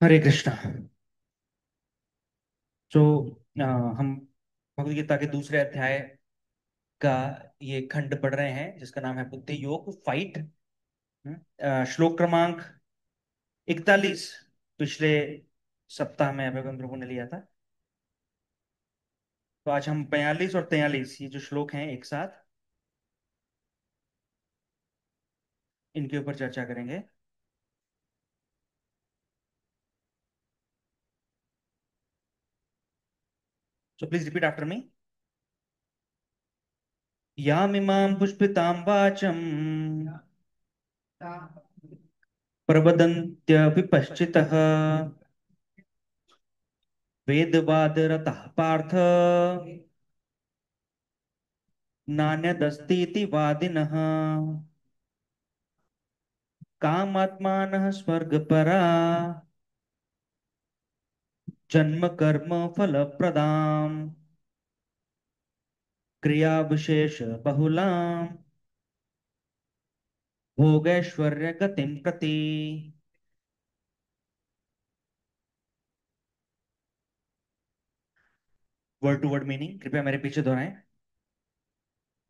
हरे कृष्णा। जो हम भगवद गीता के दूसरे अध्याय का ये खंड पढ़ रहे हैं जिसका नाम है बुद्धि योग फाइट। श्लोक क्रमांक 41 पिछले सप्ताह में अभय प्रभु ने लिया था। तो आज हम 42 और 43 ये जो श्लोक हैं एक साथ इनके ऊपर चर्चा करेंगे। So please repeat after me. यामिमां पुष्पितां वाचम् प्रवदन्त्यविपश्चितः वेदवादरतः पार्थ नान्यदस्तीति वादिनः कामात्मानः स्वर्गपरा जन्म कर्म फलप्रदाम् क्रिया विशेष बहुलाम् भोगैश्वर्य गतिं प्रति। वर्ड टू वर्ड मीनिंग कृपया मेरे पीछे दोहराएं।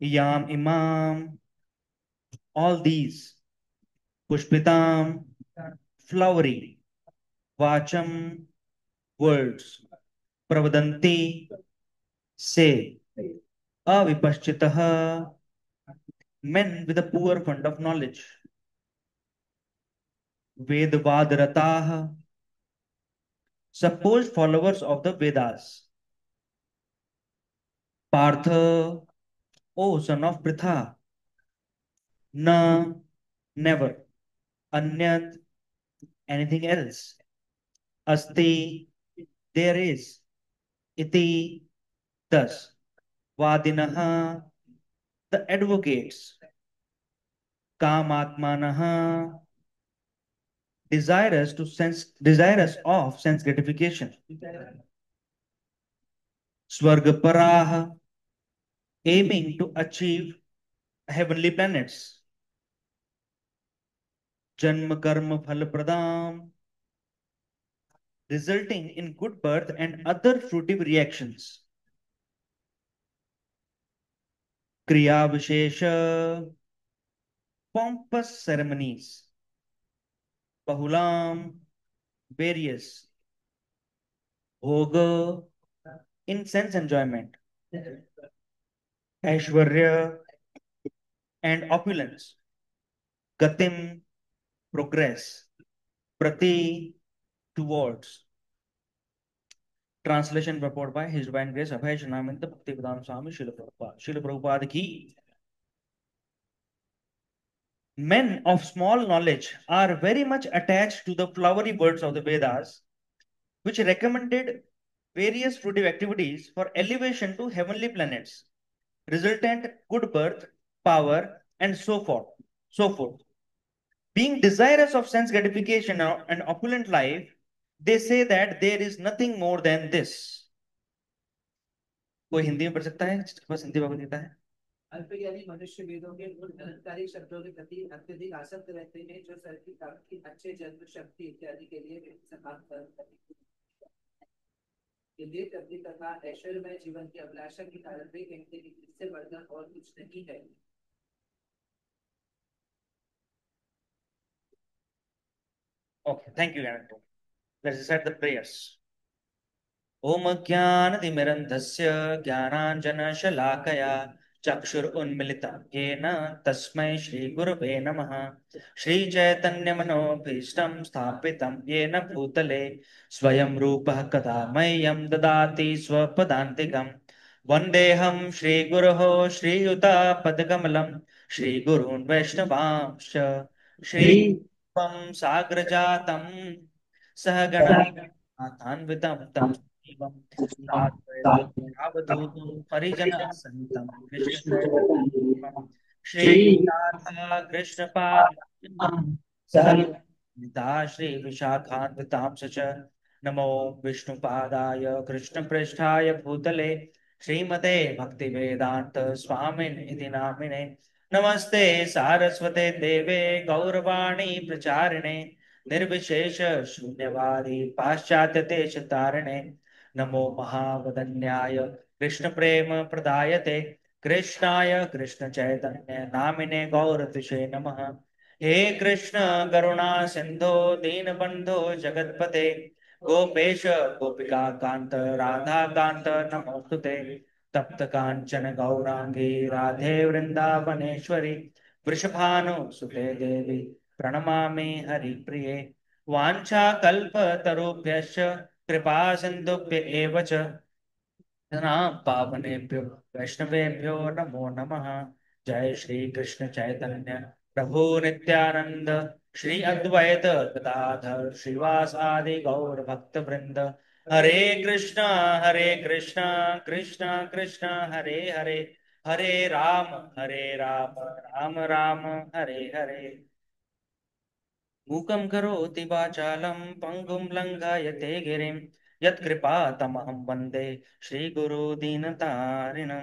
याम इमाम, all these, पुष्पिताम, flowery, Wacham, words, प्रवदंती, से, अविपश्चितः, men with a poor fund of knowledge, vedvad rataah, supposed followers of the Vedas, Partha, O son of Pritha, na, never, anyat, anything else, asti, there is, iti, thus, vadinaha, the advocates, kamatmanaha, desirous of sense gratification, swargaparaha, aiming to achieve heavenly planets, janma karma phal pradam, resulting in good birth and other fruitive reactions, kriya vishesha, pompous ceremonies, bahulam, various, bhoga, in sense enjoyment, aishwarya, and opulence, gatim, progress, prati, towards. Translation purport by His Divine Grace Abhay Shanamanta Bhaktivedanta Swami Srila Prabhupada. Srila Prabhupada ki. Men of small knowledge are very much attached to the flowery words of the Vedas, which recommended various fruitive activities for elevation to heavenly planets, resultant good birth, power, and so forth. So forth. Being desirous of sense gratification and opulent life, they say that there is nothing more than this. कोई हिंदी में पढ़ सकता है जिसके पास हिंदी भगवत गीता है? अल्पज्ञानी मनुष्य वेदों के उन अलंकारिक शब्दों के प्रति अत्यधिक आसक्त रहते हैं जो सर की काफी अच्छे जन्म शक्ति इत्यादि के लिए समान लिए करने तथा ऐश्वर्यमय जीवन की अभिलाषा के कारण वे कहते हैं कि इससे बढ़कर और कुछ नहीं है। Okay, thank you, Anand. Let's recite the prayers. ओम ज्ञानतिमिरन्धस्य ज्ञानाञ्जनशलाकया चक्षुरुन्मिलितं येन तस्मै श्रीगुरवे नमः। श्रीचैतन्यमनोभीष्टं स्थापितं येन भूतले स्वयं रूपः कदा मह्यं ददाति स्वपदान्तिकं। वन्देऽहं श्रीगुरोः श्रीयुतापदकमलं श्रीगुरून् वैष्णवांश्च श्रीरूपं साग्रजातं सहगणा आथान्वितं तं एवं साद्वैतवैष्णवधूतं परिजनसहितं कृष्णचैतन्यं श्री राधा कृष्णपाद सह निता श्री विशाखान्वितांश्च च नमो विष्णुपादाय कृष्णपृष्ठाय भूतले श्रीमते भक्तिवेदांत स्वामिन् इति नामिने। नमस्ते सारस्वते देवे गौरवाणी प्रचारिणे निर्विशेष शून्यवादी पाश्चात्य देश तारणे नमो महावदन्याय कृष्ण प्रेम प्रदायते कृष्णाय कृष्ण चैतन्य नामिने गौरतिषे नमः। हे कृष्ण करुणा सिंधो दीनबंधो जगतपते गोपेश गोपिका कांत राधा कांत नमोस्तुते। तप्त कांचन गौरांगी राधे वृंदावनेश्वरी वृषभानुसुते देवी प्रणमामि हरिप्रिये। वाञ्छाकल्पतरुभ्यश्च कृपा सिन्धुभ्य एव च पावनेभ्यो वैष्णवेभ्यो नमो नमः। जय श्री कृष्ण चैतन्य प्रभु नित्यानंद श्री अद्वैत गदाधर श्रीवासादि गौर भक्त वृंद। हरे कृष्णा कृष्णा कृष्णा हरे हरे हरे राम राम राम हरे हरे। मूकं करोति वाचालं पङ्गुं लङ्घयते गिरिं यत्कृपातमहं वन्दे श्रीगुरुदीनतारिणम्।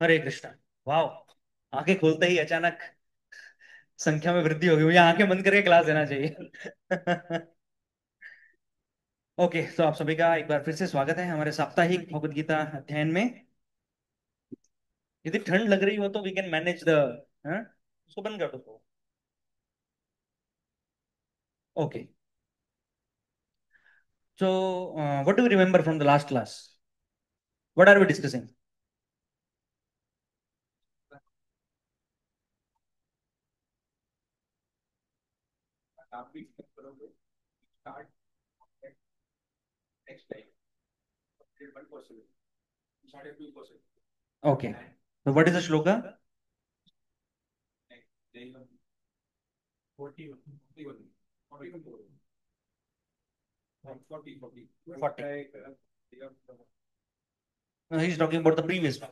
हरे कृष्णा। वाह, आंखें खोलते ही अचानक संख्या में वृद्धि होगी। मुझे आंखें बंद करके क्लास देना चाहिए। ओके, तो आप सभी का एक बार फिर से स्वागत है हमारे साप्ताहिक भगवत गीता अध्ययन में। यदि ठंड लग रही हो तो वी कैन मैनेज द, हाँ, उसको बंद कर दो। Okay, so what do you remember from the last class? What are we discussing? आप भी करोगे start next time 1%, 2.5%। Okay. So what is the shloka? 40, 41, 41, 40, 40, 40. 40। No, he's talking about the previous one.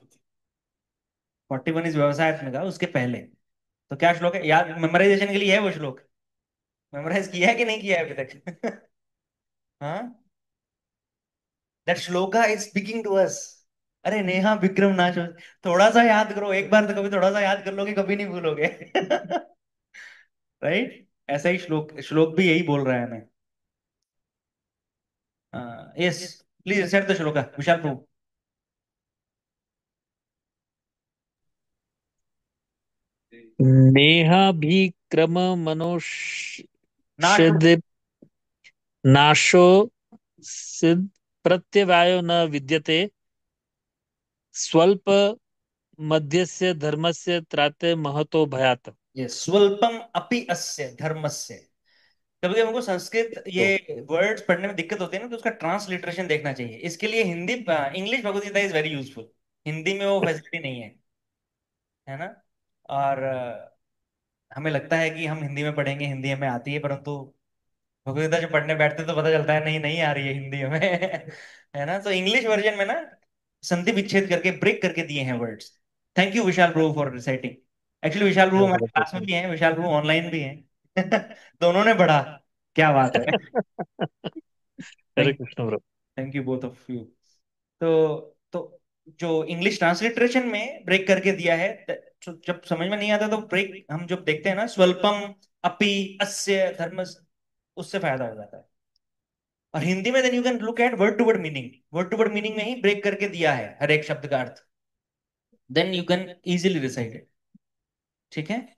41 is व्यवसाय का, उसके पहले। तो क्या श्लोक है याद, मेमोराइजेशन के लिए है वो श्लोक? मेमोराइज किया है कि नहीं किया है अभी तक? हाँ, that Shloka is speaking to us. अरे नेहा विक्रम नाश हो। थोड़ा सा याद करो, एक बार तो कभी थोड़ा सा याद कर लोगे, कभी नहीं भूलोगे। राइट, ऐसा ही श्लोक श्लोक भी यही बोल रहा है हमें। Yes, please recite the shloka Vishal Prabhu. नाश नेहाभिक्रममनोषिद् नाशो सिद्ध प्रत्यवायो न विद्यते स्वल्प मध्यस्य धर्मस्य त्राते महतो भयात्। ये स्वल्पम अपि अस्य धर्मस्य। कभी कभी हमको संस्कृत तो ये वर्ड्स पढ़ने में दिक्कत होती है ना, तो उसका ट्रांसलिटरेशन देखना चाहिए। इसके लिए Hindi English Bhagavad Gita is very useful. Hindi में वो फैसिलिटी नहीं है, है ना। और हमें लगता है कि हम हिंदी में पढ़ेंगे, हिंदी हमें आती है, परंतु भगवत गीता जब पढ़ने बैठते तो पता चलता है नहीं, नहीं आ रही है हिंदी हमें। है ना। तो इंग्लिश वर्जन में ना संधि विच्छेद करके ब्रेक करके दिए हैं words. Thank you Vishal Prabhu for reciting. Actually Vishal Prabhu हमारे क्लास में भी हैं, विशाल प्रभु ऑनलाइन भी हैं। दोनों ने पढ़ा। क्या बात है। Hare thank Krishna bro. Thank you both of you. तो जो इंग्लिश ट्रांसलिटरेशन में ब्रेक करके दिया है, तो जब समझ में नहीं आता तो ब्रेक हम जब देखते हैं ना, स्वल्पम अपि अस्य धर्म, उससे फायदा हो जाता है। और हिंदी में then you can look at word to word meaning. Word to word meaning में ही ब्रेक करके दिया है हर एक शब्द का अर्थ। Then you can easily recite it. ठीक है।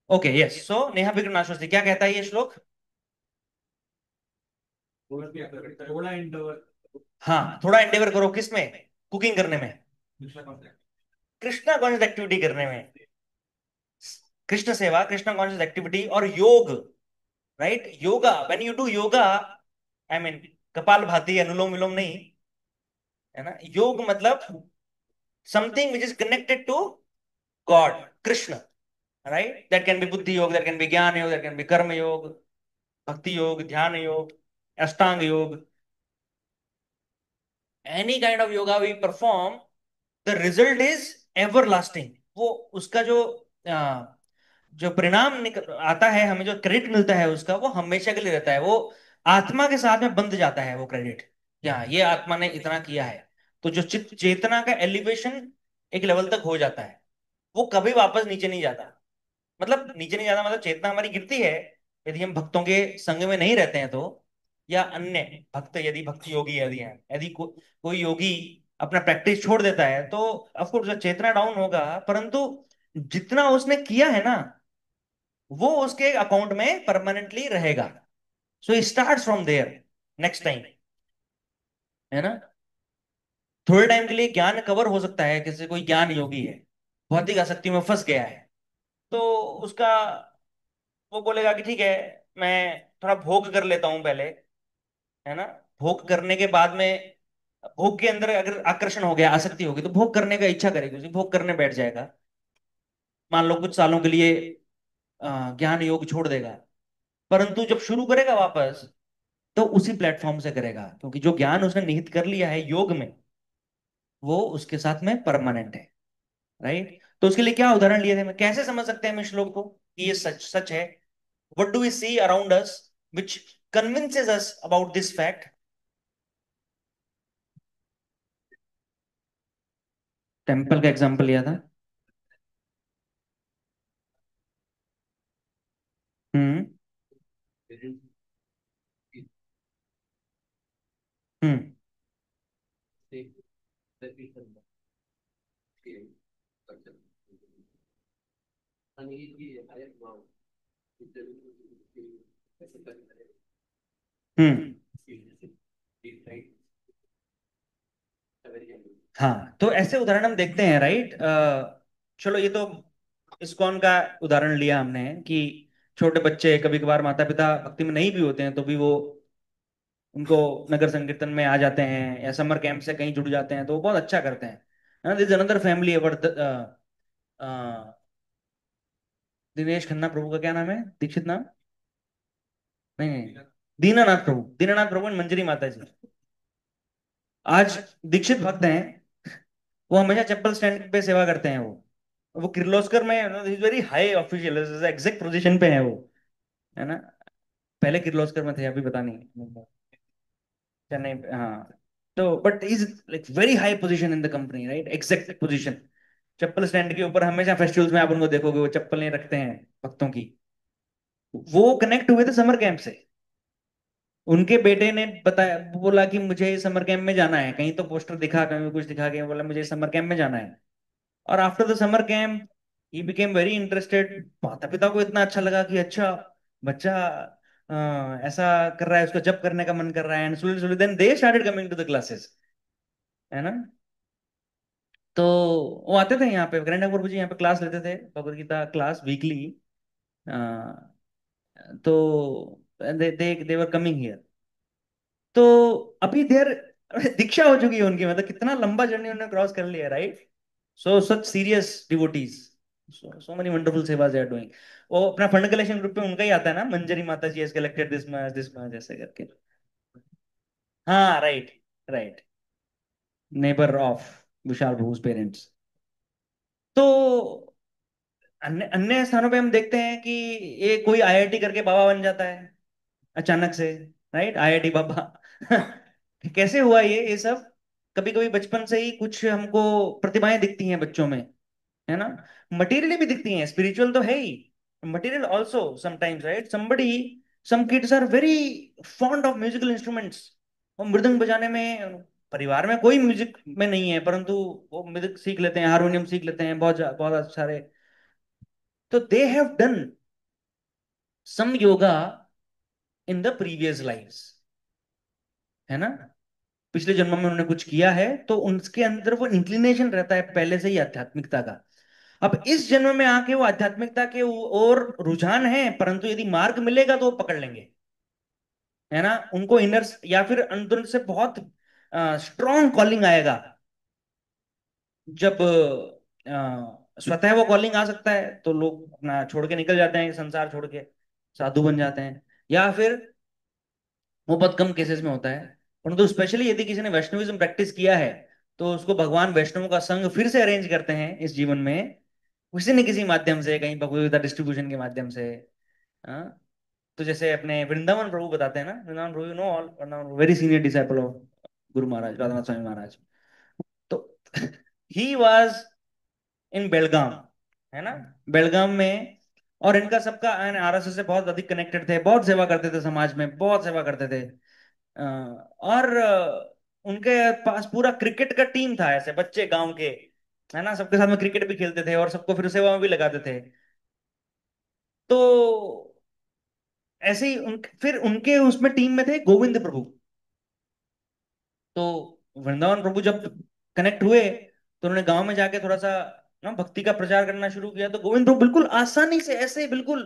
Okay, yes. सो नेहा विक्रम नाशोस्ती क्या कहता है ये श्लोक? थोड़ा इंटरवल। हाँ, थोड़ा एंडेवर करो, किसमें? कुकिंग करने में, कृष्णा कॉन्शियस एक्टिविटी करने में, कृष्ण सेवा, कृष्णा कॉन्शियस एक्टिविटी और योग। Right, yoga, when you do yoga, I mean kapalbhati anulom vilom नहीं, है ना। योग मतलब something which is connected to God, Krishna. Right, that can be buddhi yoga, that can B ज्ञान योग, दैट कैन बी कर्म योग, भक्ति योग, ध्यान yoga, ashtanga yoga. Any kind of yoga we perform, the result is everlasting. वो उसका जो परिणाम निकल आता है, हमें जो क्रेडिट मिलता है उसका, वो हमेशा के लिए रहता है। वो आत्मा के साथ में बंध जाता है वो क्रेडिट। या ये आत्मा ने इतना किया है, तो जो चित चेतना का एलिवेशन एक लेवल तक हो जाता है। वो कभी वापस नीचे नहीं जाता। मतलब नीचे नहीं जाता मतलब चेतना हमारी गिरती है यदि हम भक्तों के संग में नहीं रहते हैं तो, या अन्य भक्त यदि भक्ति योगी यदि हैं, यदि कोई योगी अपना प्रैक्टिस छोड़ देता है तो ऑफ कोर्स चेतना डाउन होगा, परंतु जितना उसने किया है ना वो उसके अकाउंट में परमानेंटली रहेगा। So start from there next time, है ना। थोड़े टाइम के लिए ज्ञान कवर हो सकता है, किसी कोई ज्ञान योगी है भौतिक आसक्ति में फंस गया है, तो उसका वो बोलेगा कि ठीक है मैं थोड़ा भोग कर लेता हूं पहले, है ना। भोग करने के बाद में भोग के अंदर अगर आकर्षण हो गया आसक्ति होगी तो भोग करने का इच्छा करेगी उसे, भोग करने बैठ जाएगा। मान लो कुछ सालों के लिए ज्ञान योग छोड़ देगा, परंतु जब शुरू करेगा वापस तो उसी प्लेटफॉर्म से करेगा, क्योंकि जो ज्ञान उसने निहित कर लिया है योग में वो उसके साथ में परमानेंट है। राइट, तो उसके लिए क्या उदाहरण लिए थे, मैं कैसे समझ सकते हैं हम इस श्लोक को कि ये सच सच है। What do we see around us which convinces us about this fact. Temple का एग्जांपल लिया था। हम्म। हम्म। हम्म। हाँ, तो ऐसे उदाहरण हम देखते हैं, राइट। चलो ये तो इस्कॉन का उदाहरण लिया हमने कि छोटे बच्चे कभी कभार माता पिता भक्ति में नहीं भी होते हैं तो भी वो उनको नगर संकीर्तन में आ जाते हैं या समर कैंप से कहीं जुड़ जाते हैं तो वो बहुत अच्छा करते हैं, है ना। दिस अनदर फैमिली अवर दिनेश खन्ना प्रभु का क्या नाम है, दीक्षित नाम, नहीं नहीं, दीनानाथ प्रभु, दीनानाथ प्रभु एंड मंजरी माता जी आज दीक्षित भक्त हैं। वो हमेशा चप्पल स्टैंड पे सेवा करते हैं। वो किर्लोस्कर में very high official exact position पे है वो, है ना। पहले किर्लोस्कर में थे, अभी पता नहीं चेन्नई हाँ। तो but is like very high position in the company, right, exact position. Chappal stand के ऊपर हमेशा फेस्टिवल्स में आप उनको देखोगे वो चप्पलें रखते हैं भक्तों की। वो कनेक्ट हुए थे समर कैंप से। उनके बेटे ने बताया, बोला कि मुझे समर कैंप में जाना है, कहीं तो पोस्टर दिखा कहीं कुछ दिखा के बोला मुझे समर कैंप में जाना है। और after the summer camp he became very interested. माता पिता को इतना अच्छा लगा कि अच्छा बच्चा ऐसा कर रहा है, उसको जब करने का मन कर रहा है, and slowly slowly then they started coming to the classes, है ना। तो वो आते थे यहाँ पे, ग्रैंड ठाकुर जी यहाँ पे क्लास लेते थे, भगवत गीता क्लास वीकली। तो दे वर कमिंग हियर। तो अभी देर दीक्षा हो चुकी है उनकी, मतलब कितना लंबा जर्नी उन्होंने क्रॉस कर लिया, right. So such serious devotees, so many wonderful sevas they are doing. वो अपना फंड कलेक्शन ग्रुप पे उनका ही आता है ना, Manjari Mata ji has collected this much ऐसे करके। हाँ right, right, neighbour of Vishal भूस पेरेंट्स। तो अन्य अन्य स्थानों पे हम देखते हैं कि ये कोई आईआईटी करके बाबा बन जाता है अचानक से, राइट, आईआईटी बाबा। कैसे हुआ ये सब। कभी कभी बचपन से ही कुछ हमको प्रतिभाएं दिखती हैं बच्चों में, है ना। मटेरियली भी दिखती हैं, स्पिरिचुअल तो है ही, material also sometimes, right. Somebody, some kids are very fond of musical instruments. वो मृदंग बजाने में, परिवार में कोई म्यूजिक में नहीं है परंतु वो म्यूजिक सीख लेते हैं, हारमोनियम सीख लेते हैं, बहुत सारे। तो they have done some yoga in the previous lives, है ना। पिछले जन्म में उन्होंने कुछ किया है तो उनके अंदर वो इंक्लिनेशन रहता है पहले से ही आध्यात्मिकता का। अब इस जन्म में आके वो आध्यात्मिकता के और रुझान है, परंतु यदि मार्ग मिलेगा तो वो पकड़ लेंगे, है ना। उनको इनर या फिर अंदर से बहुत स्ट्रॉन्ग कॉलिंग आएगा। जब स्वतः वो कॉलिंग आ सकता है तो लोग अपना छोड़ के निकल जाते हैं, संसार छोड़ के साधु बन जाते हैं, या फिर वो बहुत कम केसेस में होता है। परंतु स्पेशली यदि किसी ने वैष्णविज्म प्रैक्टिस किया है तो उसको भगवान वैष्णव का संग फिर से अरेंज करते हैं इस जीवन में, किसी न किसी माध्यम से, कहीं भगवत गीता डिस्ट्रीब्यूशन के माध्यम से। हाँ, तो जैसे अपने वृंदावन प्रभु बताते हैं ना, Vrindavan Prabhu, no all Vrindavan very senior disciple of guru Maharaj Radhanath Swami Maharaj. तो ही वाज इन बेलगाम, है ना, बेलगाम में। और इनका सबका आरएसएस से बहुत अधिक कनेक्टेड थे, बहुत सेवा करते थे समाज में, बहुत सेवा करते थे। और उनके पास पूरा क्रिकेट का टीम था, ऐसे बच्चे गांव के, है ना, सबके साथ में क्रिकेट भी खेलते थे और सबको फिर सेवा में भी लगाते थे। तो ऐसे ही फिर उनके उसमें टीम में थे गोविंद प्रभु। तो वृंदावन प्रभु जब कनेक्ट हुए तो उन्होंने गांव में जाके थोड़ा सा ना भक्ति का प्रचार करना शुरू किया। तो गोविंद प्रभु बिल्कुल आसानी से ऐसे बिल्कुल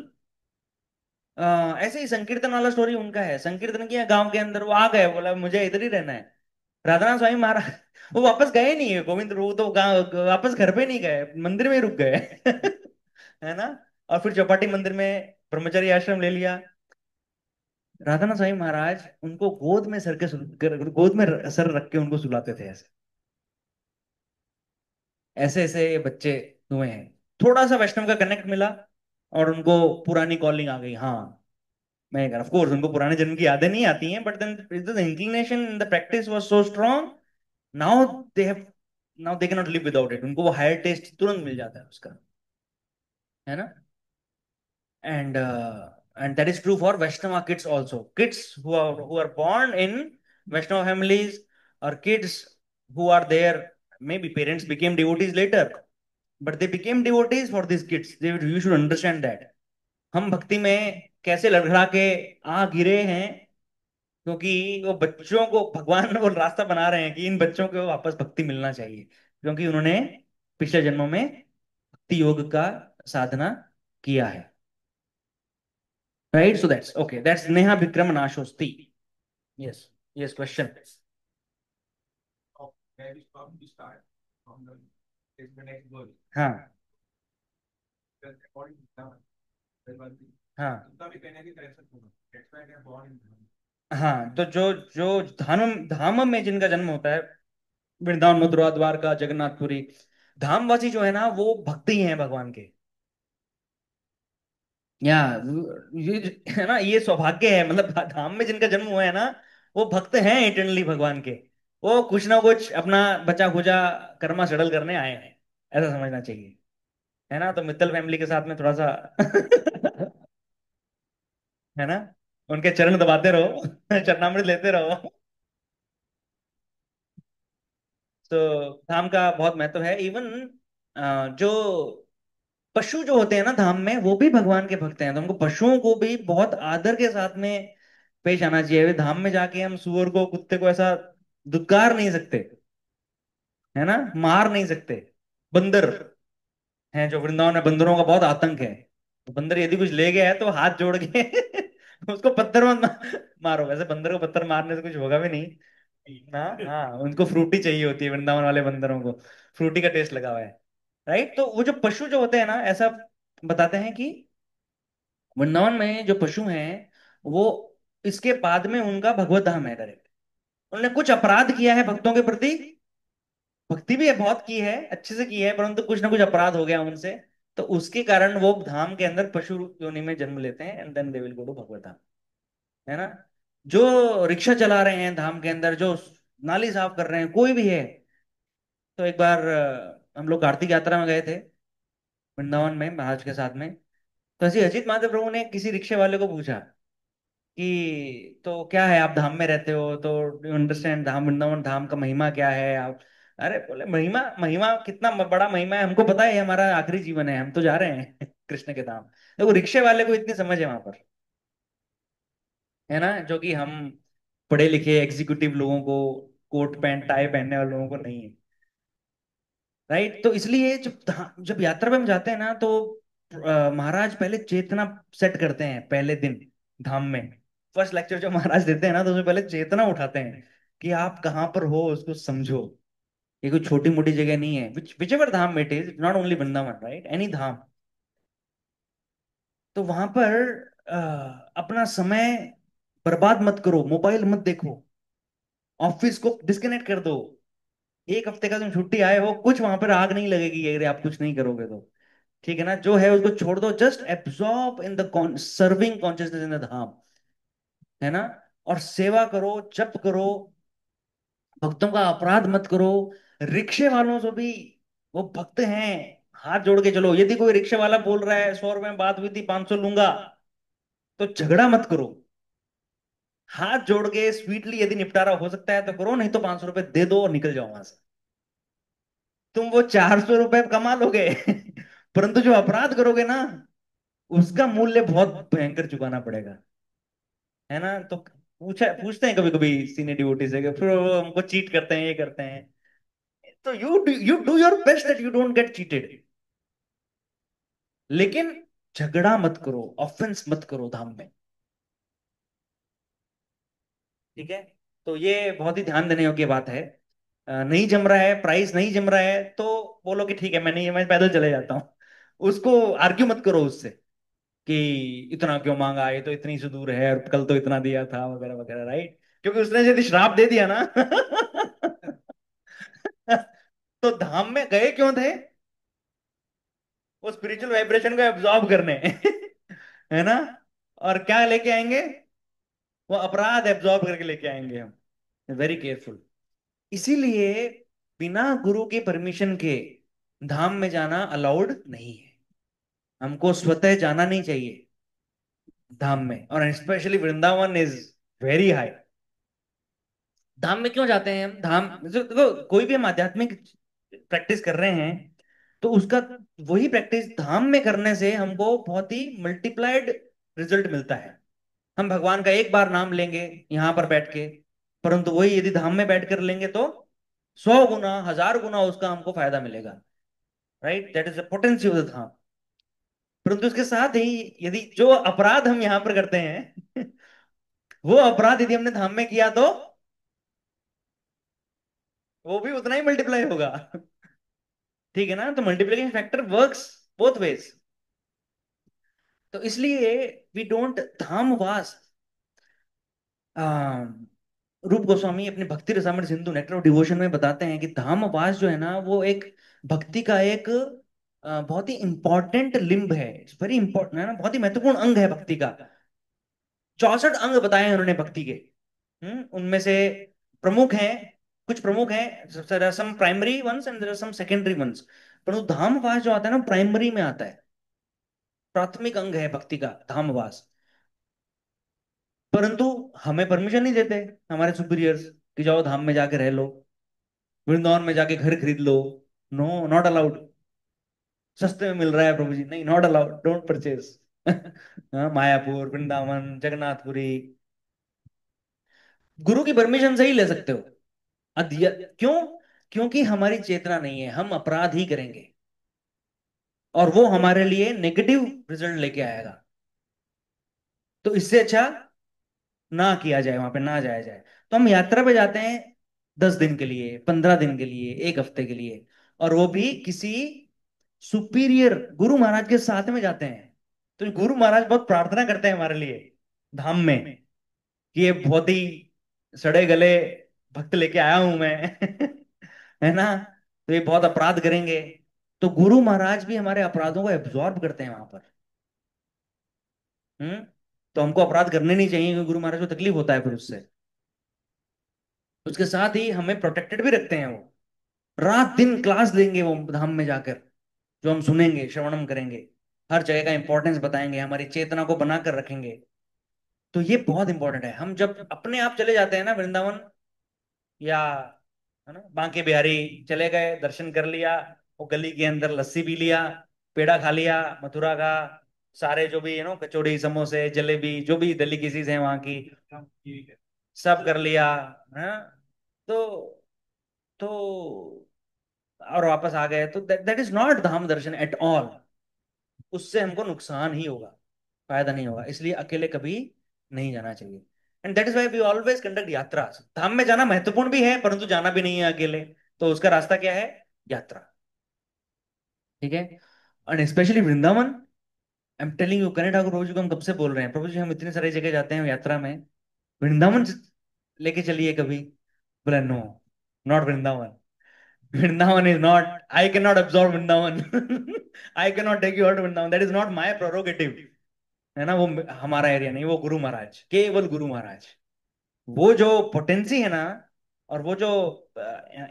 अ, ऐसे ही संकीर्तन वाला स्टोरी उनका है, संकीर्तन किया गांव के अंदर, वो आ गए, बोला मुझे इधर ही रहना है। राधानाथ स्वामी महाराज वो वापस गए नहीं है, गोविंद प्रभु तो गाँव वापस घर पे नहीं गए, मंदिर में ही रुक गए है ना। और फिर चौपाटी मंदिर में ब्रह्मचर्य आश्रम ले लिया। राधानाथ स्वामी महाराज उनको गोद में सर के गोद में सर रख के उनको सुलाते थे ऐसे। ऐसे ऐसे बच्चे हुए हैं। थोड़ा सा वैष्णव का कनेक्ट मिला और उनको पुरानी कॉलिंग आ गई। हाँ, मैं ऑफ कोर्स उनको पुराने जन्म की यादें नहीं आती हैं, but then the inclination in the practice was so strong. Now they have, now they can not live without it. उनको वो हायर टेस्ट तुरंत मिल जाता है उसका, है ना। and and that is true for Vaishnava kids also. Kids who are born in Vaishnava families, or kids who are there, maybe parents became devotees later, but they became devotees for these kids. You should understand that. हम भक्ति में कैसे लड़खड़ा के आ गिरे हैं, क्योंकि वो बच्चों को भगवान वो रास्ता बना रहे हैं कि इन बच्चों को वापस भक्ति मिलना चाहिए, क्योंकि उन्होंने पिछले जन्मों में भक्ति योग का साधना किया है। Right? So that's okay. That's Neha Bikram Nashosti. Yes. Yes, question. of where we stop to start from the next goal. हाँ Because according to Dham, there was the हाँ उनका भी कहना है कि correction होगा. That's why they are born in Dham. हाँ। तो जो जो धाम धाम में जिनका जन्म होता है, वृंदावन, मथुरा, द्वारका, जगन्नाथपुरी, धामवासी जो है ना, वो भक्ति हैं भगवान के। या ये है ना, ये सौभाग्य है, मतलब धाम में जिनका जन्म हुआ है ना, वो भक्त हैं इटर्नली भगवान के। वो कुछ ना कुछ अपना बचा खुचा कर्मा सेटल करने आए हैं, ऐसा समझना चाहिए, है ना। तो मित्तल फैमिली के साथ में थोड़ा सा है ना, उनके चरण दबाते रहो चरणामृत लेते रहो। तो धाम का बहुत महत्व है। इवन जो पशु जो होते हैं ना धाम में, वो भी भगवान के भक्त हैं, तो हमको पशुओं को भी बहुत आदर के साथ में पेश आना चाहिए। वे धाम में जाके हम सुअर को, कुत्ते को ऐसा दुत्कार नहीं सकते, है ना, मार नहीं सकते। बंदर हैं जो वृंदावन में, बंदरों का बहुत आतंक है। तो बंदर यदि कुछ ले गया है तो हाथ जोड़ के उसको पत्थर मत मारो। वैसे बंदर को पत्थर मारने से कुछ होगा भी नहीं। हाँ हाँ, उनको फ्रूटी चाहिए होती है, वृंदावन वाले बंदरों को फ्रूटी का टेस्ट लगा हुआ है। राइट। तो वो जो पशु जो होते हैं ना, ऐसा बताते हैं कि वृंदावन में जो पशु हैं, वो इसके बाद में उनका भगवत धाम है डायरेक्ट। उन्होंने कुछ अपराध किया है भक्तों के प्रति, भक्ति भी है बहुत की है, अच्छे से की है, परंतु कुछ ना कुछ अपराध हो गया उनसे। तो उसके कारण वो धाम के अंदर पशु योनि में जन्म लेते हैं, and then they will go to Bhagavad dham, है ना। जो रिक्शा चला रहे हैं धाम के अंदर, जो नाली साफ कर रहे हैं, कोई भी है। तो एक बार हम लोग कार्तिक यात्रा में गए थे वृंदावन में महाराज के साथ में। तो ऐसे अजीत माधव प्रभु ने किसी रिक्शे वाले को पूछा कि तो क्या है, आप धाम में रहते हो तो यू अंडरस्टैंड धाम, वृंदावन धाम का महिमा क्या है आप। अरे बोले, महिमा महिमा कितना बड़ा महिमा है हमको पता है, ये हमारा आखिरी जीवन है, हम तो जा रहे हैं कृष्ण के धाम। देखो रिक्शे वाले को इतनी समझ है वहां पर, है ना, जो कि हम पढ़े लिखे एग्जीक्यूटिव लोगों को, कोट पैंट टाई पहनने वाले लोगों को नहीं है। राइट। तो इसलिए जब यात्रा पे हम जाते हैं ना, तो महाराज पहले चेतना सेट करते हैं पहले दिन धाम में। फर्स्ट लेक्चर जो महाराज देते हैं ना, तो उसमें पहले चेतना उठाते हैं कि आप कहाँ पर हो उसको समझो। ये कोई छोटी मोटी जगह नहीं है, whichever dham it is, not only Vrindavan, right, any dham. तो वहां पर अपना समय बर्बाद मत करो, मोबाइल मत देखो, ऑफिस को डिस्कनेक्ट कर दो। एक हफ्ते का तुम छुट्टी आए हो, कुछ वहां पर आग नहीं लगेगी अगर आप कुछ नहीं करोगे तो, ठीक है ना। जो है उसको छोड़ दो, just absorb in the serving consciousness in the dham, है ना। और सेवा करो, जप करो, भक्तों का अपराध मत करो। रिक्शे वालों से भी, वो भक्त हैं, हाथ जोड़ के चलो। यदि कोई रिक्शा वाला बोल रहा है 100 रुपए में बात हुई थी 500 लूंगा, तो झगड़ा मत करो। हाथ जोड़ के स्वीटली यदि निपटारा हो सकता है तो करो, नहीं तो 500 रुपए दे दो और निकल जाओ वहां से। तुम वो 400 रुपए कमा लोगे परंतु जो अपराध करोगे ना, उसका मूल्य बहुत भयंकर चुकाना पड़ेगा। है ना? तो पूछा पूछते हैं कभी कभी सीनियर डिवोटी से कि फिर वो हमको चीट करते हैं, ये करते हैं। तो you do your best that you don't get cheated, लेकिन झगड़ा मत करो, ऑफेंस मत करो धाम में। ठीक है? तो ये बहुत ही ध्यान देने योग्य बात है। नहीं जम रहा है, प्राइस नहीं जम रहा है, तो बोलो कि ठीक है, मैं नहीं, मैं पैदल चले जाता हूँ। उसको आर्ग्यू मत करो उससे कि इतना क्यों मांगा, ये तो इतनी से दूर है और कल तो इतना दिया था, वगैरह वगैरह, राइट? क्योंकि उसने यदि श्राप दे दिया ना तो धाम में गए क्यों थे? वो स्पिरिचुअल वाइब्रेशन को एब्जॉर्ब करने है ना? और क्या लेके आएंगे? वो अपराध एब्जॉर्ब करके लेके आएंगे हम। Very careful. इसीलिए बिना गुरु के परमिशन के धाम में जाना अलाउड नहीं है। हमको स्वतः जाना नहीं चाहिए धाम में, और specially Vrindavan is very high. धाम में क्यों जाते हैं हम? धाम देखो, कोई भी हम आध्यात्मिक प्रैक्टिस कर रहे हैं तो उसका वही प्रैक्टिस धाम में करने से हमको बहुत ही मल्टीप्लाइड रिजल्ट मिलता है। हम भगवान का एक बार नाम लेंगे यहाँ पर बैठ के, परंतु वही यदि धाम में बैठ कर लेंगे तो 100 गुना, 1000 गुना उसका हमको फायदा मिलेगा। Right? That is the potency of the dham. परंतु इसके साथ ही यदि जो अपराध हम यहाँ पर करते हैं वो अपराध यदि हमने धाम में किया तो वो भी उतना ही मल्टीप्लाई होगा। ठीक है ना? तो multiplication factor works both ways. तो इसलिए वी डोंट धामवास। रूप गोस्वामी अपने भक्ति Rasamrita Sindhu nectar of devotion में बताते हैं कि धामवास जो है ना, वो एक भक्ति का एक बहुत ही इंपॉर्टेंट लिंब है। वेरी इंपॉर्टेंट है ना, बहुत ही महत्वपूर्ण अंग है भक्ति का। 64 अंग बताए हैं उन्होंने भक्ति के। उनमें से प्रमुख हैं, कुछ प्रमुख हैं, there are some primary ones and there are some secondary ones. परंतु धामवास जो आता है ना, प्राइमरी में आता है, प्राथमिक अंग है भक्ति का धामवास। परंतु हमें परमिशन नहीं देते हमारे सुपीरियर्स कि जाओ धाम में जाके रह लो, वृंदावन में जाके घर खरीद लो। No, not allowed. सस्ते में मिल रहा है प्रभु जी, नहीं, not allowed, don't purchase Mayapur, Vrindavan, Jagannath Puri गुरु की परमिशन से ही ले सकते हो। क्यों? क्योंकि हमारी चेतना नहीं है, हम अपराध ही करेंगे और वो हमारे लिए नेगेटिव रिजल्ट लेके आएगा। तो इससे अच्छा ना किया जाए, वहां पे ना जाया जाए। तो हम यात्रा पे जाते हैं 10 दिन के लिए, 15 दिन के लिए, एक हफ्ते के लिए, और वो भी किसी सुपीरियर गुरु महाराज के साथ में जाते हैं। तो गुरु महाराज बहुत प्रार्थना करते हैं हमारे लिए धाम में कि ये बहुत ही सड़े गले भक्त लेके आया हूं मैं है ना? तो ये बहुत अपराध करेंगे। तो गुरु महाराज भी हमारे अपराधों को एब्जॉर्ब करते हैं वहां पर। हम्म तो हमको अपराध करने नहीं चाहिए, क्योंकि गुरु महाराज को तकलीफ होता है फिर उससे। उसके साथ ही हमें प्रोटेक्टेड भी रखते हैं वो। रात दिन क्लास देंगे वो धाम में जाकर, जो हम सुनेंगे, श्रवणम करेंगे, हर जगह का इंपॉर्टेंस बताएंगे, हमारी चेतना को बनाकर रखेंगे। तो ये बहुत इंपॉर्टेंट है। हम जब अपने आप चले जाते हैं ना वृंदावन, या है ना बांके बिहारी चले गए, दर्शन कर लिया, वो गली के अंदर लस्सी पी लिया, पेड़ा खा लिया मथुरा का, सारे जो भी कचौड़ी, समोसे, जलेबी, जो भी डेलिकेसीज हैं वहां की, ठीक है। सब कर लिया, है? तो तो और वापस आ गए, तो that is not Dham Darshan at all. उससे हमको नुकसान ही होगा, फायदा नहीं होगा। इसलिए अकेले कभी नहीं जाना चाहिए। And that is why we always conduct yatra. धाम में जाना महत्वपूर्ण भी है, परंतु जाना भी नहीं है अकेले। तो उसका रास्ता क्या है? यात्रा। ठीक है? And specially Vrindavan, I am telling you, connect Thakur Prabhu ji को हम कब से बोल रहे हैं, प्रभु जी हम इतनी सारी जगह जाते हैं यात्रा में, वृंदावन लेके चलिए कभी। बोला no, not Vrindavan. Vrindavan is not, I can not absorb Vrindavan I can not take you out Vrindavan, that is not my prerogative. है ना? वो हमारा एरिया नहीं, वो गुरु महाराज, केवल गुरु महाराज। वो जो पोटेंसी है ना, और वो जो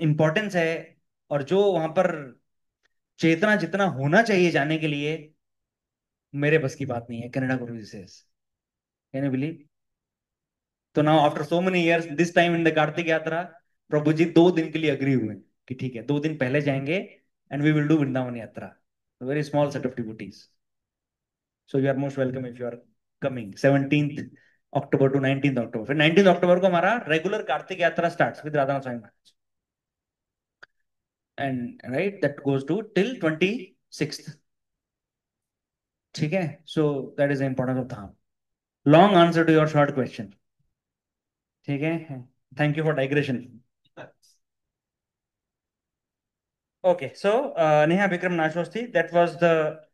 इंपॉर्टेंस है, और जो वहां पर चेतना जितना होना चाहिए जाने के लिए, मेरे बस की बात नहीं है, कनाडा गुरु से। Can you believe? तो now after so many years, this time in the Kartik yatra, Prabhu जी 2 दिन के लिए अग्री हुए कि ठीक है 2 दिन पहले जाएंगे, and we will do Vrindavan yatra, very small set of devotees. So you are most welcome if you are coming 17th October to 19th October. फिर 19th अक्टूबर को हमारा regular Kartik yatra start with Radha Swami Maharaj, and right that goes to till 26th। ठीक है, so that is the importance of dham. Long answer to your short question. ठीक है, thank you for digression. Okay, so नेहा विक्रम नाशोस्ती, दैट वाज द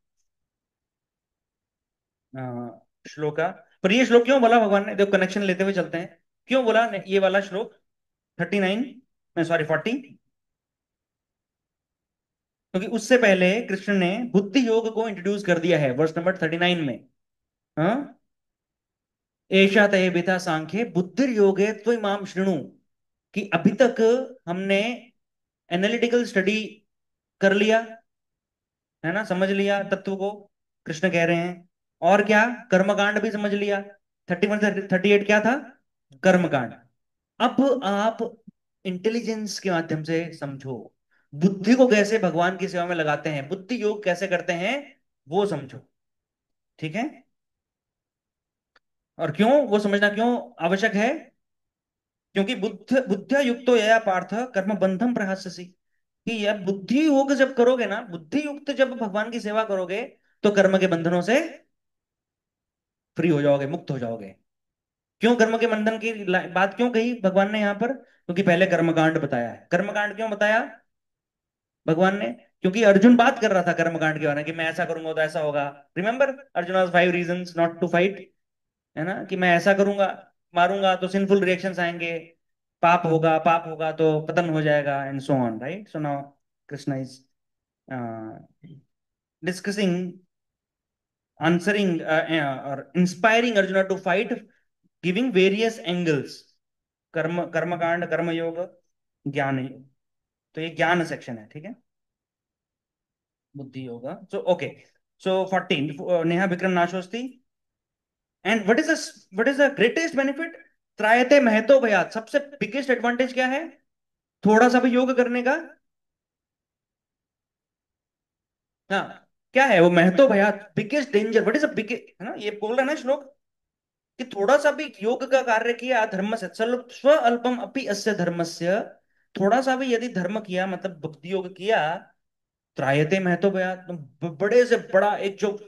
श्लोका। पर ये श्लोक क्यों बोला भगवान ने? देखो कनेक्शन लेते हुए चलते हैं। क्यों बोला ये वाला श्लोक 39, सॉरी 40? क्योंकि उससे पहले कृष्ण ने बुद्धि योग को इंट्रोड्यूस कर दिया है वर्स नंबर 39 में। हाँ, एषा ते बिथा सांख्ये बुद्धि योगे त्वमाम शृणु, कि अभी तक हमने एनालिटिकल स्टडी कर लिया है ना, समझ लिया तत्व को, कृष्ण कह रहे हैं। और क्या, कर्मकांड भी समझ लिया। 31 38 क्या था? कर्मकांड। अब आप इंटेलिजेंस के माध्यम से समझो, बुद्धि को कैसे भगवान की सेवा में लगाते हैं, बुद्धि योग कैसे करते हैं, वो समझो। ठीक है, और क्यों वो समझना क्यों आवश्यक है? क्योंकि बुद्धिया युक्तो यया पार्थ कर्म बंधम प्रहास्यसि, कि यह बुद्धि योग जब करोगे ना, बुद्धि युक्त जब भगवान की सेवा करोगे, तो कर्म के बंधनों से फ्री हो जाओगे, मुक्त हो जाओगे। क्यों कर्म के बंधन की बात क्यों कही भगवान ने यहां पर? क्योंकि पहले कर्मकांड बताया है। कर्मकांड क्यों बताया भगवान ने? क्योंकि अर्जुन बात कर रहा था कर्मकांड के बारे में कि मैं ऐसा करूंगा तो ऐसा होगा। Remember, Arjun has 5 reasons not to fight, है ना, कि मैं ऐसा करूंगा, मारूंगा तो सिंफुल रिएक्शंस आएंगे, पाप होगा तो पतन हो जाएगा, and so on, right? So now Krishna is discussing, answering और inspiring Arjuna to fight, giving various angles, karmakand, karmayoga, ज्ञान योग। तो ये ज्ञान सेक्शन है, ठीक है, buddhi yoga. So okay, so 14 नेहा विक्रम नाशोस्ति, and what is the greatest benefit? त्रायते महतो भयात। सबसे बिगेस्ट एडवांटेज क्या है थोड़ा सा भी योग करने का? हाँ, क्या है वो महतो भयात? Biggest danger, what is the biggest, है ना, ये बोल रहा है ना श्लोक, कि थोड़ा सा भी योग का कार्य किया, धर्म से स्व अल्पम अपि अस्य धर्मस्य, थोड़ा सा भी यदि धर्म किया, मतलब भक्ति योग किया, त्रायते महतो भयात, तुम बड़े से बड़ा एक जो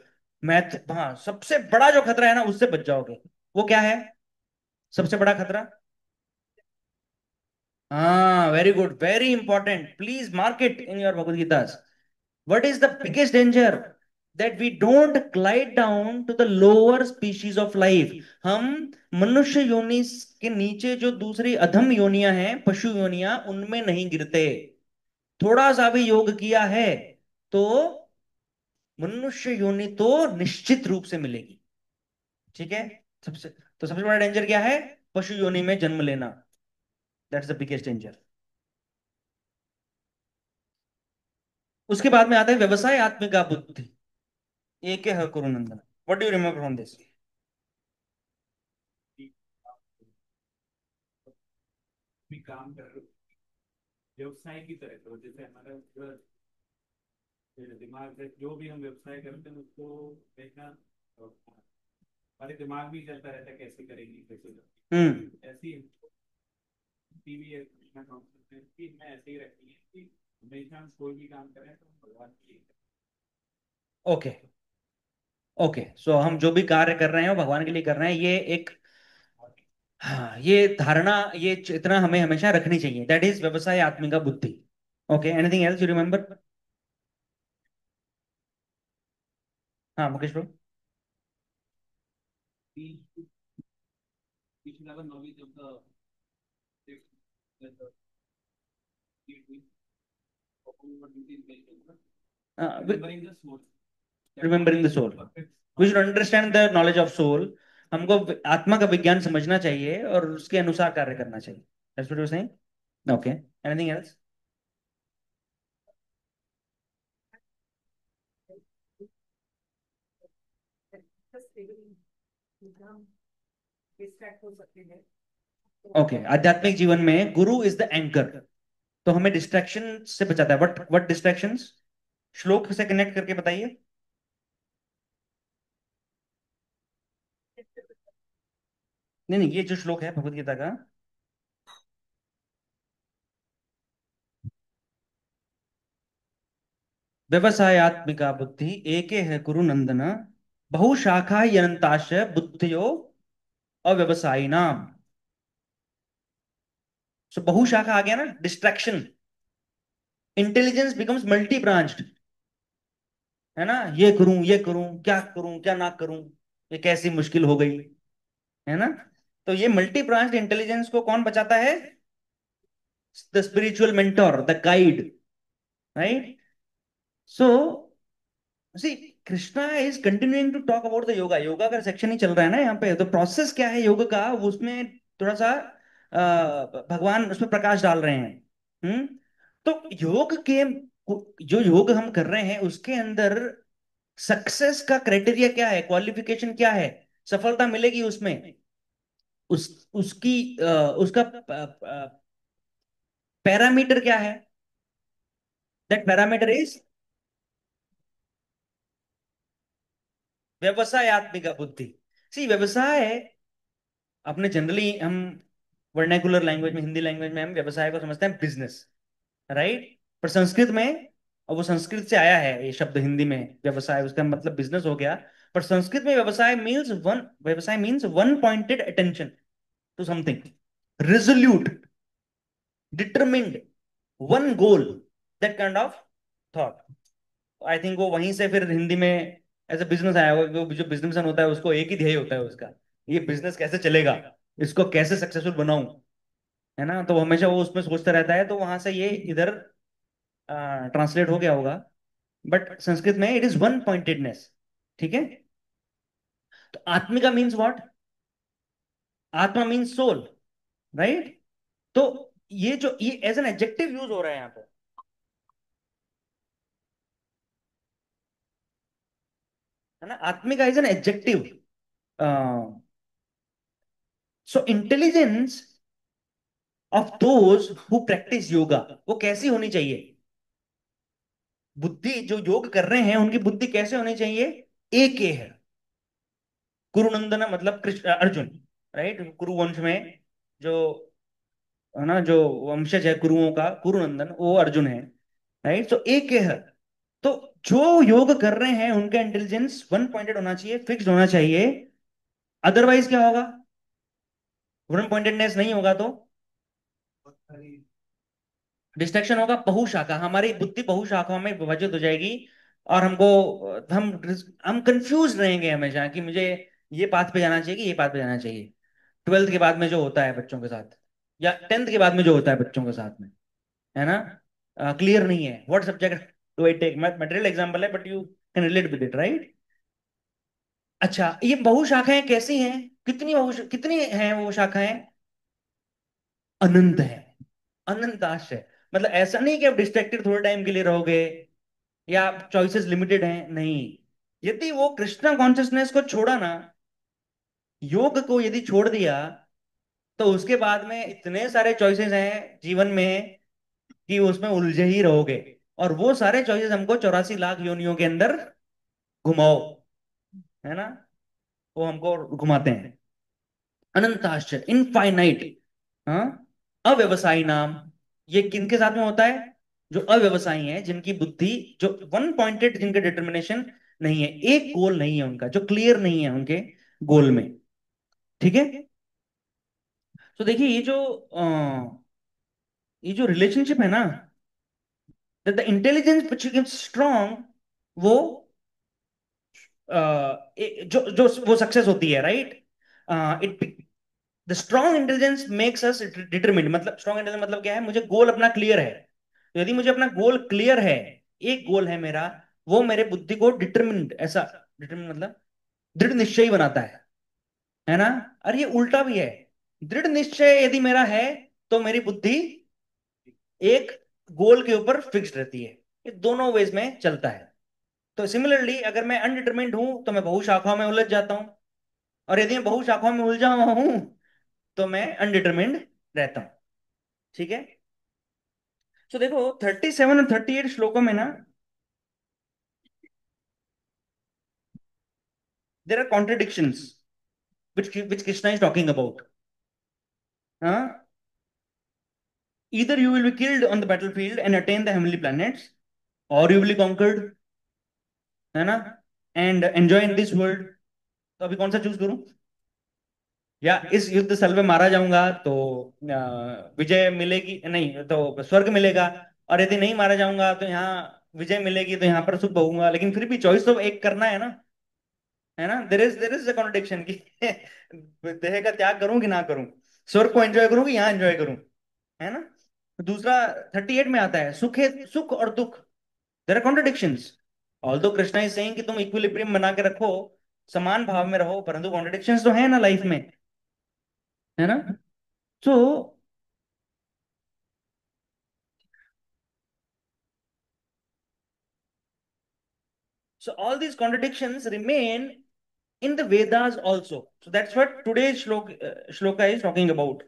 मैथ, हाँ, सबसे बड़ा जो खतरा है ना, उससे बच जाओगे। वो क्या है सबसे बड़ा खतरा? हाँ, very good, very important, please mark it in your Bhagavad Gita. What is the biggest danger? That we don't glide down to the lower species of life. हम मनुष्य योनि के नीचे जो दूसरी अधम योनियां हैं, पशु योनियां, उनमें नहीं गिरते। थोड़ा सा भी योग किया है तो मनुष्य योनि तो निश्चित रूप से मिलेगी। ठीक है, सबसे बड़ा डेंजर क्या है? पशु योनि में जन्म लेना, दैट्स द बिगेस्ट डेंजर। उसके बाद में आता है व्यवसाय आत्मिका बुद्धि, एक है Kurunandan. What do you remember from this? भी काम कर रहे हो व्यवसाय की तरह करो, जैसे हमारा दिमाग से जो भी हम व्यवसाय करते हैं उसको देखना, हमारे दिमाग भी चलता रहता है कैसे करेंगे कैसे करेंगे, ऐसी टीवी कि मैं ऐसे ही रखनी है कि हमेशा हम कोई भी काम करें तो भगवान के लिए। ओके, ओके, सो हम जो भी कार्य कर रहे हैं वो भगवान के लिए कर रहे हैं, ये एक, हाँ, ये धारणा, ये चेतना हमें हमेशा रखनी चाहिए, दैट इज व्यवसाय आत्मिका बुद्धि। Okay, anything else you remember? हाँ Mukesh bro. Remembering the soul, we should understand the knowledge of soul. हमको आत्मा का विज्ञान समझना चाहिए और उसके अनुसार कार्य करना चाहिए, that's what you are saying. Okay, anything else? Distract हो सकते हैं। ओके, आध्यात्मिक जीवन में गुरु इज द एंकर, तो हमें डिस्ट्रैक्शन से बचाता है। व्हाट डिस्ट्रैक्शंस, श्लोक से कनेक्ट करके बताइए। नहीं नहीं, ये जो श्लोक है भगवत गीता का, व्यवसायत्मिका बुद्धि एके है कुरु नंदन, बहुशाखा यनताश बुद्धियो अव्यवसायी नाम। सो बहुशाखा आ गया ना, distraction. Intelligence becomes multi branched, है ना। ये करूं क्या ना करूं, ये कैसी मुश्किल हो गई, है ना। तो ये मल्टी ब्रांच्ड इंटेलिजेंस को कौन बचाता है? The spiritual mentor, the guide, right. So see, Krishna is continuing to talk about the yoga. Yoga का सेक्शन ही चल रहा है ना यहाँ पे, तो प्रोसेस क्या है योग का, उसमें थोड़ा सा भगवान उसमें प्रकाश डाल रहे हैं। तो योग के, जो योग हम कर रहे हैं उसके अंदर सक्सेस का क्राइटेरिया क्या है, क्वालिफिकेशन क्या है, सफलता मिलेगी उसमें, उसकी उसका पैरामीटर क्या है? दैट पैरामीटर इज व्यवसायत्मिक बुद्धि। सी, व्यवसाय, अपने जनरली हम वर्नाकुलर लैंग्वेज में, हिंदी लैंग्वेज में हम व्यवसाय को समझते हैं बिजनेस, राइट। पर संस्कृत में, और वो संस्कृत से आया है ये शब्द हिंदी में व्यवसाय, उसका मतलब बिजनेस हो गया। पर संस्कृत में व्यवसाय means one pointed attention to something, resolute, determined, one goal, that kind of thought. I think वो वहीं से फिर हिंदी में एज ए बिजनेस आया होगा। जो बिजनेसमैन होता है उसको एक ही ध्येय होता है उसका, ये बिजनेस कैसे चलेगा, इसको कैसे सक्सेसफुल बनाऊं, है ना। तो हमेशा वो उसमें सोचता रहता है, तो वहां से ये इधर ट्रांसलेट हो गया होगा। बट संस्कृत में इट इज वन पॉइंटेडनेस, ठीक है। तो आत्मिका मीन्स व्हाट? आत्मा मीन्स सोल, राइट। तो ये जो ये एज एन एडजेक्टिव यूज हो रहा है यहाँ पे, है ना। आत्मिका is an adjective. So intelligence of those who practise yoga, वो कैसी होनी चाहिए? बुद्धि, जो योग कर रहे हैं उनकी बुद्धि कैसे होनी चाहिए? एक है, कुरुनंदन मतलब कृष्ण, अर्जुन, राइट। कुरुवंश में जो, है ना, जो वंशज है कुरुओं का, कुरुनंदन वो अर्जुन है, राइट। तो एक है। तो जो योग कर रहे हैं उनका इंटेलिजेंस वन पॉइंटेड होना चाहिए, फिक्स्ड होना चाहिए। अदरवाइज क्या होगा? वन पॉइंटेडनेस नहीं होगा तो डिस्ट्रैक्शन होगा, बहुशाखा, हमारी बुद्धि बहुशाखाओं में विभाजित हो जाएगी। और हम हम कंफ्यूज रहेंगे हमेशा कि मुझे ये पाथ पे जाना चाहिए कि ये पाथ पे जाना चाहिए। ट्वेल्थ के बाद में जो होता है बच्चों के साथ, या टेंथ के बाद में जो होता है बच्चों के साथ में, है ना, क्लियर नहीं है what subject do I take. Material example है but you can relate with it, right. अच्छा, ये बहुशाखाएं कैसी हैं? कितनी हैं वो शाखाएं? अनंत है, अनंताश है। मतलब ऐसा नहीं कि आप डिस्ट्रैक्टेड थोड़े टाइम के लिए रहोगे, या चॉइसेस लिमिटेड हैं, नहीं। यदि वो कृष्णा कॉन्शियसनेस को छोड़ा ना, योग को यदि छोड़ दिया, तो उसके बाद में इतने सारे चॉइसेस हैं जीवन में कि उसमें उलझे ही रहोगे। और वो सारे चॉइसेस हमको 84 लाख योनियों के अंदर घुमाओ, है ना, वो हमको घुमाते हैं। अनंताश्च, इनफाइनाइट। हाँ, अव्यवसायी नाम, ये किनके साथ में होता है? जो अव्यवसायी हैं, जिनकी बुद्धि, जो वन पॉइंटेड, जिनके डिटर्मिनेशन नहीं है, एक गोल नहीं है उनका, जो क्लियर नहीं है उनके गोल में, ठीक है। तो देखिए ये जो रिलेशनशिप है ना, the intelligence which becomes strong, वो जो जो वो सक्सेस होती है, right. It the strong intelligence makes us determined. मतलब स्ट्रॉन्ग इंटेलिजेंस मतलब क्या है? मुझे गोल अपना क्लियर है। तो यदि मुझे अपना गोल क्लियर है, एक गोल है मेरा, वो मेरे बुद्धि को डिटरमिन्ड, ऐसा डिटरमिन्ड मतलब दृढ़ निश्चयी बनाता है ना। और ये उल्टा भी है, दृढ़ निश्चय यदि मेरा है तो मेरी बुद्धि एक गोल के ऊपर फिक्स्ड रहती है। ये दोनों वेज में चलता है। तो सिमिलरली अगर मैं अनडिटरमिन्ड हूं तो मैं बहुशाखाओं में उलझ जाता हूं, और यदि मैं बहु शाखाओं में उलझा हुआ हूं तो मैं अनडिटरमिन्ड रहता हूं। ठीक है। तो देखो 37 और 38 श्लोकों में ना there are contradictions which Krishna is talking about. हाँ, either you will be killed on the battlefield and attain the heavenly planets, or you will be conquered, है ना, and enjoy in this world. तो अभी कौन सा choose करूं? या इस युद्ध स्थल में मारा जाऊंगा तो विजय मिलेगी, नहीं तो स्वर्ग मिलेगा, और यदि नहीं मारा जाऊंगा तो यहाँ विजय मिलेगी, तो यहाँ पर सुख भोगूंगा। लेकिन फिर भी चॉइस तो एक करना है ना। देर इज अ कॉन्ट्रडिक्शन कि देह का त्याग करूं कि ना करूं, स्वर्ग को एंजॉय करूं कि यहाँ एंजॉय करूं, है ना। दूसरा 38 में आता है सुख है, सुख और दुख, there are contradictions. Although Krishna is saying कि तुम इक्विलिब्रियम बना के रखो, समान भाव में रहो, परंतु कॉन्ट्रडिक्शंस तो है ना लाइफ में, है ना। सो so all these contradictions remain in the Vedas also. So that's what today's shloka is talking about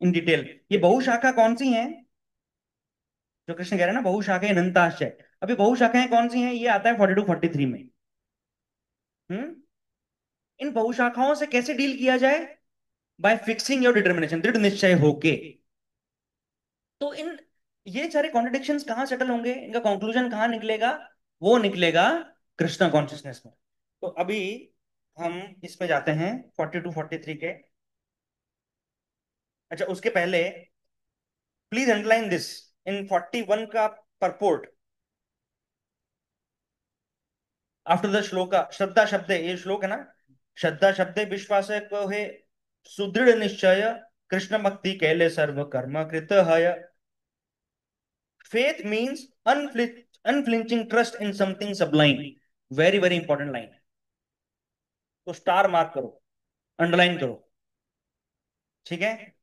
in detail. ये बहुशाखा कौन सी हैं? जो कृष्ण कह रहे हैं ना, बहुशाखाएं अनंताश्चय। अभी बहुशाखाएं कौन सी हैं? ये आता है 42-43 में। हम्म। इन बहुशाखाओं से कैसे डील किया जाए? बाय फिक्सिंग योर डिटर्मिनेशन, दृढ़ निश्चय होके। तो इन ये सारे कॉन्ट्रडिक्शंस कहाँ सेटल होंगे, इनका कंक्लूजन कहाँ निकलेगा? वो निकलेगा कृष्णा कॉन्शियसनेस में। तो अभी हम इसमें जाते हैं 42-43 के। अच्छा, उसके पहले प्लीज अंडरलाइन दिस इन 41 का परपोर्ट। आफ्टर द श्लोका श्रद्धा शब्दे, ये श्लोक है ना, श्रद्धा शब्दे विश्वास को है सुदृढ़ निश्चय, कृष्ण भक्ति कैले सर्व कर्म कृत है। Faith means unflinching trust in something sublime. Very, very important line है। तो स्टार मार्क करो, अंडरलाइन करो। ठीक है।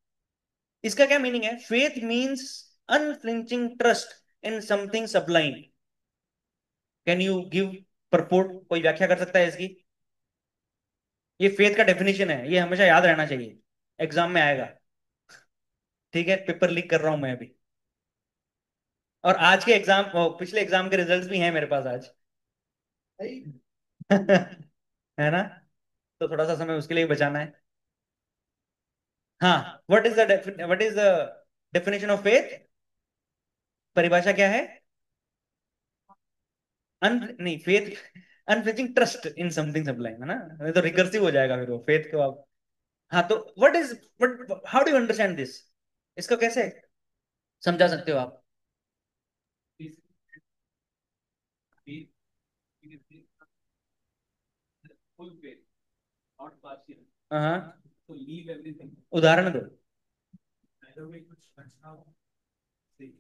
इसका क्या मीनिंग है? Faith means unflinching trust in something सबलाइन। Can you give purport? कोई व्याख्या कर सकता है इसकी? ये फेथ का डेफिनेशन है, ये हमेशा याद रहना चाहिए, एग्जाम में आएगा। ठीक है, पेपर लीक कर रहा हूं मैं अभी, और आज के एग्जाम, पिछले एग्जाम के रिजल्ट्स भी हैं मेरे पास आज। है ना। तो थोड़ा सा समय उसके लिए बचाना है। हाँ, what is the definition of faith? परिभाषा क्या है? नहीं, faith unflinching trust in something sublime, है ना। नहीं तो रिकर्सिव हो जाएगा फिर वो फेथ को आप। हाँ, तो what how do you understand this? इसको कैसे समझा सकते हो आप? Full faith, not partial. हाँ, तो लीव एवरीथिंग। उदाहरण दो। ऐसा कोई कुछ अच्छा हो, सही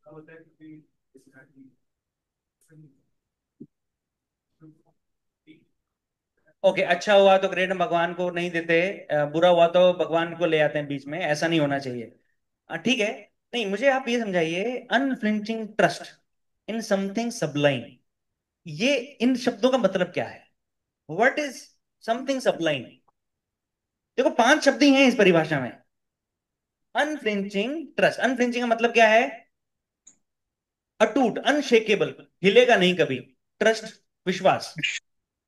होता है कि ओके, अच्छा हुआ तो ग्रेड भगवान को नहीं देते, बुरा हुआ तो भगवान को ले आते हैं बीच में, ऐसा नहीं होना चाहिए। ठीक है। नहीं, मुझे आप ये समझाइए, अनफ्लिंचिंग ट्रस्ट इन समथिंग सबलाइन, ये इन शब्दों का मतलब क्या है? What is something सबलाइन? देखो 5 शब्द ही हैं इस परिभाषा में। अनफ्लिंचिंग ट्रस्ट, अनफ्लिंचिंग का मतलब क्या है? अटूट, अनशेकेबल, हिलेगा नहीं कभी। ट्रस्ट, विश्वास।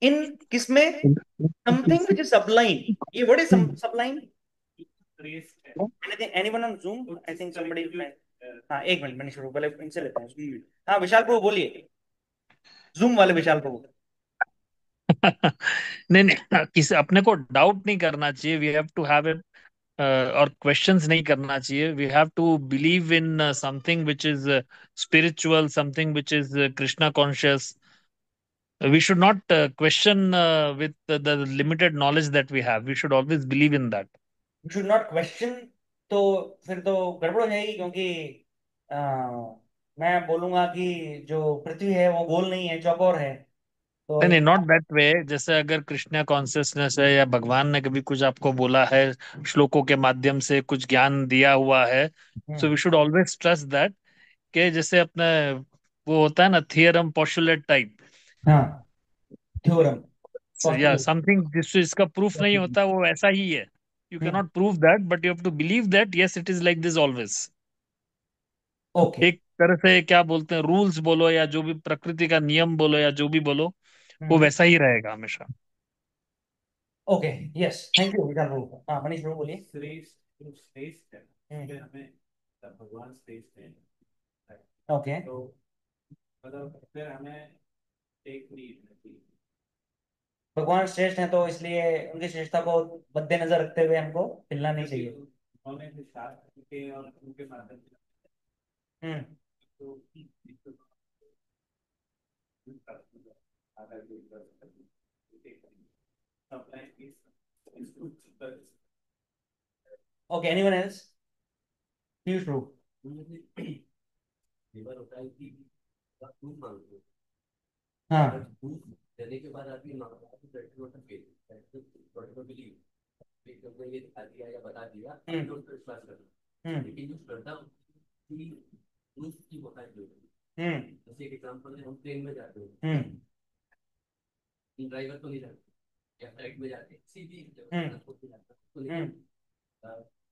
इन किसमें? Something which is sublime. ये what is sublime? Anyone on Zoom? I think somebody. हाँ, एक मिनट, मैंने शुरू पहले इनसे लेते हैं Zoom में। हाँ, विशाल प्रभु बोलिए, जूम वाले विशाल प्रभु। नहीं नहीं, किसी अपने को डाउट नहीं करना चाहिए। We have to have it, और क्वेश्चंस नहीं करना चाहिए। We have to believe in something which is spiritual, something which is Krishna conscious. We should not question with the limited knowledge that we have. We should always believe in that. You should not question. तो फिर तो गड़बड़ हो जाएगी, क्योंकि आ, मैं बोलूंगा कि जो पृथ्वी है वो गोल नहीं है, चौकोर है। तो नहीं ये नहीं, नॉट दैट वे। जैसे अगर कृष्णा कॉन्शियसनेस है या भगवान ने कभी कुछ आपको बोला है, श्लोकों के माध्यम से कुछ ज्ञान दिया हुआ है, so we should always trust that. कि जैसे अपने वो होता है ना, थियरम पोस्टुलेट टाइप। हाँ, थ्योरम, या postulate. समथिंग जिससे इसका प्रूफ नहीं होता वो ऐसा ही है. You can not prove that but you have to believe that yes it is like this always. Okay. एक तरह से क्या बोलते हैं, रूल्स बोलो या जो भी प्रकृति का नियम बोलो या जो भी बोलो, वो वैसा ही रहेगा हमेशा. ओके. यस, थैंक यू विशाल बाबू. हाँ मनीष बाबू बोलिए. श्रेष्ठ जो श्रेष्ठ है फिर हमें भगवान श्रेष्ठ है. ओके. तो मतलब फिर हमें एक नहीं रखना चाहिए. भगवान श्रेष्ठ हैं तो इसलिए उनकी श्रेष्ठता को मद्देनजर रखते हुए हमको हिलना नहीं चाहिए. उन्होंने जो शास्त्र के और उनके माध्यम से हम्म. तो आधा जो okay. Anyone else? Piyush Prabhu. होता है कि आप प्रूफ मांगते हो. हाँ. प्रूफ देने के बाद आदमी मांगता है तो बिलीव तुमने ये दिखा दिया या बता दिया तो उस पर विश्वास करना. लेकिन जो श्रद्धा की प्रूफ की होता है जैसे एक एग्जाम्पल है, हम ट्रेन में जाते हैं, ड्राइवर तो नहीं जाते या फ्लाइट में जाते सीधी ट्रांसपोर्ट में जाता तो नहीं,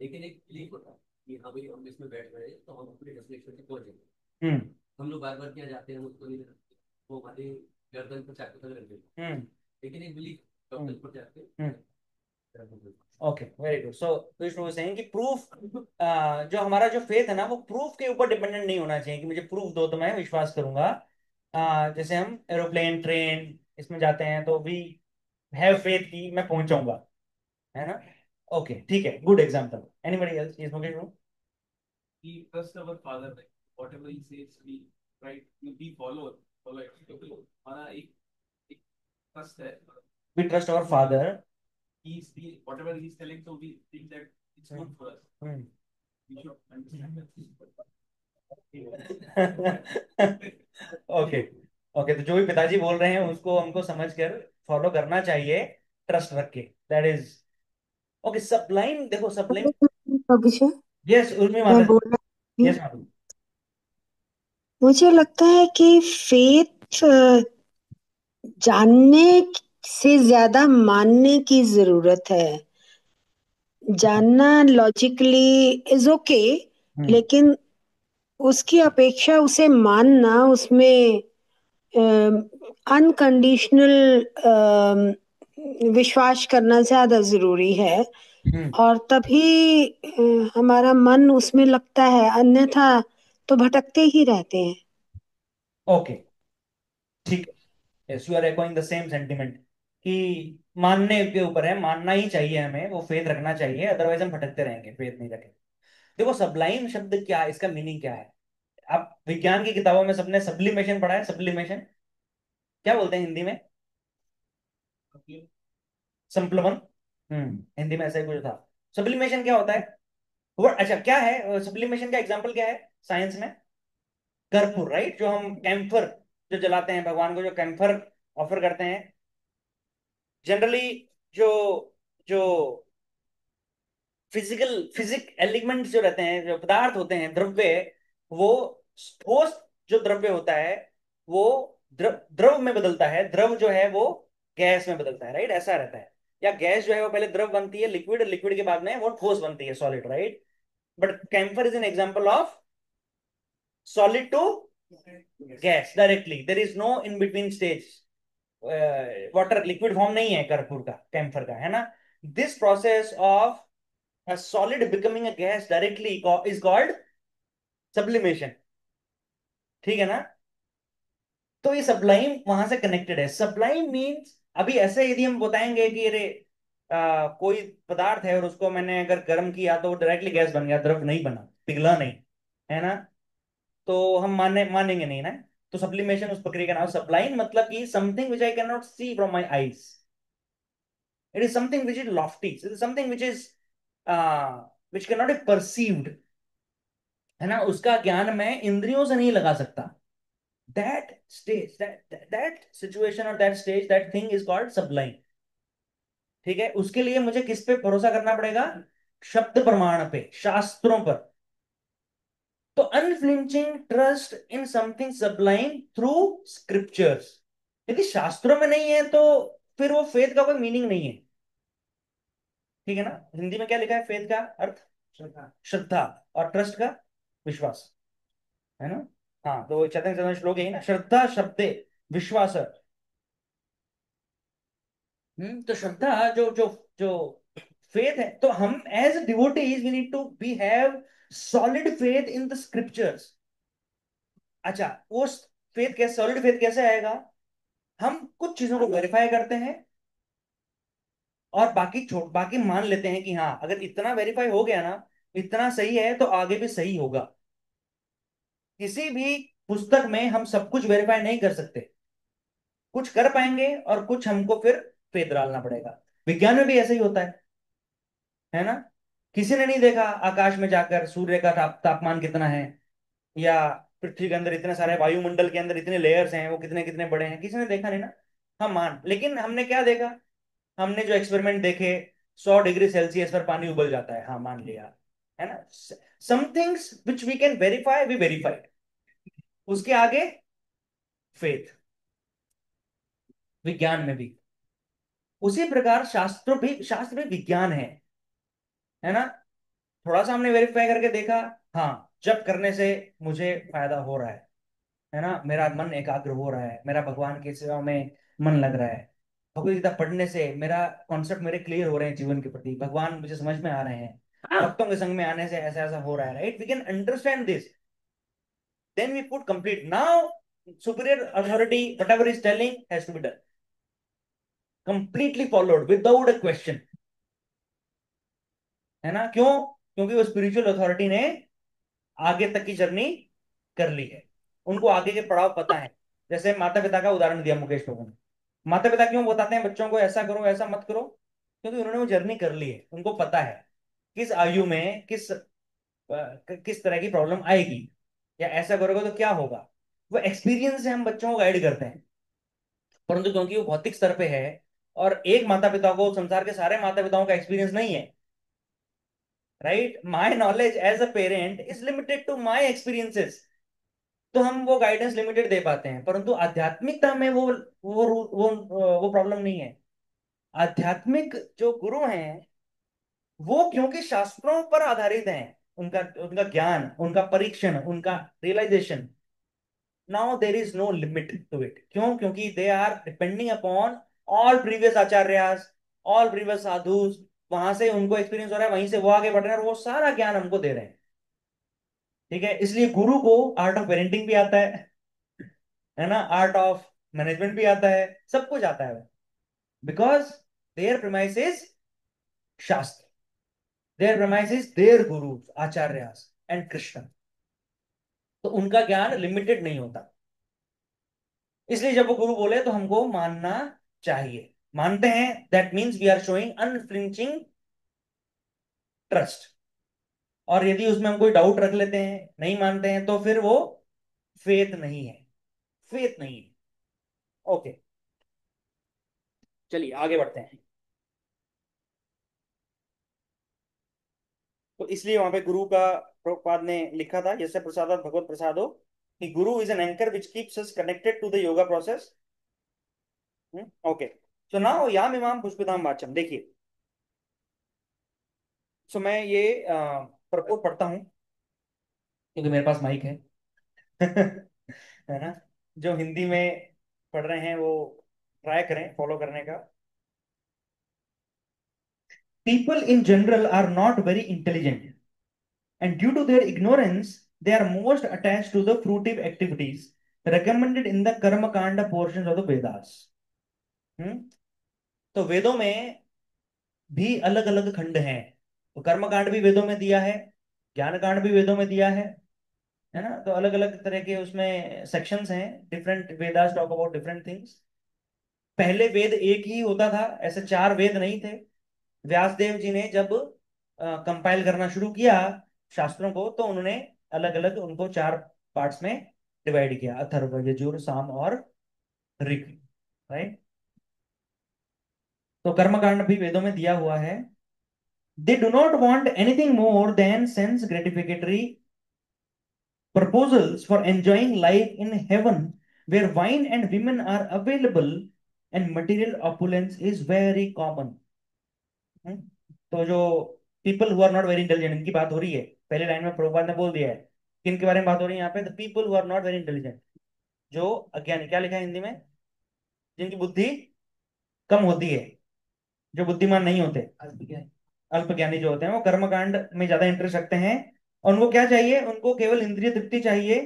लेकिन एक बिलीव होता है कि हाँ भाई हम इसमें बैठ गए तो हम अपने डेस्टिनेशन तक पहुंच जाएंगे. हम लोग बार बार क्या जाते हैं, हम उसको नहीं जानते, वो हमारे गर्दन पर चाकू तक रख देते, लेकिन एक बिलीव गर्दन पर जाके. Okay, very good. So Vishnu saying कि प्रूफ, जो हमारा जो फेथ है ना, वो प्रूफ के ऊपर डिपेंडेंट नहीं होना चाहिए कि मुझे प्रूफ दो तो मैं विश्वास करूंगा. जैसे हम एरोप्लेन, ट्रेन इसमें जाते हैं तो वी हैव फेथ कि मैं पहुंच जाऊंगा, है ना. ओके, ठीक है. Good example. Anybody else? Yes Mukesh bro. He trust our father, like whatever he says, we try we follow it. क्योंकि हमारा एक trust है. We trust our father. Whatever he's telling, so we think that it's good for us. We should understand that. Okay. Okay, तो जो भी पिताजी बोल रहे हैं उसको हमको समझकर फॉलो करना चाहिए, ट्रस्ट रख के. That is okay. सबलाइन, देखो सबलाइन. अभिषेक, यस उर्मी मैं माता. बोल रही यस हूँ. माता. मुझे लगता है कि फेथ जानने से ज्यादा मानने की जरूरत है. जानना लॉजिकली इज ओके, लेकिन उसकी अपेक्षा उसे मानना, उसमें अनकंडीशनल विश्वास करना ज्यादा जरूरी है. और तभी हमारा मन उसमें लगता है, अन्यथा तो भटकते ही रहते हैं. ओके, ठीक है. Yes, you are echoing the same sentiment कि मानने के ऊपर है, मानना ही चाहिए हमें, वो फेथ रखना चाहिए, अदरवाइज हम भटकते रहेंगे फेथ नहीं रखें. देखो सब्लाइम शब्द क्या है, इसका मीनिंग क्या है? आप विज्ञान की किताबों में सबने सब्लिमेशन पढ़ा है. सब्लिमेशन क्या बोलते हैं हिंदी में? संप्लवन. हिंदी में ऐसा ही कुछ था. सब्लिमेशन क्या होता है? अच्छा, क्या है सब्लिमेशन का एग्जांपल क्या है साइंस में? कर्पूर, राइट. जो हम कैम्फर जो जलाते हैं, भगवान को जो कैम्फर ऑफर करते हैं, जनरली जो जो फिजिक एलिमेंट्स जो रहते हैं, जो पदार्थ होते हैं, द्रव्य, वो ठोस जो द्रव्य होता है वो द्रव में बदलता है, द्रव जो है वो गैस में बदलता है, राइट. ऐसा रहता है. या गैस जो है वो पहले द्रव बनती है, लिक्विड, लिक्विड के बाद में वो ठोस बनती है, solid, right. But camphor is an example of solid to gas directly. There is no in between stage. Water liquid form नहीं है कर्पूर का, कैम्फर का, है ना. This process of a solid becoming a gas directly is called sublimation. ठीक है ना. तो ये सबलाइम वहां से कनेक्टेड है. सबलाइम मींस, अभी ऐसे यदि हम बताएंगे कि अरे कोई पदार्थ है और उसको मैंने अगर गर्म किया तो डायरेक्टली गैस बन गया, द्रव नहीं बना, पिघला नहीं, है ना, तो हम मानेंगे नहीं ना. तो सब्लिमेशन उस प्रक्रिया का नाम. सबलाइन मतलब कि something which I can not see from my eyes. It is something which is lofty. It is something which is which can not be perceived, है ना. उसका ज्ञान मैं इंद्रियों से नहीं लगा सकता. दैट स्टेज, दैट सिचुएशन और that stage, that thing is called सबलाइन. ठीक है. उसके लिए मुझे किस पे भरोसा करना पड़ेगा? शब्द प्रमाण पे, शास्त्रों पर. तो unflinching trust in something सबलाइन through scriptures. यदि शास्त्रों में नहीं है तो फिर वो फेथ का कोई मीनिंग नहीं है। ठीक है ना? हिंदी में क्या लिखा है फेथ का अर्थ? श्रद्धा। श्रद्धा। और ट्रस्ट का विश्वास, है ना? हाँ, तो चैतन्य चैतन्य श्लोक है ना, श्रद्धा शब्दे विश्वास। तो श्रद्धा जो जो जो फेथ है, तो हम as devotees we need to be have solid faith in the scriptures. अच्छा, वो फेथ कैसे, सॉलिड फेथ कैसे आएगा? हम कुछ चीजों को वेरीफाई करते हैं और बाकी मान लेते हैं कि हाँ, अगर इतना वेरीफाई हो गया ना, इतना सही है, तो आगे भी सही होगा। किसी भी पुस्तक में हम सब कुछ वेरीफाई नहीं कर सकते, कुछ कर पाएंगे और कुछ हमको फिर फेथ डालना पड़ेगा। विज्ञान में भी ऐसा ही होता है ना? किसी ने नहीं देखा आकाश में जाकर सूर्य का तापमान कितना है, या पृथ्वी के अंदर इतने सारे वायुमंडल के अंदर इतने लेयर्स हैं, वो कितने कितने बड़े हैं, किसी ने देखा नहीं ना। हम मान, लेकिन हमने क्या देखा? हमने जो एक्सपेरिमेंट देखे, 100 डिग्री सेल्सियस पर पानी उबल जाता है, हाँ मान लिया, है ना? Some things which we can verify, we verify. उसके आगे फेथ। विज्ञान में भी उसी प्रकार शास्त्र भी विज्ञान है ना? थोड़ा सा हमने वेरीफाई करके देखा, हाँ, जब करने से मुझे फायदा हो रहा है ना, मेरा मन एकाग्र हो रहा है, मेरा भगवान की सेवा में मन लग रहा है, भगवत गीता पढ़ने से मेरा कॉन्सेप्ट मेरे क्लियर हो रहे हैं जीवन के प्रति, भगवान मुझे समझ में आ रहे हैं, भक्तों के संग में आने से ऐसा ऐसा हो रहा है, right? We can understand this, then we put complete now superior authority whatever is telling has to be done, completely followed without a question, है ना? क्यों? क्योंकि वो स्पिरिचुअल अथॉरिटी ने आगे तक की जर्नी कर ली है, उनको आगे के पड़ाव पता है। जैसे माता पिता का उदाहरण दिया मुकेश लोगों ने। माता पिता क्यों बताते हैं बच्चों को ऐसा करो ऐसा मत करो? क्योंकि उन्होंने वो जर्नी कर ली है, उनको पता है किस आयु में किस तरह की प्रॉब्लम आएगी, या ऐसा करोगे तो क्या होगा। वो एक्सपीरियंस से हम बच्चों को गाइड करते हैं, परंतु क्योंकि वो भौतिक स्तर पे है और एक माता पिता को संसार के सारे माता पिताओं का एक्सपीरियंस नहीं है, right? My knowledge as a parent is limited to my experiences, तो हम वो गाइडेंस लिमिटेड दे पाते हैं, परंतु आध्यात्मिकता में वो प्रॉब्लम नहीं है। आध्यात्मिक जो गुरु हैं, वो क्योंकि शास्त्रों पर आधारित हैं, उनका उनका ज्ञान, उनका परीक्षण, उनका realization, now there is no limit to it. क्यों? क्योंकि they are depending upon all previous acharyas, all previous sadhus, वहां से उनको एक्सपीरियंस हो रहा है, वहीं से वो आगे बढ़ रहे हैं और वो सारा ज्ञान हमको दे रहे हैं। ठीक है, इसलिए गुरु को आर्ट ऑफ पेरेंटिंग भी आता है ना, आर्ट ऑफ मैनेजमेंट भी आता है, सब कुछ आता है, बिकॉज देयर प्रेमाइस इज शास्त्र, there premise is there Guru आचार्यास and Krishna, तो उनका ज्ञान लिमिटेड नहीं होता। इसलिए जब वो गुरु बोले तो हमको मानना चाहिए, मानते हैं, that means we are showing unflinching trust. और यदि उसमें हम कोई डाउट रख लेते हैं, नहीं मानते हैं, तो फिर वो फेथ नहीं है, फेथ नहीं है। ओके, चलिए आगे बढ़ते हैं। तो इसलिए वहां पे गुरु का प्रभुपाद ने लिखा था, जैसे प्रसादात भगवत प्रसादो, कि guru is an anchor which keeps us connected to the yoga process. Okay, so now याम इमाम पुष्पिताम वाचम, देखिए। सो मैं ये प्रपोज पढ़ता हूँ क्योंकि मेरे पास माइक है है ना? जो हिंदी में पढ़ रहे हैं वो ट्राई करें फॉलो करने का। People in general R not very intelligent, and due to their ignorance they are most attached to the fruitive activities recommended in the karma kanda portions of the vedas। हम्म तो वेदों में भी अलग अलग खंड हैं, तो कर्म कांड भी वेदों में दिया है, ज्ञान कांड भी वेदों में दिया है ना? तो अलग अलग तरह के उसमें सेक्शंस हैं, different Vedas talk about different things. पहले वेद एक ही होता था, ऐसे चार वेद नहीं थे। व्यासदेव जी ने जब कंपाइल करना शुरू किया शास्त्रों को, तो उन्होंने अलग अलग उनको चार पार्ट्स में डिवाइड किया, अथर्व, यजुर, साम और ऋग, राइट? तो कर्मकांड भी वेदों में दिया हुआ है। They do not want anything more than sense gratificatory proposals for enjoying life in heaven where wine and women are available and material opulence is very common. तो जो people who are not very intelligent इनकी बात हो रही है, पहले line में प्रभुपाद ने बोल दिया है किनके बारे में बात हो रही है यहाँ पे, the people who are not very intelligent, जो अज्ञानी, क्या लिखा है हिंदी में, जिनकी बुद्धि कम होती है, जो बुद्धिमान नहीं होते, अल्पज्ञानी जो होते हैं, वो कर्मकांड में ज्यादा इंटरेस्ट रखते हैं। और उनको क्या चाहिए, उनको केवल इंद्रिय तृप्ति चाहिए,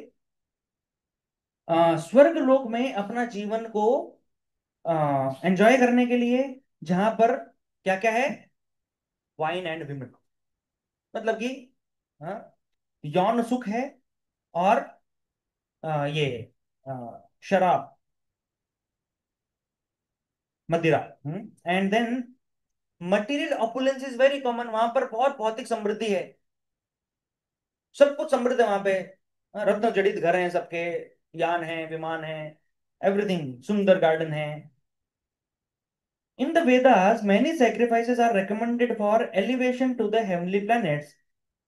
स्वर्ग लोक में अपना जीवन को एंजॉय करने के लिए, जहां पर क्या क्या है, वाइन एंड विमेन, मतलब कि यौन सुख है, और ये शराब, मदिरा, and then material opulence is very common, वहां पर बहुत भौतिक समृद्धि है, सब कुछ समृद्ध है वहां पे, रत्न जड़ित घर हैं सबके, यान है, विमान है, एवरीथिंग, सुंदर गार्डन है। In the Vedas, many sacrifices are recommended for elevation to the heavenly planets,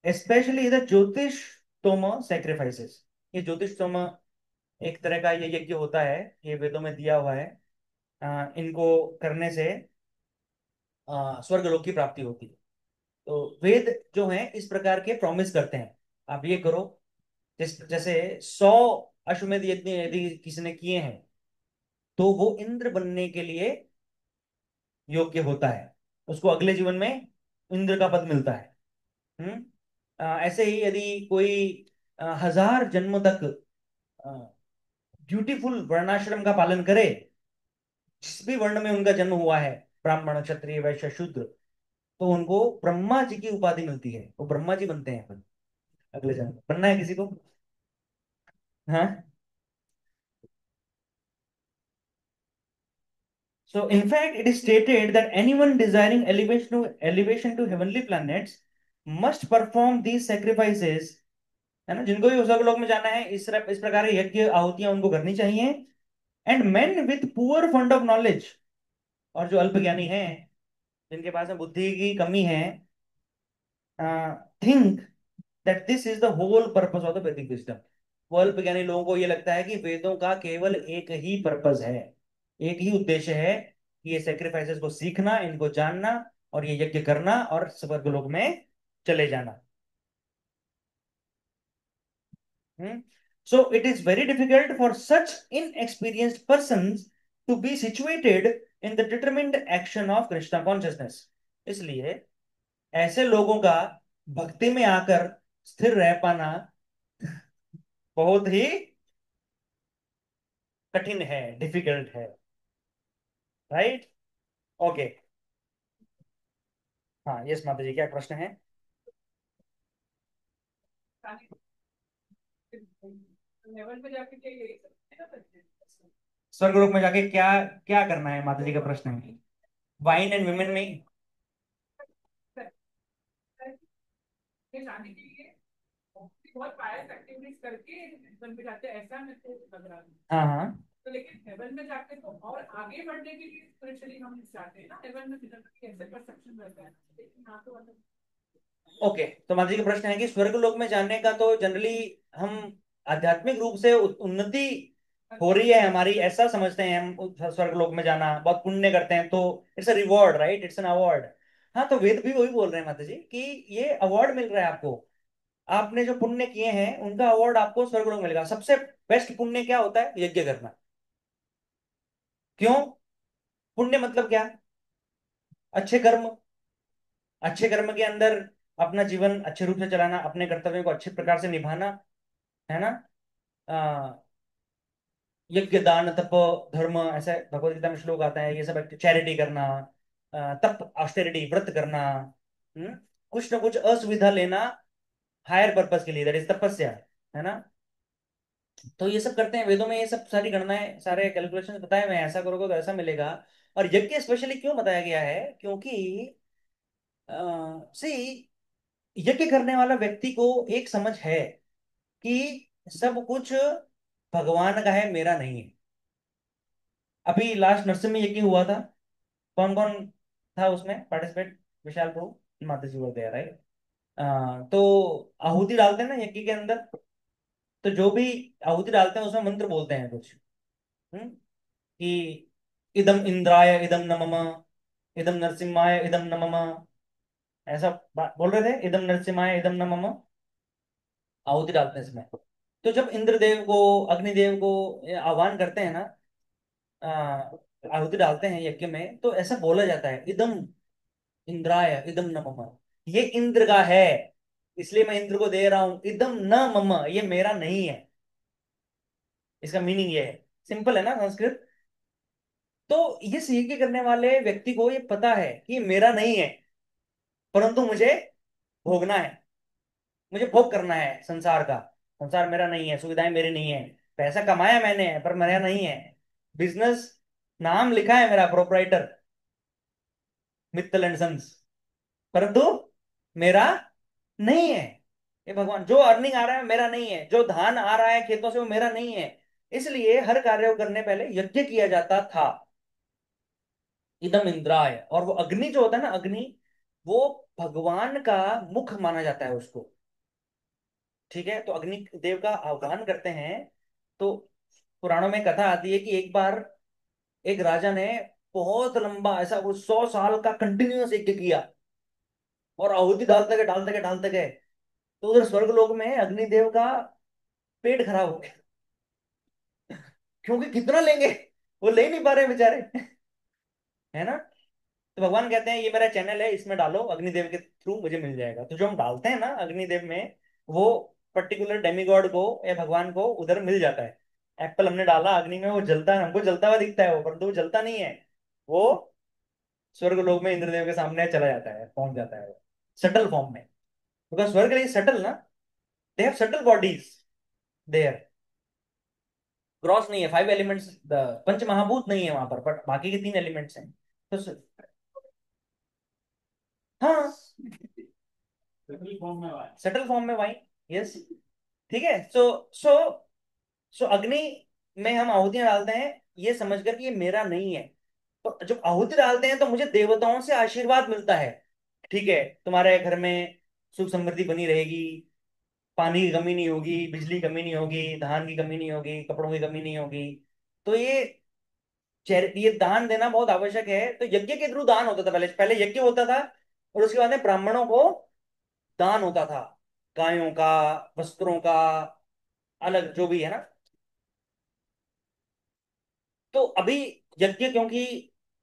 especially the Jyotishtoma sacrifices. ये ज्योतिषोम एक तरह का ये यज्ञ होता है, ये वेदों में दिया हुआ है, इनको करने से स्वर्ग लोक की प्राप्ति होती है। तो वेद जो है इस प्रकार के प्रॉमिस करते हैं, आप ये करो, जैसे 100 अश्वमेध यज्ञ यदि किसी ने किए हैं तो वो इंद्र बनने के लिए योग्य होता है, उसको अगले जीवन में इंद्र का पद मिलता है। ऐसे ही यदि कोई 1000 जन्म तक ब्यूटीफुल वर्णाश्रम का पालन करे, जिस भी वर्ण में उनका जन्म हुआ है, ब्राह्मण, क्षत्रिय, वैश्य, शूद्र, तो उनको ब्रह्मा जी की उपाधि मिलती है, वो ब्रह्मा जी बनते हैं फिर अगले जन्म में। बनना है किसी को? हाँ। So, in fact, it is stated that anyone desiring elevation to heavenly planets must perform these sacrifices, है ना, जिनको भी स्वर्ग लोक में जाना है, इस प्रकार के यज्ञ आहुतियां उनको करनी चाहिए। And men with poor fund of knowledge, और जो अल्पज्ञानी हैं, जिनके पास में बुद्धि की कमी है, think that this is the whole purpose of the Vedic wisdom। वो अल्पज्ञानी लोगों को ये लगता है कि वेदों का केवल एक ही पर्पस है, एक ही उद्देश्य है कि ये सेक्रीफाइसेस को सीखना, इनको जानना, और ये यज्ञ करना, और स्वर्ग लोक में चले जाना। So it is very difficult for such inexperienced persons to be situated in the determined action of Krishna consciousness। इसलिए ऐसे लोगों का भक्ति में आकर स्थिर रह पाना बहुत ही कठिन है, डिफिकल्ट है, राइट? ओके, हाँ, यस माता जी, क्या प्रश्न है? लेवल पे जाके क्या यही करते हैं ना? स्वर्ग लोक में जाके क्या क्या करना है, माता जी का प्रश्न है। वाइन एंड विमेन में जाने के लिए बहुत पायस एक्टिविटीज करके हेवन में जाते हैं, ऐसा मेरे को लग रहा है। हाँ हाँ, तो लेकिन हेवन में जाके तो और आगे बढ़ने के लिए स्पिरिचुअली हम चाहते हैं ना, हेवन में कैसे परसेप्शन रहता है, लेकिन यहाँ तो ओके। तो माता जी का प्रश्न है कि स्वर्ग लोक में जाने का तो जनरली हम आध्यात्मिक रूप से उन्नति हो रही है हमारी, ऐसा समझते हैं हम, स्वर्ग लोक में जाना, बहुत पुण्य करते हैं तो it's a reward, right, it's an award. हाँ, तो वेद भी वही बोल रहे हैं माता जी कि ये अवार्ड मिल रहा है आपको, आपने जो पुण्य किए हैं उनका अवार्ड आपको स्वर्ग लोक मिलेगा। सबसे बेस्ट पुण्य क्या होता है? यज्ञ करना। क्यों? पुण्य मतलब क्या? अच्छे कर्म, अच्छे कर्म के अंदर अपना जीवन अच्छे रूप से चलाना, अपने कर्तव्यों को अच्छे प्रकार से निभाना, है ना। यज्ञ, दान, तप, धर्म, ऐसे भगवत गीता में श्लोक आता है, ये सब चैरिटी करना, तप, ऑस्टेरिटी, व्रत करना, कुछ ना कुछ असुविधा लेना हायर पर्पस के लिए, दैट इज तपस्या, है ना। तो ये सब करते हैं, वेदों में ये सब सारी गणनाएं, सारे कैलकुलेशन बताए हुए हैं, ऐसा करोगे तो ऐसा मिलेगा। और यज्ञ स्पेशली क्यों बताया गया है? क्योंकि सी यज्ञ करने वाला व्यक्ति को एक समझ है कि सब कुछ भगवान का है, मेरा नहीं है। अभी लास्ट नरसिंह में यज्ञ हुआ था, कौन कौन था उसमें पार्टिसिपेट? विशाल प्रभु, माता जी बोलते हैं, राइट। तो आहुति डालते हैं ना यज्ञ के अंदर, तो जो भी आहुति डालते हैं उसमें मंत्र बोलते हैं कुछ, कि इदम इंद्राय इदम न मम, इदम नरसिम्हाय इदम न मम, ऐसा बोल रहे थे, इदम नरसिम्हाय इदम न मम, आहुति डालते हैं इसमें। तो जब इंद्रदेव को, अग्निदेव को आह्वान करते हैं ना, आ, आहुति डालते हैं यज्ञ में, तो ऐसा बोला जाता है, इदम इंद्राय इदम न मम, ये इंद्र का है इसलिए मैं इंद्र को दे रहा हूं, इदम न मम, ये मेरा नहीं है। इसका मीनिंग ये है, सिंपल है ना संस्कृत। तो ये यज्ञ करने वाले व्यक्ति को ये पता है कि ये मेरा नहीं है, परंतु मुझे भोगना है, मुझे भोग करना है संसार का। संसार मेरा नहीं है, सुविधाएं मेरी नहीं है, पैसा कमाया मैंने पर मेरा नहीं है, बिजनेस नाम लिखा है मेरा प्रोपराइटर मित्तल एंड सन्स, परंतु मेरा नहीं है। ये भगवान, जो अर्निंग आ रहा है मेरा नहीं है, जो धान आ रहा है खेतों से वो मेरा नहीं है। इसलिए हर कार्य को करने पहले यज्ञ किया जाता था, इदम इंद्राय। और वो अग्नि जो होता है ना, अग्नि, वो भगवान का मुख माना जाता है उसको। ठीक है, तो अग्नि देव का आह्वान करते हैं। तो पुराणों में कथा आती है कि एक बार एक राजा ने बहुत लंबा, ऐसा वो 100 साल का कंटिन्यूअस यज्ञ किया, और आहुति डालते गए डालते गए डालते गए। तो उधर स्वर्गलोक में अग्निदेव का पेट खराब हो गया, क्योंकि कितना लेंगे, वो ले नहीं पा रहे बेचारे, है ना। तो भगवान कहते हैं ये मेरा चैनल है, इसमें डालो, अग्निदेव के थ्रू मुझे मिल जाएगा। तो जो हम डालते हैं ना अग्निदेव में, वो पर्टिकुलर डेमिगॉड को या भगवान को उधर मिल जाता है। एप्पल हमने डाला अग्नि में, वो जलता है, हमको जलता हुआ दिखता है वो, परंतु वो जलता नहीं है, वो स्वर्ग लोक में इंद्रदेव के सामने चला जाता है, पहुंच जाता है वो सटल फॉर्म में। बिकॉज स्वर्ग इज सटल ना, they have subtle bodies there, gross नहीं है। 5 एलिमेंट्स, पंच महाभूत नहीं है वहां पर, बट बाकी के 3 एलिमेंट्स हैं। तो हाँ, सटल फॉर्म में वाई। सटल फॉर्म में वाइन, यस। ठीक है, सो सो सो अग्नि में हम आहुतियां डालते हैं ये समझकर कि ये मेरा नहीं है। तो जब आहुति डालते हैं तो मुझे देवताओं से आशीर्वाद मिलता है, ठीक है, तुम्हारे घर में सुख समृद्धि बनी रहेगी, पानी की कमी नहीं होगी, बिजली की कमी नहीं होगी, धान की कमी नहीं होगी, कपड़ों की कमी नहीं होगी। तो ये दान देना बहुत आवश्यक है। तो यज्ञ के थ्रू दान होता था, पहले पहले यज्ञ होता था, और उसके बाद में ब्राह्मणों को दान होता था, गायों का, वस्त्रों का, अलग जो भी है ना। तो अभी यज्ञ, क्योंकि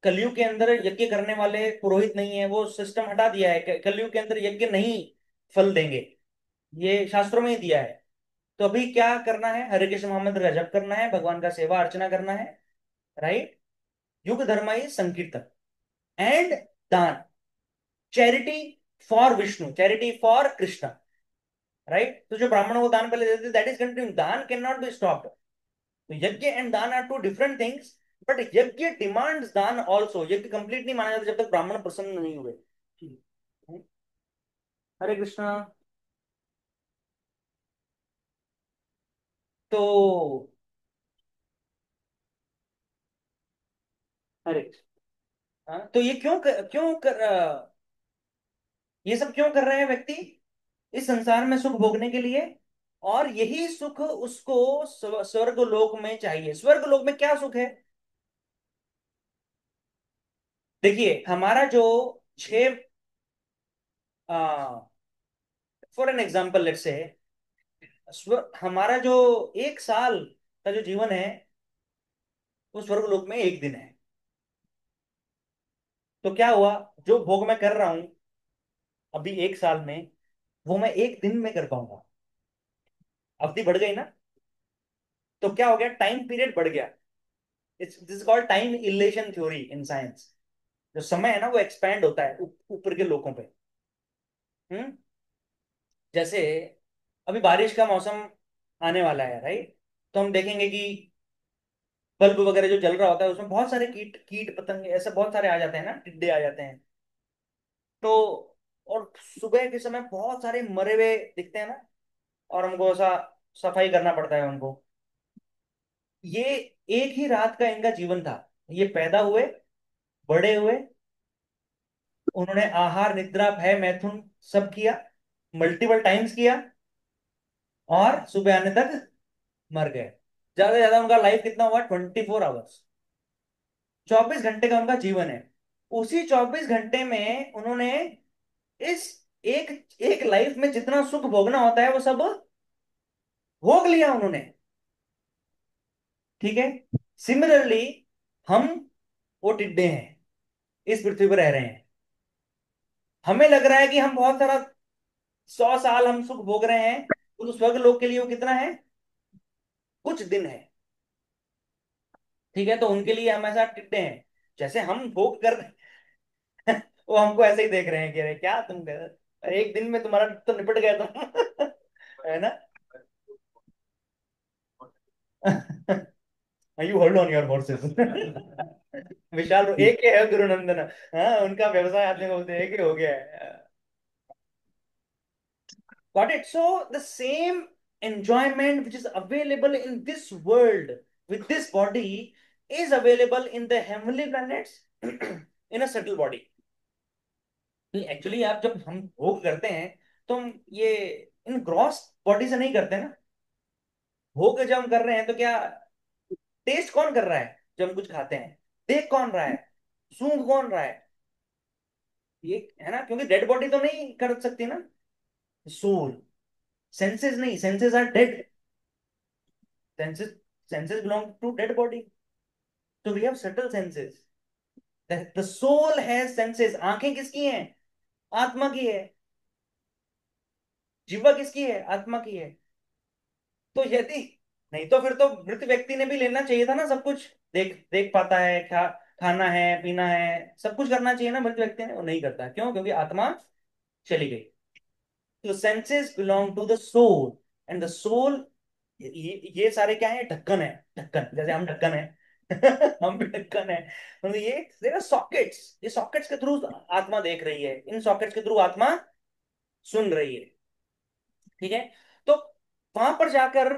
कलयुग के अंदर यज्ञ करने वाले पुरोहित नहीं है, वो सिस्टम हटा दिया है, कलयुग के अंदर यज्ञ नहीं फल देंगे, ये शास्त्रों में ही दिया है। तो अभी क्या करना है, हरे कृष्ण मोहम्मद का जप करना है, भगवान का सेवा अर्चना करना है, राइट। युग धर्म ही sankirtan and daan, charity for Vishnu, charity for Krishna, right. तो जो ब्राह्मणों को दान पहले देते, that is continue, daan can not be stopped. तो yagya and daan are two different things, but yagya demands daan also. Yagya complete नहीं माना जाता जब तक ब्राह्मण प्रसन्न नहीं हुए। हरे कृष्णा। तो हरे कृष्ण। हाँ, तो ये ये सब क्यों कर रहे हैं व्यक्ति, इस संसार में सुख भोगने के लिए। और यही सुख उसको स्वर्ग लोक में चाहिए। स्वर्ग लोक में क्या सुख है, देखिए हमारा जो छह, for an example let's say, हमारा जो 1 साल का जो जीवन है, वो स्वर्ग लोक में 1 दिन है। तो क्या हुआ, जो भोग मैं कर रहा हूं अभी 1 साल में, वो मैं 1 दिन में कर पाऊंगा, अवधि बढ़ गई ना। तो क्या हो गया, टाइम पीरियड बढ़ गया। It's this called time elation theory in science. जो समय है ना वो एक्सपैंड होता है ऊपर के लोगों पे। हम्म जैसे अभी बारिश का मौसम आने वाला है, राइट। तो हम देखेंगे कि बल्ब वगैरह जो जल रहा होता है उसमें बहुत सारे कीट कीट पतंगे ऐसे बहुत सारे आ जाते हैं ना, टिड्डे आ जाते हैं। तो और सुबह के समय बहुत सारे मरे हुए दिखते हैं ना, और हमको ऐसा सफाई करना पड़ता है उनको। ये एक ही रात का इनका जीवन था। ये पैदा हुए, बड़े हुए, उन्होंने आहार निद्रा भय मैथुन सब किया, मल्टीपल टाइम्स किया, और सुबह आने तक मर गए। ज्यादा से ज्यादा उनका लाइफ कितना हुआ, 24 आवर्स, 24 घंटे का उनका जीवन है। उसी 24 घंटे में उन्होंने इस एक एक लाइफ में जितना सुख भोगना होता है वो सब भोग लिया उन्होंने। ठीक है। सिमिलरली हम वो टिड्डे हैं, इस पृथ्वी पर रह रहे हैं। हमें लग रहा है कि हम बहुत सारा 100 साल हम सुख भोग रहे हैं, उस स्वर्ग लोग के लिए वो कितना है, कुछ दिन है। ठीक है, तो उनके लिए हम ऐसा टिड्डे हैं, जैसे हम भोग कर रहे हैं। वो हमको ऐसे ही देख रहे हैं कि अरे क्या तुम कर रहे हो? एक दिन में तुम्हारा तो निपट गया तुम। है ना? You hold on your horses. Vishal एक ही है गुरुनंदन। हाँ, उनका व्यवसाय आदमी बोलते हैं, एक ही हो गया है। Got it? So the same enjoyment which is available in this world with this body is available in the heavenly planets in a subtle body. Actually आप जब हम भोग करते हैं तो हम ये इन ग्रॉस बॉडी से नहीं करते ना। भोग जब हम कर रहे हैं तो क्या टेस्ट कौन कर रहा है जब हम कुछ खाते हैं? देख कौन रहा है? सूंघ कौन रहा है? ये है ना, क्योंकि डेड बॉडी तो नहीं कर सकती ना। सोल, सेंसेस नहीं, senses are dead. Senses senses belong to dead body. So we have subtle senses. The soul has senses. आंखें किसकी हैं? आत्मा की है। जीवा किसकी है? आत्मा की है। तो यदि नहीं तो फिर तो मृत व्यक्ति ने भी लेना चाहिए था ना सब कुछ। देख देख पाता है, खाना है, पीना है, सब कुछ करना चाहिए ना मृत व्यक्ति ने। वो नहीं करता, क्यों? क्योंकि आत्मा चली गई। तो senses belong to the soul, and the soul, ये सारे क्या है? ढक्कन है। ढक्कन, जैसे हम ढक्कन है। हम भी ढक्कन है। मतलब ये सॉकेट्स, ये सॉकेट्स के थ्रू आत्मा देख रही है, इन सॉकेट्स के थ्रू आत्मा सुन रही है। ठीक है। तो वहां पर जाकर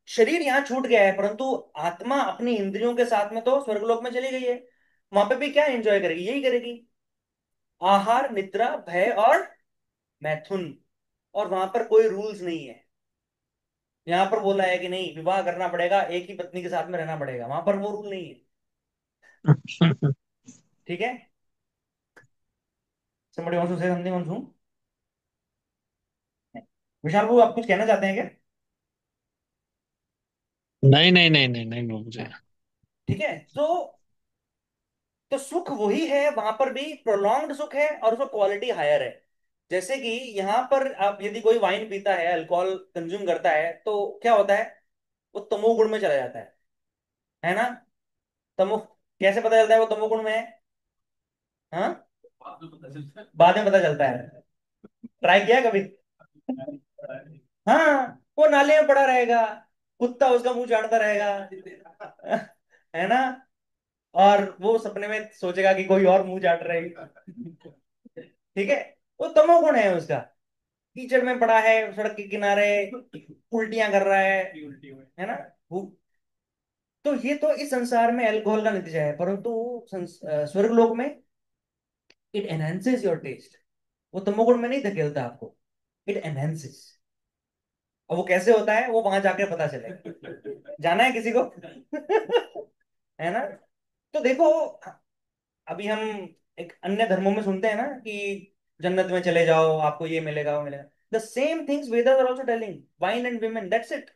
शरीर यहाँ छूट गया है, परंतु आत्मा अपनी इंद्रियों के साथ में तो स्वर्गलोक में चली गई है। वहां पे भी क्या एंजॉय करेगी? यही करेगी, आहार, निद्रा, भय और मैथुन। और वहां पर कोई रूल्स नहीं है। यहाँ पर बोला है कि नहीं, विवाह करना पड़ेगा, एक ही पत्नी के साथ में रहना पड़ेगा, वहां पर वो रूल नहीं है। ठीक है। somebody wants to say something on Zoom? विशाल बाबू, आप कुछ कहना चाहते हैं क्या? नहीं नहीं नहीं नहीं नहीं मुझे। हाँ, ठीक है। तो सुख वही है, वहां पर भी प्रोलॉन्ग्ड सुख है और उसका क्वालिटी हायर है। जैसे कि यहाँ पर आप यदि कोई वाइन पीता है, अल्कोहल कंज्यूम करता है, तो क्या होता है? वो तमोगुण में चला जाता है ना? तमो कैसे पता चलता है वो तमोगुण में है? हाँ, बाद में पता चलता है। ट्राई किया कभी? हाँ, वो नाले में पड़ा रहेगा, कुत्ता उसका मुंह चाटता रहेगा। है ना? और वो सपने में सोचेगा कि कोई और मुंह चाट रही। ठीक है। वो तमोगुण है उसका। कीचड़ में पड़ा है सड़क के किनारे, उल्टियां कर रहा है ना? वो तो ये तो इस संसार में अल्कोहल का नतीजा है, परंतु स्वर्ग लोक में इट एनहेंसेस योर टेस्ट। वो तमोगुण में नहीं धकेलता आपको, इट एनहेंसेस। और वो कैसे होता है, वो वहां जाके पता चले। जाना है किसी को? है ना? तो देखो, अभी हम एक अन्य धर्मों में सुनते हैं ना कि जन्नत में चले जाओ, आपको ये मिलेगा, वो मिलेगा। The same things Vedas are also telling, wine and women, that's it.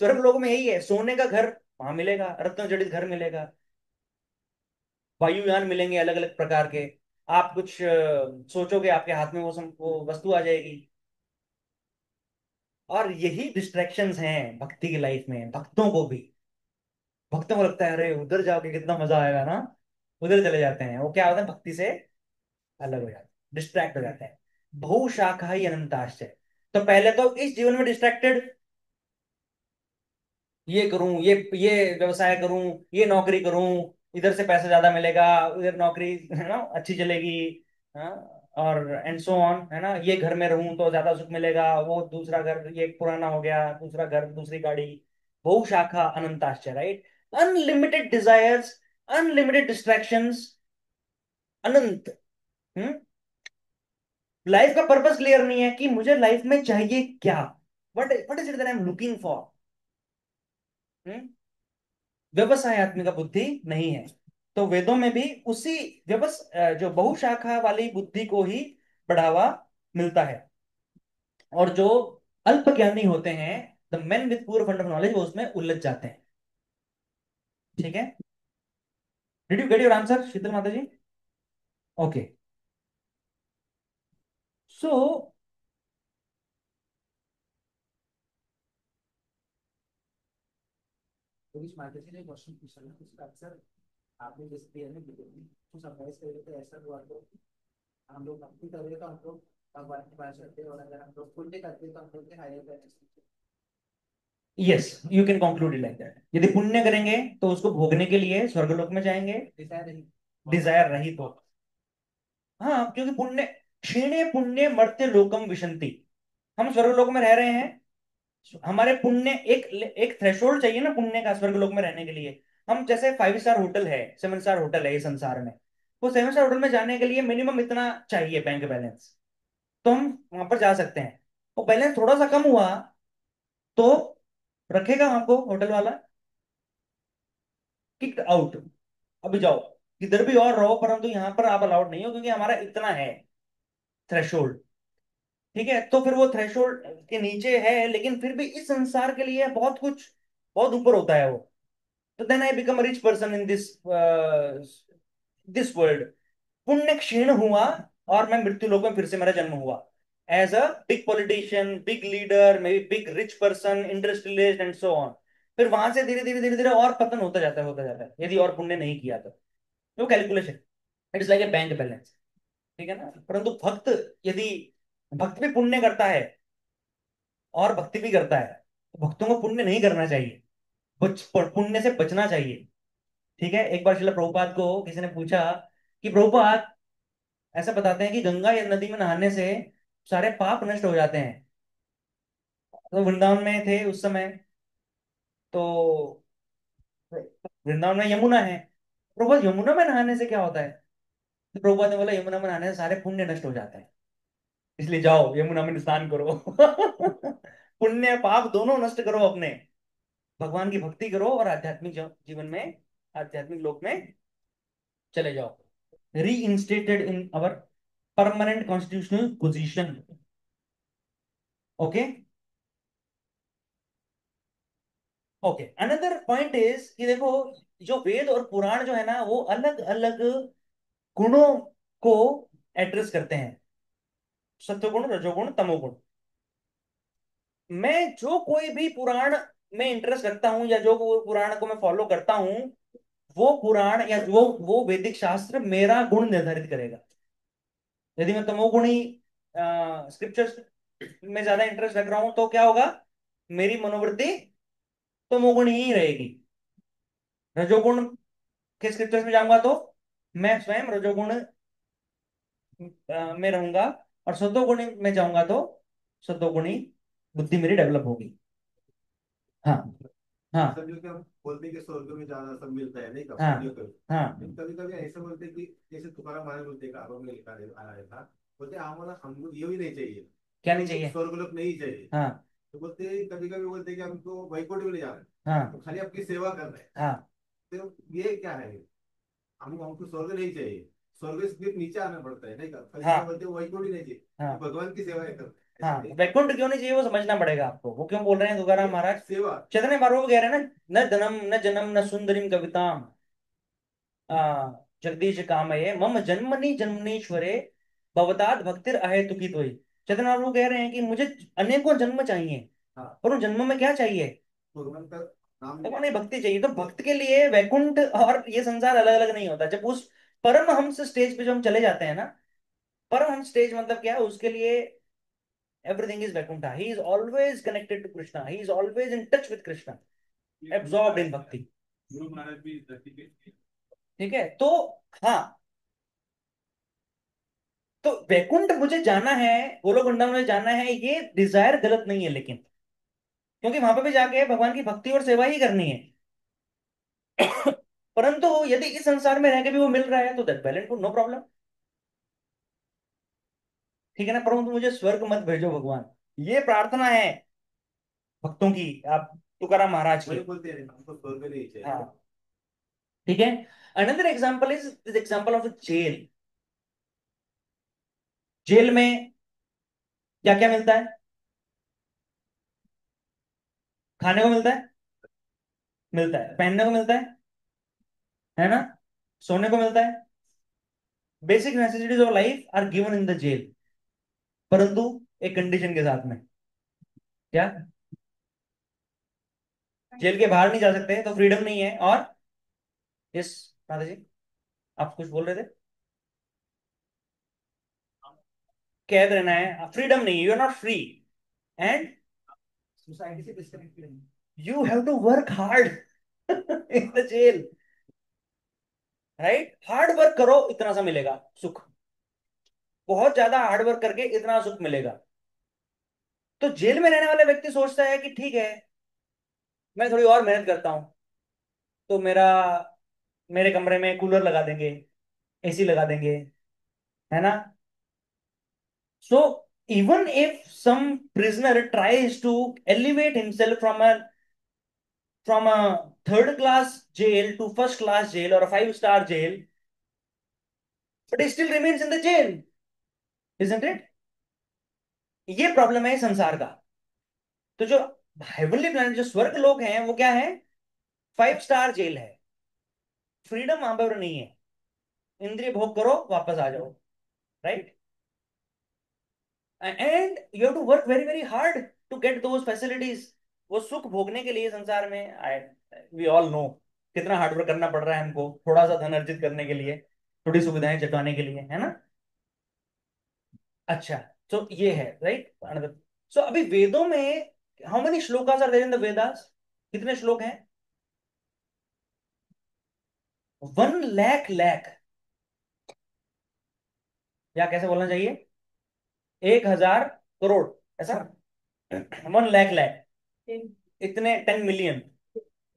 स्वर्ग लोक में यही है, सोने का घर वहां मिलेगा, रत्न जड़ित घर मिलेगा, वायुयान मिलेंगे अलग अलग प्रकार के। आप कुछ सोचोगे, आपके हाथ में वो वस्तु आ जाएगी। और यही डिस्ट्रैक्शंस हैं भक्ति की लाइफ में, भक्तों को भी। भक्तों को लगता है अरे उधर जाके कितना मजा आएगा ना, उधर चले जाते हैं। वो क्या होता है, भक्ति से अलग हो जाते हैं, डिस्ट्रैक्ट हो जाते हैं। बहु शाखा ही अनंताश्च। तो पहले तो इस जीवन में डिस्ट्रैक्टेड, ये करूं, ये व्यवसाय करूं, ये नौकरी करूं, इधर से पैसा ज्यादा मिलेगा, उधर नौकरी है ना अच्छी चलेगी। हाँ, और एंड सो ऑन, है ना? ये घर में रहूं तो ज्यादा सुख मिलेगा, वो दूसरा घर, ये पुराना हो गया, दूसरा घर, दूसरी गाड़ी। बहु शाखा अनंताश्च, right? Unlimited desires, unlimited distractions, अनंत। हम्म लाइफ का पर्पस क्लियर नहीं है कि मुझे लाइफ में चाहिए क्या। What is it that I am looking for? व्यवसायत्मिका बुद्धि नहीं है। तो वेदों में भी उसी जो बहुशाखा वाली बुद्धि को ही बढ़ावा मिलता है। और जो अल्प ज्ञानी होते हैं, the men with poor fund of knowledge, वो उसमें उलझ जाते हैं। ठीक है? Did you get your answer Sheetal Mata ji? Okay. सो तो इस माता जी ने क्वेश्चन पूछा ना, उसका आंसर आपने जैसे दिया ना, तो समराइज कर देते ऐसा हुआ तो हम लोग भक्ति कर रहे तो हम लोग भगवान के पास जाते हैं, और अगर हम लोग पुण्य करते हैं तो हम लोग के higher planets. Yes, you can conclude it like that. यदि पुण्य करेंगे तो उसको भोगने के लिए स्वर्गलोक में जाएंगे, डिजायर नहीं। डिजायर रहित हो। हाँ, क्योंकि पुण्य, क्षीणे पुण्य मर्त्य लोकम विशंति। हम स्वर्गलोक में रह रहे हैं, हमारे पुण्य एक एक थ्रेशोल्ड चाहिए ना पुण्य का स्वर्गलोक में रहने के लिए। हम जैसे 5 स्टार होटल है, 7 स्टार होटल है ये संसार में, वो 7 स्टार होटल में जाने के लिए मिनिमम इतना चाहिए बैंक बैलेंस, तो हम वहां पर जा सकते हैं। वो बैलेंस थोड़ा सा कम हुआ तो रखेगा हमको होटल वाला, किक्ड आउट। अभी जाओ किधर भी और रहो, परंतु यहाँ पर आप अलाउड नहीं हो, क्योंकि हमारा इतना है थ्रेशोल्ड। ठीक है? तो फिर वो थ्रेशोल्ड के नीचे है, लेकिन फिर भी इस संसार के लिए बहुत कुछ, बहुत ऊपर होता है वो। तो then I become rich person in this this world. पुण्य क्षीण हुआ और मैं मृत्यु लोक में फिर से मेरा जन्म हुआ, as a big politician, big leader, may be big rich person, industrialist and so on. फिर वहां से धीरे धीरे और पतन होता जाता है यदि और पुण्य नहीं किया तो। वो calculation, it is like a bank balance. ठीक है ना? परंतु भक्त, यदि भक्त भी पुण्य करता है और भक्ति भी करता है, तो भक्तों को पुण्य नहीं करना चाहिए, पुण्य से बचना चाहिए। ठीक है? एक बार श्रील प्रभुपाद को किसी ने पूछा कि प्रभुपाद, ऐसा बताते हैं कि गंगा या नदी में नहाने से सारे पाप नष्ट हो जाते हैं। तो वृंदावन में थे उस समय, तो वृंदावन में यमुना है। प्रभुपाद, यमुना में नहाने से क्या होता है? तो प्रभुपाद ने बोला, यमुना में नहाने से सारे पुण्य नष्ट हो जाते हैं, इसलिए जाओ यमुना में स्नान करो। पुण्य पाप दोनों नष्ट करो अपने, भगवान की भक्ति करो और आध्यात्मिक जीवन में, आध्यात्मिक लोक में चले जाओ। Reinstated in our permanent constitutional position. Okay? Okay, another point is कि देखो, जो वेद और पुराण जो है ना, वो अलग अलग गुणों को एड्रेस करते हैं, सत्वगुण, रजोगुण, तमोगुण। मैं जो कोई भी पुराण में इंटरेस्ट रखता हूं, या जो वो पुराण को मैं फॉलो करता हूं, वो पुराण या वो वैदिक शास्त्र मेरा गुण निर्धारित करेगा। यदि मैं तमोगुणी स्क्रिप्चर्स में ज्यादा इंटरेस्ट रख रहा हूं, तो क्या होगा? मेरी मनोवृत्ति तमोगुणी ही रहेगी। रजोगुण के स्क्रिप्चर्स में जाऊंगा तो मैं स्वयं रजोगुण में रहूंगा, और सत्वगुणी में जाऊंगा तो सत्वगुणी बुद्धि मेरी डेवलप होगी। हाँ, हाँ, सब जो क्या बोलते हैं कि स्वर्ग में ज्यादा सब मिलता है नहीं का हाँ, पुण्य कर। हाँ, कभी कभी ऐसे बोलते हैं कि जैसे तुकाराम महाराज बोलते हैं, कारों में लिखा आ रहा था, बोलते हमारा हमको ये भी नहीं चाहिए, क्या नहीं चाहिए? स्वर्ग लोक नहीं चाहिए। हाँ, तो बोलते हैं, कभी कभी बोलते हैं कि हमको वैकुंठ भी नहीं जाना है, हाँ, तो खाली आपकी सेवा कर रहे हैं। हाँ, तो ये क्या है? हमको स्वर्ग नहीं चाहिए, स्वर्ग से फिर नीचे आना पड़ता है नहीं का, कभी हाँ, कभी बोलते हैं वैकुंठ ही नहीं चाहिए, हाँ, भगवान की सेवा कर रहे हाँ। हैं। वैकुंठ क्यों नहीं चाहिए वो समझना पड़ेगा आपको। वो क्यों बोल रहे हैं तुकाराम महाराज? सेवा। चैतन्य महाप्रभु कह रहे हैं ना, न धनम न जनम न सुंदरीम कविताम जगदीश कामये मम जन्मनि जन्मनीश्वरे भवताद भक्तिर अहेतुकी तोहि। चैतन्य महाप्रभु कह रहे हैं कि मुझे अनेकों जन्म चाहिए, हाँ, पर उन जन्म में क्या चाहिए? भगवान का नाम। भगवान की भक्ति चाहिए। तो भक्त के लिए वैकुंठ और ये संसार अलग अलग नहीं होता। जब उस परमहंस स्टेज पे जो हम चले जाते हैं ना, परमहंस स्टेज मतलब क्या है उसके लिए? Everything is Vaikuntha. He is always connected to Krishna, he is always in touch with Krishna, absorbed in bhakti. Guru महाराज भी इस धरती पे ठीक है? तो हाँ, तो वैकुंठ मुझे जाना है, गोलोक वृंदावन मुझे जाना है, ये डिजायर गलत नहीं है, लेकिन क्योंकि वहां पे भी जाके भगवान की भक्ति और सेवा ही करनी है। परंतु यदि इस संसार में रह के भी वो मिल रहा है तो दैट वैलेंट, नो प्रॉब्लम। ठीक है ना? परंतु मुझे स्वर्ग मत भेजो भगवान, ये प्रार्थना है। भक्तों की, आप तुकाराम महाराज की। वही बोलते हैं हमको स्वर्ग नहीं चाहिए। हाँ, ठीक है। Another example is this example of jail. Jail में क्या क्या मिलता है? खाने को मिलता है, मिलता है, पहनने को मिलता है ना, सोने को मिलता है। Basic necessities of life are given in the jail, परंतु एक कंडीशन के साथ में। क्या? जेल के बाहर नहीं जा सकते, तो फ्रीडम नहीं है। और यस राधा जी, आप कुछ बोल रहे थे? कैद रहना है, फ्रीडम नहीं, you are not free. And society से disconnected. You have to work hard in the jail, right? Hard work करो, इतना सा मिलेगा सुख। बहुत ज्यादा हार्ड वर्क करके इतना सुख मिलेगा। तो जेल में रहने वाला व्यक्ति सोचता है कि ठीक है, मैं थोड़ी और मेहनत करता हूं, तो मेरे कमरे में कूलर लगा देंगे, एसी लगा देंगे, है ना? So even if some prisoner tries to elevate himself from a third class jail to first class jail or a 5-star jail, but he still remains in the jail, isn't it? ये problem है संसार का। तो जो heavenly planet, जो स्वर्ग लोग हैं, वो क्या है? 5-स्टार जेल है। फ्रीडम वहां पर नहीं है। इंद्रिय भोग करो, वापस आ जाओ, right? And you have to work very very hard to get those facilities. वो सुख भोगने के लिए संसार में, आई वी ऑल नो कितना हार्ड वर्क करना पड़ रहा है हमको, थोड़ा सा धन अर्जित करने के लिए, थोड़ी सुविधाएं जताने के लिए, है ना? अच्छा, तो ये है, राइट, अनदर। सो अभी वेदों में how many shlokas are there in the Vedas? कितने श्लोक हैं? 1 लाख, या कैसे बोलना चाहिए, 1,000 करोड़, ऐसा? 1 लाख, इतने 10 मिलियन,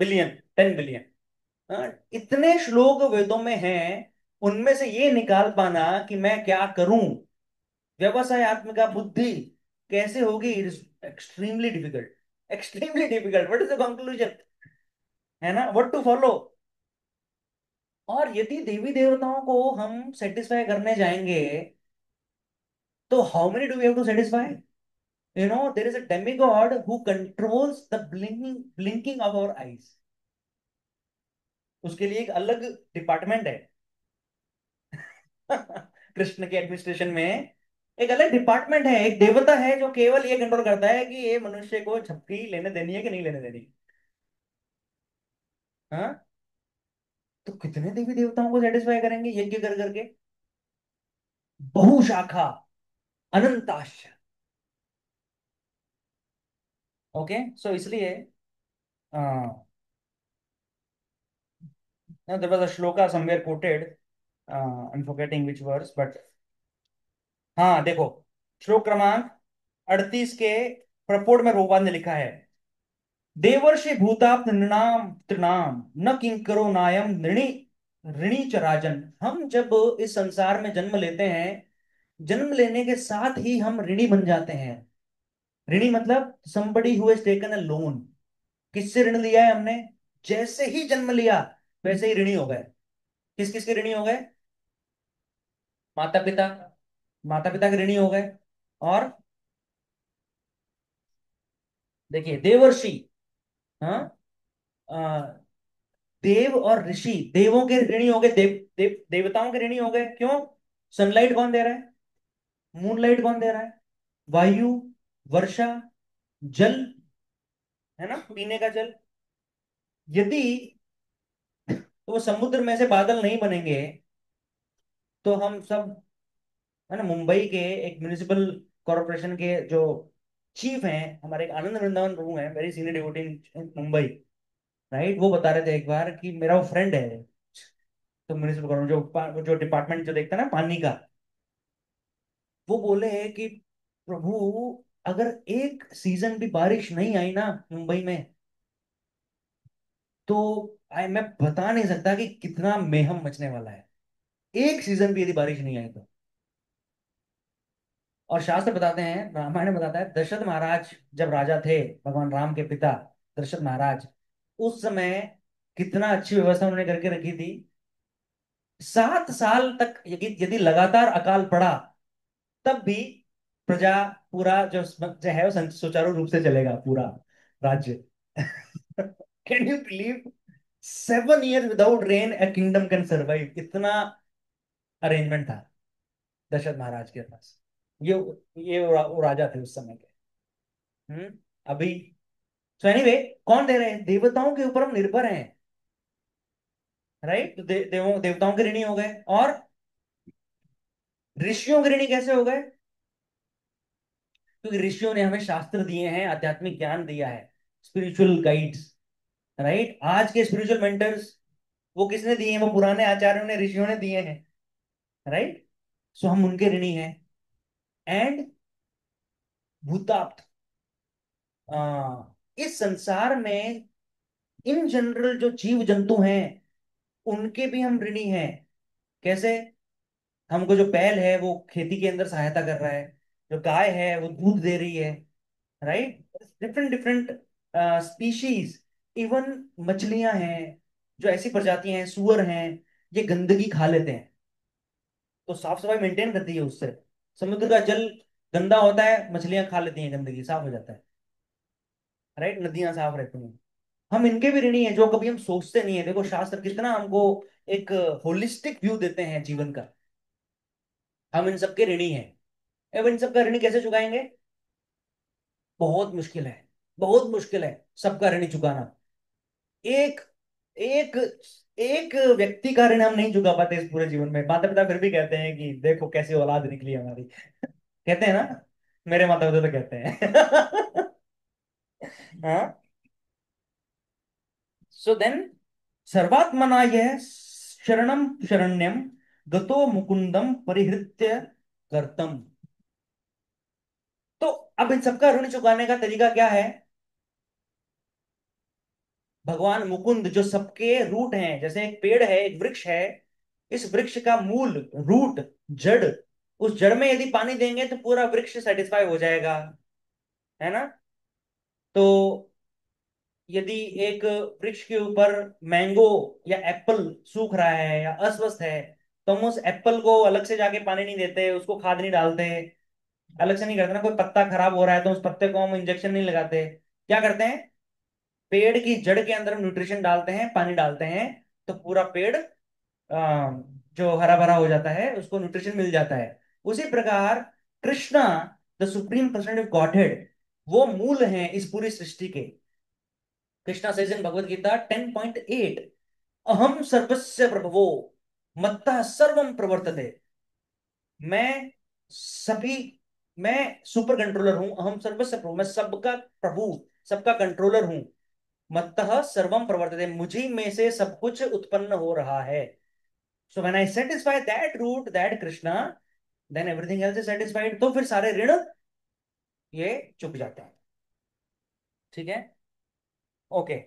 बिलियन, 10 बिलियन। इतने श्लोक वेदों में हैं। उनमें से ये निकाल पाना कि मैं क्या करूं, व्यवसाय आत्मिका बुद्धि कैसे होगी, it is extremely difficult, extremely difficult. What is the conclusion, है ना? What to follow. और यदि देवी देवताओं को हम सेटिस्फाई करने जाएंगे, तो how many do we have to satisfy? there is a demigod who controls the blinking of our eyes. उसके लिए एक अलग डिपार्टमेंट है कृष्ण के एडमिनिस्ट्रेशन में एक अलग डिपार्टमेंट है, एक देवता है जो केवल ये कंट्रोल करता है कि ये मनुष्य को झपकी लेने देनी है कि नहीं लेने देनी। हाँ, तो कितने देवी देवताओं को सेटिस्फाई करेंगे यज्ञ कर करके? बहुशाखा, अनंताश। ओके, सो इसलिए there was a shloka somewhere quoted, I'm forgetting which verse, but हाँ देखो, श्लोक क्रमांक 38 के प्रपोड में भगवान ने लिखा है, देवर्षि भूताप नृणाम तृणाम न किंकरो नायम नृणी ऋणी च राजन। हम जब इस संसार में जन्म लेते हैं, जन्म लेने के साथ ही हम ऋणी बन जाते हैं। ऋणी मतलब somebody who has taken a loan। किससे ऋण लिया है हमने? जैसे ही जन्म लिया वैसे ही ऋणी हो गए। किस किस के ऋणी हो गए? माता पिता, माता पिता के ऋणी हो गए। और देखिए देवर्षि, हाँ, देव और ऋषि, देवों के ऋणी हो गए, देवताओं के ऋणी हो गए। क्यों? सनलाइट कौन दे रहा है? मूनलाइट कौन दे रहा है? वायु, वर्षा, जल, है ना, पीने का जल। यदि तो वो समुद्र में से बादल नहीं बनेंगे, तो हम सब, है ना, मुंबई के एक म्युनिसिपल कॉरपोरेशन के जो चीफ हैं, हमारे एक आनंद वृंदावन प्रभु हैं, वेरी सीनियर डिवोटी इन मुंबई, राइट, वो बता रहे थे एक बार कि मेरा वो फ्रेंड है, तो म्युनिसिपल कॉरपोरेशन जो डिपार्टमेंट जो देखता है ना पानी का, वो बोले कि प्रभु, अगर एक सीजन भी बारिश नहीं आई ना मुंबई में, तो मैं बता नहीं सकता कि कितना मेहम मचने वाला है। एक सीजन भी यदि बारिश नहीं आई तो। और शास्त्र बताते हैं, रामायण बताता है, दशरथ महाराज जब राजा थे, भगवान राम के पिता दशरथ महाराज, उस समय कितना अच्छी व्यवस्था उन्होंने करके रखी थी। 7 साल तक यदि यदि लगातार अकाल पड़ा, तब भी प्रजा, पूरा जो है वो सुचारू रूप से चलेगा पूरा राज्य। Can you believe? 7 years without rain A kingdom can survive. इतना अरेंजमेंट था दशरथ महाराज के पास। ये वो राजा थे उस समय के। अभी सो एनीवे, कौन दे रहे हैं? देवताओं के ऊपर हम निर्भर हैं, राइट? तो देवताओं के ऋणी हो गए। और ऋषियों के ऋणी कैसे हो गए? क्योंकि ऋषियों ने हमें शास्त्र दिए हैं, आध्यात्मिक ज्ञान दिया है, स्पिरिचुअल गाइड्स, राइट? आज के स्पिरिचुअल मेंटर्स वो किसने दिए हैं? वो पुराने आचार्यों ने, ऋषियों ने दिए हैं, राइट? सो हम उनके ऋणी हैं। एंड भूताप्त, इस संसार में इन जनरल जो जीव जंतु हैं, उनके भी हम ऋणी हैं। कैसे? हमको जो बैल है वो खेती के अंदर सहायता कर रहा है, जो गाय है वो दूध दे रही है, right? Different different species, even मछलियां हैं, जो ऐसी प्रजातियां हैं, सुअर हैं, ये गंदगी खा लेते हैं, तो साफ सफाई मेंटेन करती है उससे। समुद्र का जल गंदा होता है, मछलियां खा लेती हैं, गंदगी साफ हो जाता है, राइट? नदियां साफ रहती हैं। हम इनके भी ऋणी हैं, जो कभी हम सोचते नहीं है। देखो शास्त्र कितना हमको एक होलिस्टिक व्यू देते हैं जीवन का। हम इन सबके ऋणी हैं। अब इन सबका ऋण कैसे चुकाएंगे? बहुत मुश्किल है, बहुत मुश्किल है सबका ऋण चुकाना। एक एक एक व्यक्ति का ऋण हम नहीं चुका पाते इस पूरे जीवन में। माता पिता फिर भी कहते हैं कि देखो कैसी औलाद निकली हमारी। कहते हैं ना, मेरे माता पिता तो कहते हैं। हाँ। सो देन, सर्वात्मना यह शरणम शरण्यम गतो मुकुंदम परिहृत्य कर्तम। तो अब इन सबका ऋण चुकाने का तरीका क्या है? भगवान मुकुंद जो सबके रूट हैं, जैसे एक पेड़ है, एक वृक्ष है, इस वृक्ष का मूल, रूट, जड़, उस जड़ में यदि पानी देंगे तो पूरा वृक्ष सेटिस्फाई हो जाएगा, है ना? तो यदि एक वृक्ष के ऊपर मैंगो या एप्पल सूख रहा है या अस्वस्थ है, तो हम उस एप्पल को अलग से जाके पानी नहीं देते, उसको खाद नहीं डालते, अलग से नहीं करते ना। कोई पत्ता खराब हो रहा है तो उस पत्ते को हम इंजेक्शन नहीं लगाते। क्या करते हैं? पेड़ की जड़ के अंदर हम न्यूट्रिशन डालते हैं, पानी डालते हैं, तो पूरा पेड़ जो हरा भरा हो जाता है, उसको न्यूट्रिशन मिल जाता है। उसी प्रकार Krishna, the supreme personality of godhead, वो मूल हैं इस पूरी सृष्टि के। कृष्णा सेज इन भगवद गीता 10.8, अहम सर्वस्य प्रभवो मत्तः सर्वम प्रवर्तते। मैं सभी, मैं सुपर कंट्रोलर हूं, अहम सर्वस्य प्रभु, मैं सबका प्रभु, सबका कंट्रोलर हूं। मत्तः सर्वम प्रवर्तते, मुझी में से सब कुछ उत्पन्न हो रहा है। So when I satisfy that root, that Krishna, then everything else is satisfied. तो फिर सारे ऋण ये चुक जाते हैं। ठीक है, ओके।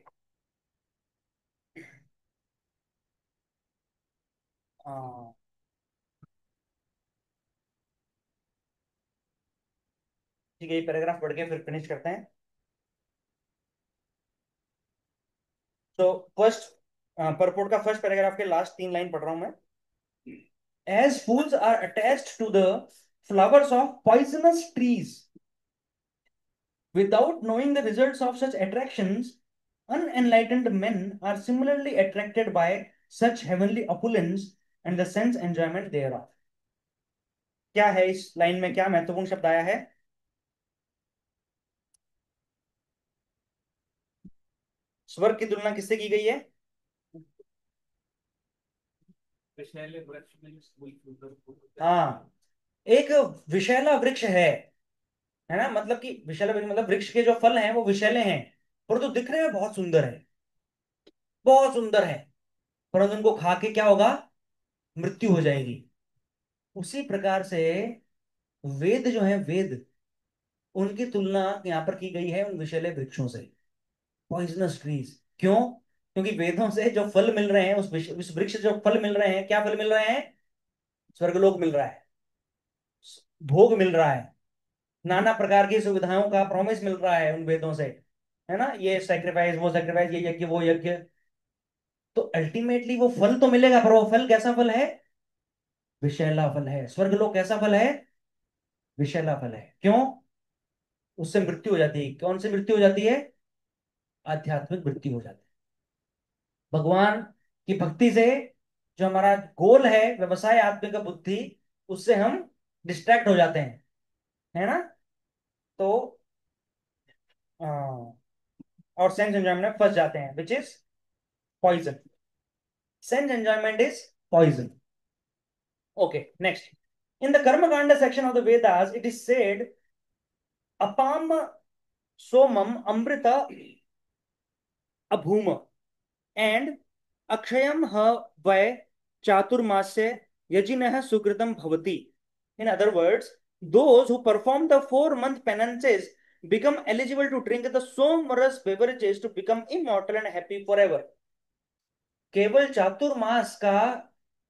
ठीक है, ये पैराग्राफ पढ़ के फिर फिनिश करते हैं। तो फर्स्ट, परपोर्ट का फर्स्ट पैराग्राफ के लास्ट 3 लाइन पढ़ रहा हूं मैं। As fools are attached to the flowers of poisonous trees without knowing the results of such attractions, unenlightened men are similarly attracted by such heavenly opulence and the sense enjoyment thereof. क्या है इस line में, क्या महत्वपूर्ण शब्द आया है? स्वर्ग की तुलना किससे की गई है? विषैले वृक्ष में जो हाँ, एक विषैला वृक्ष है ना? मतलब कि विषैला वृक्ष मतलब वृक्ष के जो फल हैं वो विषैले हैं, परंतु दिख रहे में बहुत सुंदर है, बहुत सुंदर है, परंतु उनको खा के क्या होगा? मृत्यु हो जाएगी। उसी प्रकार से वेद जो है, वेद, उनकी तुलना यहाँ पर की गई है उन विषैले वृक्षों से, पॉइजनस ट्रीज। क्यों? क्योंकि वेदों से जो फल मिल रहे हैं, उस वृक्ष से जो फल मिल रहे हैं, क्या फल मिल रहे हैं? स्वर्गलोक मिल रहा है। भोग मिल रहा है, नाना प्रकार की सुविधाओं का प्रॉमिस मिल रहा है उन वेदों से, है ना, ये सैक्रिफाइस, ये यज्ञ वो यज्ञ। तो अल्टीमेटली वो फल तो मिलेगा, पर वो फल कैसा फल है? विषैला फल है। स्वर्गलोक कैसा फल है? विषैला फल है। क्यों? उससे मृत्यु हो जाती है। कौन सी मृत्यु हो जाती है? आध्यात्मिक मृत्यु हो जाती है। भगवान की भक्ति से जो हमारा गोल है, व्यवसाय आत्मिक बुद्धि, उससे हम डिस्ट्रैक्ट हो जाते हैं, है ना। तो और सेंस एंजॉयमेंट में फंस जाते हैं, which is poison. Sense enjoyment is poison. Okay, next. In the karma kanda section of the Vedas it is said, अपाम सोमम अमृत अभूम एंड अक्षयम ह वै चातुर्मास्य यजिनः सुकृतम भवति। In other words, those who perform the 4 month penances become eligible to drink the somerous beverages to become immortal and happy forever. केवल चातुर्मास का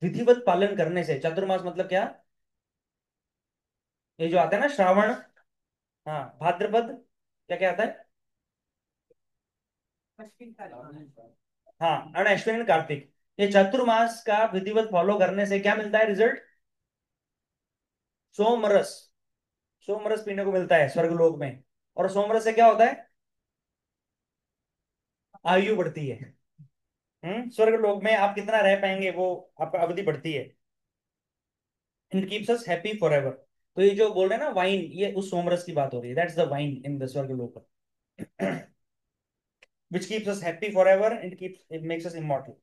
विधिवत पालन करने से। चातुर्मास मतलब क्या? ये जो आता है ना, श्रावण, हाँ, भाद्रपद, क्या क्या आता है? हाँ, अण अश्विन कार्तिक। ये चातुर्मास का विधिवत फॉलो करने से क्या मिलता है रिजल्ट? सोमरस। सोमरस पीने को मिलता है स्वर्गलोक में। और सोमरस से क्या होता है? आयु बढ़ती है। स्वर्गलोक में आप कितना रह पाएंगे, वो आपका अवधि बढ़ती है। It keeps us happy for ever. तो ये जो बोल रहे हैं ना वाइन, ये उस सोमरस की बात हो रही है। That's the wine in the Swargalok, which keeps us happy forever, it makes us immortal.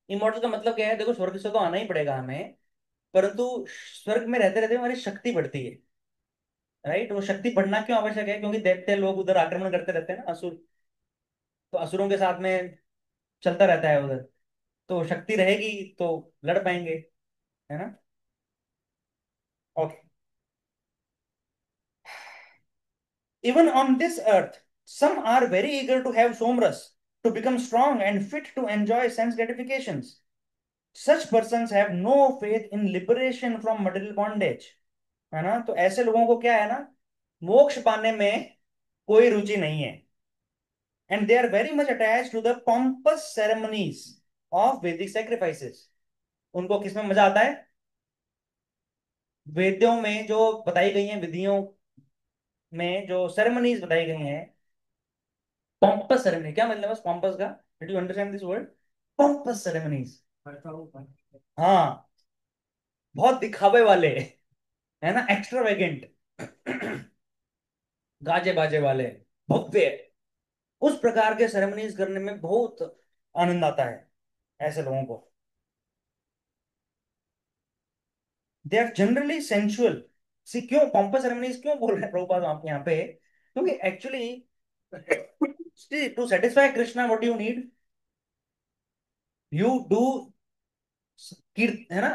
Immortal का मतलब क्या है? देखो, स्वर्ग से तो आना ही पड़ेगा हमें, परंतु स्वर्ग में रहते रहते हमारी शक्ति बढ़ती है। राइट? वो शक्ति बढ़ना क्यों आवश्यक है? क्योंकि दैत्य लोग उधर आक्रमण करते रहते हैं ना, असुर। तो असुरों के साथ में चलता रहता है उधर। तो शक्ति रहेगी तो लड़ पाएंगे, है ना। Okay. Even on this earth, some are very eager to have somras, to become strong and fit to enjoy sense gratifications. Such persons have no faith in liberation from material bondage. है ना। तो ऐसे लोगों को क्या है ना, मोक्ष पाने में कोई रुचि नहीं है। And they are very much attach to the pompous ceremonies of Vedic sacrifices. उनको किसमें मजा आता है? वेद्यों में जो बताई गई हैं, विधियों में जो सेरेमनीज बताई गई हैं। पॉम्पस सेरेमनी क्या मतलब है पॉम्पस का? Did you understand this word? Pompous ceremonies. हाँ, बहुत दिखावे वाले, है ना, एक्स्ट्रावेगेंट, गाजे बाजे वाले, भव्य, उस प्रकार के सेरेमनीज करने में बहुत आनंद आता है ऐसे लोगों को। They are generally sensual. See, क्यों पॉम्पस सेरेमनीज क्यों बोल रहे हैं प्रभुपाद आप यहाँ पे? क्योंकि actually to satisfy Krishna what you need, you do है ना,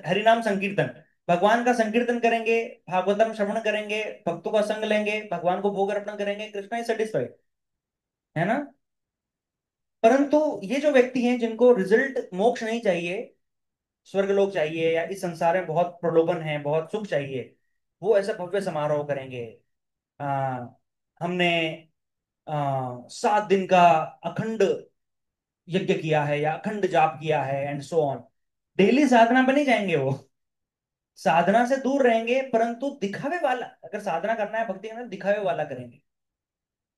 हरिनाम संकीर्तन। भगवान का संकीर्तन करेंगे, भागवतम श्रवण करेंगे, भक्तों का संग लेंगे, भगवान को भोग अर्पण करेंगे, कृष्णा इज सेटिस्फाइड, है ना। परंतु ये जो व्यक्ति हैं जिनको रिजल्ट मोक्ष नहीं चाहिए, स्वर्गलोक चाहिए, या इस संसार में बहुत प्रलोभन है, बहुत सुख चाहिए, वो ऐसा भव्य समारोह करेंगे। आ, हमने 7 दिन का अखंड यज्ञ किया है या अखंड जाप किया है एंड सो ऑन। डेली साधना पे नहीं जाएंगे वो, साधना से दूर रहेंगे, परंतु दिखावे वाला, अगर साधना करना है, भक्ति करना है, दिखावे वाला करेंगे।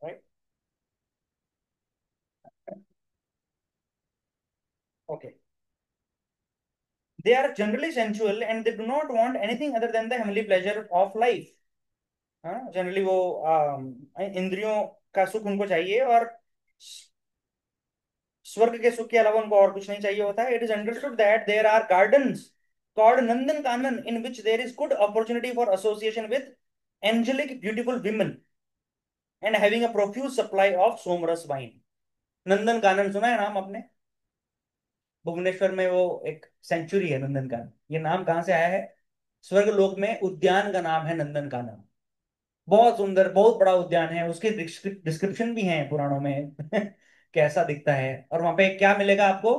Right? Okay. They are generally sensual and they do not want anything other than the heavenly pleasure of life. हाँ, जनरली वो इंद्रियों का सुख उनको चाहिए, और स्वर्ग के सुख के अलावा उनको और कुछ नहीं चाहिए होता है। It is understood that there are gardens called Nandan Kanan in which there is good opportunity for association with angelic beautiful women and having a profuse supply of somrus wine. Nandan Kanan सुना है नाम आपने? भुवनेश्वर में वो एक सेंचुरी है नंदन कानन। ये नाम कहाँ से आया है? स्वर्ग लोक में उद्यान का नाम है नंदन कानन। बहुत सुंदर, बहुत बड़ा उद्यान है, उसके डिस्क्रिप्शन भी हैं पुराणों में कैसा दिखता है। और वहां पे क्या मिलेगा आपको?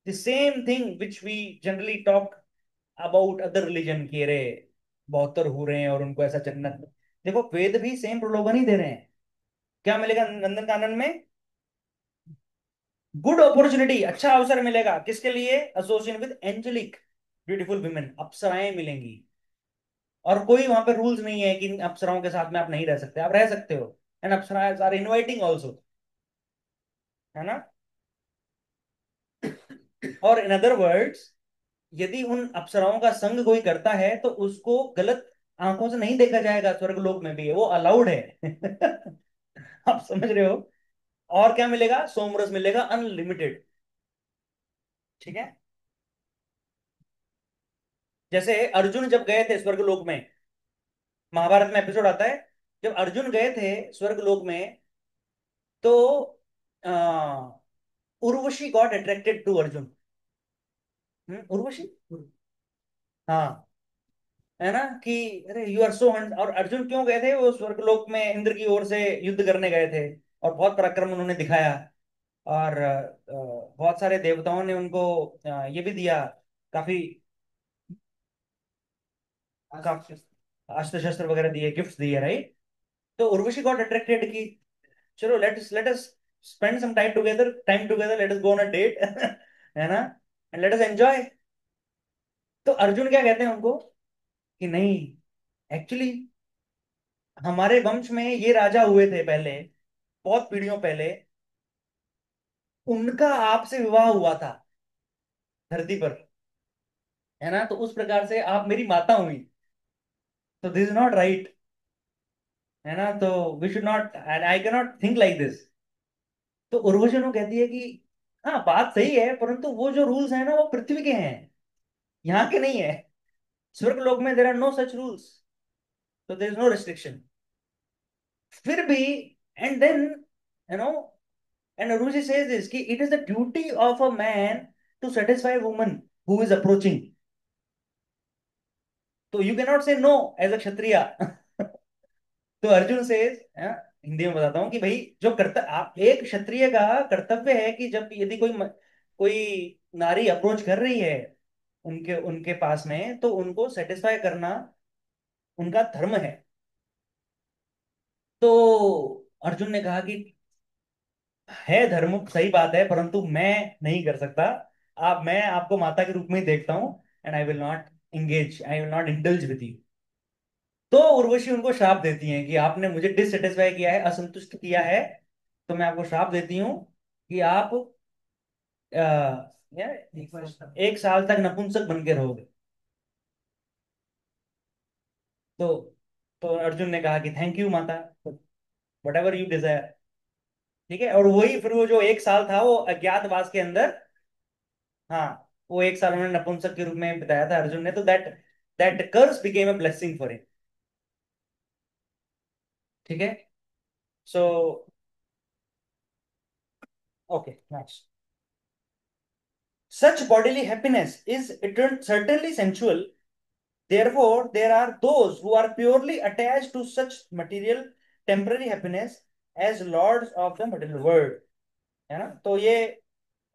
The same thing which we generally talk about other religion की। रे 72 हो रहे हैं और उनको ऐसा जन्नत में। देखो वेद भी सेम प्रलोभन ही दे रहे हैं। क्या मिलेगा नंदन कानन में? गुड अपॉर्चुनिटी, अच्छा अवसर मिलेगा किसके लिए? Association with angelic beautiful women, अप्सराएं मिलेंगी। और कोई वहां पे रूल्स नहीं है कि इन अप्सराओं के साथ में आप नहीं रह सकते, आप रह सकते हो। एंड अप्सराएं आर इनवाइटिंग ऑल्सो, है ना। और इन अदर वर्ड्स, यदि उन अप्सराओं का संग कोई करता है तो उसको गलत आंखों से नहीं देखा जाएगा, स्वर्गलोक में भी है वो अलाउड है। आप समझ रहे हो। और क्या मिलेगा? सोमरस मिलेगा अनलिमिटेड। ठीक है। जैसे अर्जुन जब गए थे स्वर्गलोक में, महाभारत में एपिसोड आता है, जब अर्जुन गए थे स्वर्गलोक में, तो ah, Urvashi got attracted to Arjun. Urvashi, हाँ, है ना कि अरे यू आर सो। और अर्जुन क्यों गए थे? वो स्वर्गलोक में इंद्र की ओर से युद्ध करने गए थे और बहुत पराक्रम उन्होंने दिखाया। और बहुत सारे देवताओं ने उनको ये भी दिया, काफी काफी अस्त्र शस्त्र वगैरह दिए, गिफ्ट्स दिए, राइट। तो उर्वशी गॉट अट्रैक्टेड कि चलो let us spend some time together, let us go on a date. है ना, एंड लेट अस एंजॉय। तो अर्जुन क्या कहते हैं उनको कि नहीं, एक्चुअली हमारे वंश में ये राजा हुए थे पहले, बहुत पीढ़ियों पहले, उनका आपसे विवाह हुआ था धरती पर, है ना। तो उस प्रकार से आप मेरी माता हुई, तो दिस इज नॉट राइट, है ना। तो we should not, and I can not think like this. तो उर्वशी नु कहती है कि हाँ बात सही है, परंतु वो जो रूल्स है ना वो पृथ्वी के हैं, यहाँ के नहीं है। स्वर्ग लोक में there are no such rules, तो देर इज नो रिस्ट्रिक्शन। फिर भी, and then you know, and Urvashi says this कि it is the duty of a man to satisfy woman who is approaching. तो you can not say no as a kshatriya. तो अर्जुन से, हिंदी में बताता हूँ कि भाई जो कर्तव्य, आप एक क्षत्रिय का कर्तव्य है कि जब यदि कोई नारी अप्रोच कर रही है उनके उनके पास में, तो उनको सेटिस्फाई करना उनका धर्म है। तो अर्जुन ने कहा कि है धर्म, सही बात है, परंतु मैं नहीं कर सकता। मैं आपको माता के रूप में ही देखता हूँ, and I will not indulge with you. तो उर्वशी उनको श्राप देती हैं कि आपने मुझे डिससेटिस्फाई किया है, असंतुष्ट किया है, तो मैं आपको श्राप देती हूँ कि आप यार एक वर्ष तक। 1 साल तक नपुंसक बन के रहोगे। तो अर्जुन ने कहा कि थैंक यू माता, वट एवर यू डिजायर। ठीक है। और वही फिर वो जो 1 साल था वो अज्ञातवास के अंदर, हाँ, वो 1 साल उन्होंने नपुंसक के रूप में बताया था अर्जुन ने, तो that that curse became a blessing for him. ठीक है। So okay, next. Such bodily happiness is certainly sensual. Therefore, there are those who are purely attached to such material temporary happiness as lords of the material world, है ना। तो ये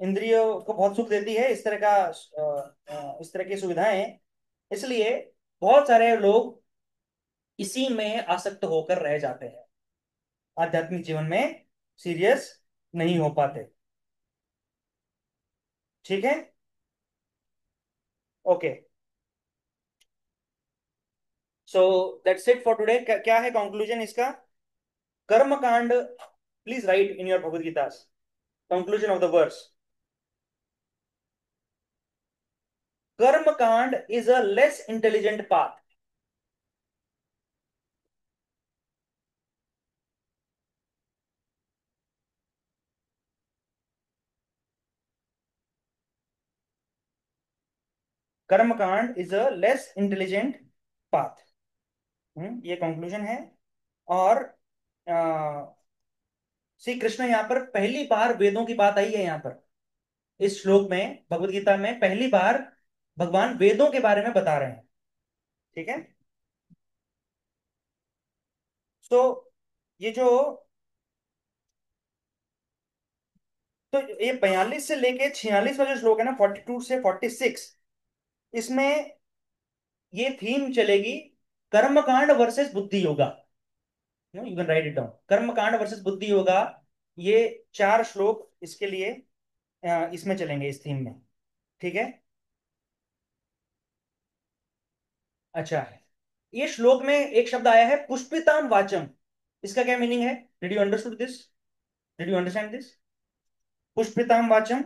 इंद्रियों को बहुत सुख देती है इस तरह का, इस तरह की सुविधाएं, इसलिए बहुत सारे लोग इसी में आसक्त होकर रह जाते हैं, आध्यात्मिक जीवन में सीरियस नहीं हो पाते। ठीक है। Okay, so that's it for today. क्या है कंक्लूजन इसका? Karma kanda, please write in your Bhagavad Gita conclusion of the verse. Karma kanda is a less intelligent path. Karma kanda is a less intelligent path, ये कंक्लूजन है। और श्री कृष्ण यहाँ पर पहली बार वेदों की बात आई है, यहाँ पर इस श्लोक में भगवत गीता में पहली बार भगवान वेदों के बारे में बता रहे हैं। ठीक है। सो ये जो, तो ये 42 से लेके 46 का जो श्लोक है ना, 42 से 46, इसमें ये थीम चलेगी कर्मकांड वर्सेस बुद्धि yoga, you can write it down, कर्मकांड वर्सेस बुद्धि योगा। ये 4 श्लोक इसके लिए इसमें चलेंगे, इस थीम में, ठीक है। अच्छा, ये श्लोक में एक शब्द आया है पुष्पिताम वाचम, इसका क्या मीनिंग है? Did you understood this? Did you understand this? पुष्पिताम वाचम।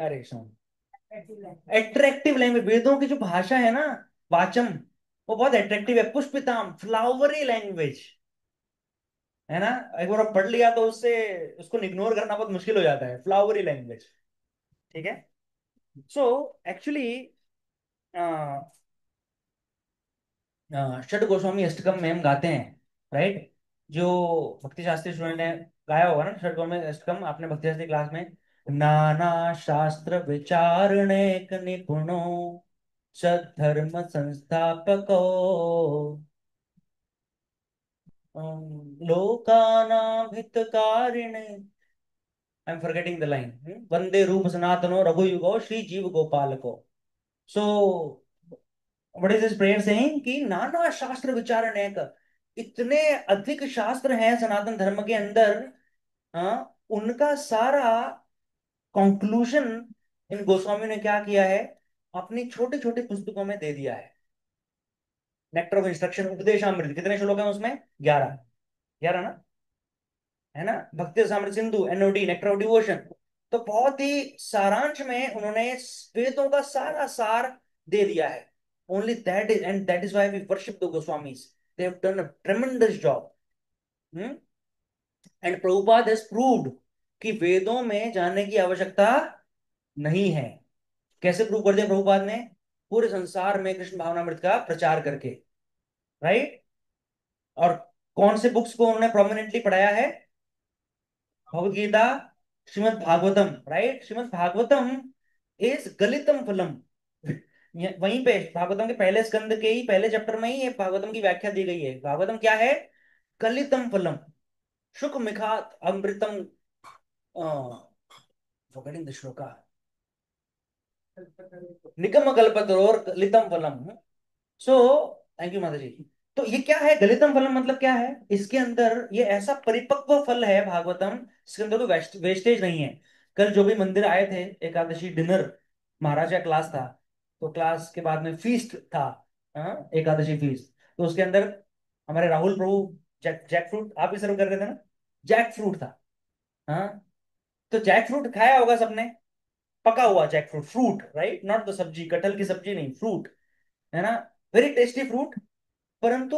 अरे सुन, एट्रैक्टिव लैंग्वेज, वेदों की जो भाषा है ना, वाचम, वो बहुत एट्रैक्टिव है। पुष्पिताम, फ्लावरी लैंग्वेज, है ना। एक बार आप पढ़ लिया तो उससे उसको इग्नोर करना बहुत मुश्किल हो जाता है, फ्लावरी लैंग्वेज, ठीक है। सो एक्चुअली षड गोस्वामी अष्टकम में हम गाते हैं, राइट। जो भक्ति शास्त्री स्टूडेंट ने गाया होगा ना षड गोस्वामी अष्टकम, आपने भक्ति शास्त्री क्लास में, नाना शास्त्र विचारणेक निपुणो सद्धर्म संस्थापको लोकानां हितकारिणे, I am forgetting the line, वंदे रूप सनातनो रघुयुगो श्री जीव गोपालको। So what is this prayer saying कि नाना शास्त्र विचारण है, इतने अधिक शास्त्र हैं सनातन धर्म के अंदर, उनका सारा कंक्लूजन इन गोस्वामी ने क्या किया है, अपनी छोटी छोटी पुस्तकों में दे दिया है। नेक्टर ऑफ इंस्ट्रक्शन, उपदेशामृत, कितने श्लोक हैं उसमें? 11, 11 ना, है ना। भक्ति Rasamrita Sindhu, NOD, nectar of devotion. तो बहुत ही सारांश में उन्होंने वेदों का सारा सार दे दिया है। Only that is, and that is why we worship the Goswamis, they have done a tremendous job. And Prabhupada has proved कि वेदों में जानने की आवश्यकता नहीं है। कैसे प्रूव कर दिया प्रभुपाद ने? पूरे संसार में कृष्ण भावनामृत का प्रचार करके, राइट। और कौन से बुक्स को उन्होंने प्रोमिनेंटली पढ़ाया है? भगवद गीता, श्रीमद् भागवतम, राइट। श्रीमद् भागवतम इज गलितम फलम। वहीं पे भागवतम के पहले स्कंद के ही पहले चैप्टर में ही ये भागवतम की व्याख्या दी गई है। भागवतम क्या है? गलितम फलम, शुक मिखात अमृतम, फॉरगेटिंग द श्लोका, निगम कल्पतरोर गलितम फलम। सो थैंक यू माता जी। तो ये क्या है गलितम फलम, मतलब क्या है? इसके अंदर ये ऐसा परिपक्व फल है भागवतम, इसके अंदर कोई वेस्टेज नहीं है। कल जो भी मंदिर आए थे, एकादशी डिनर, महाराज का क्लास था, तो क्लास के बाद में फीस्ट था, एकादशी फीस्ट। तो उसके अंदर हमारे राहुल प्रभु जैक फ्रूट आप ही सर्व कर रहे थे ना, जैक फ्रूट था। हाँ, तो जैक फ्रूट खाया होगा सबने, पका हुआ jackfruit, fruit, right, not the sabzi, कटहल की सब्जी नहीं, फ्रूट, है ना। Very tasty fruit. परंतु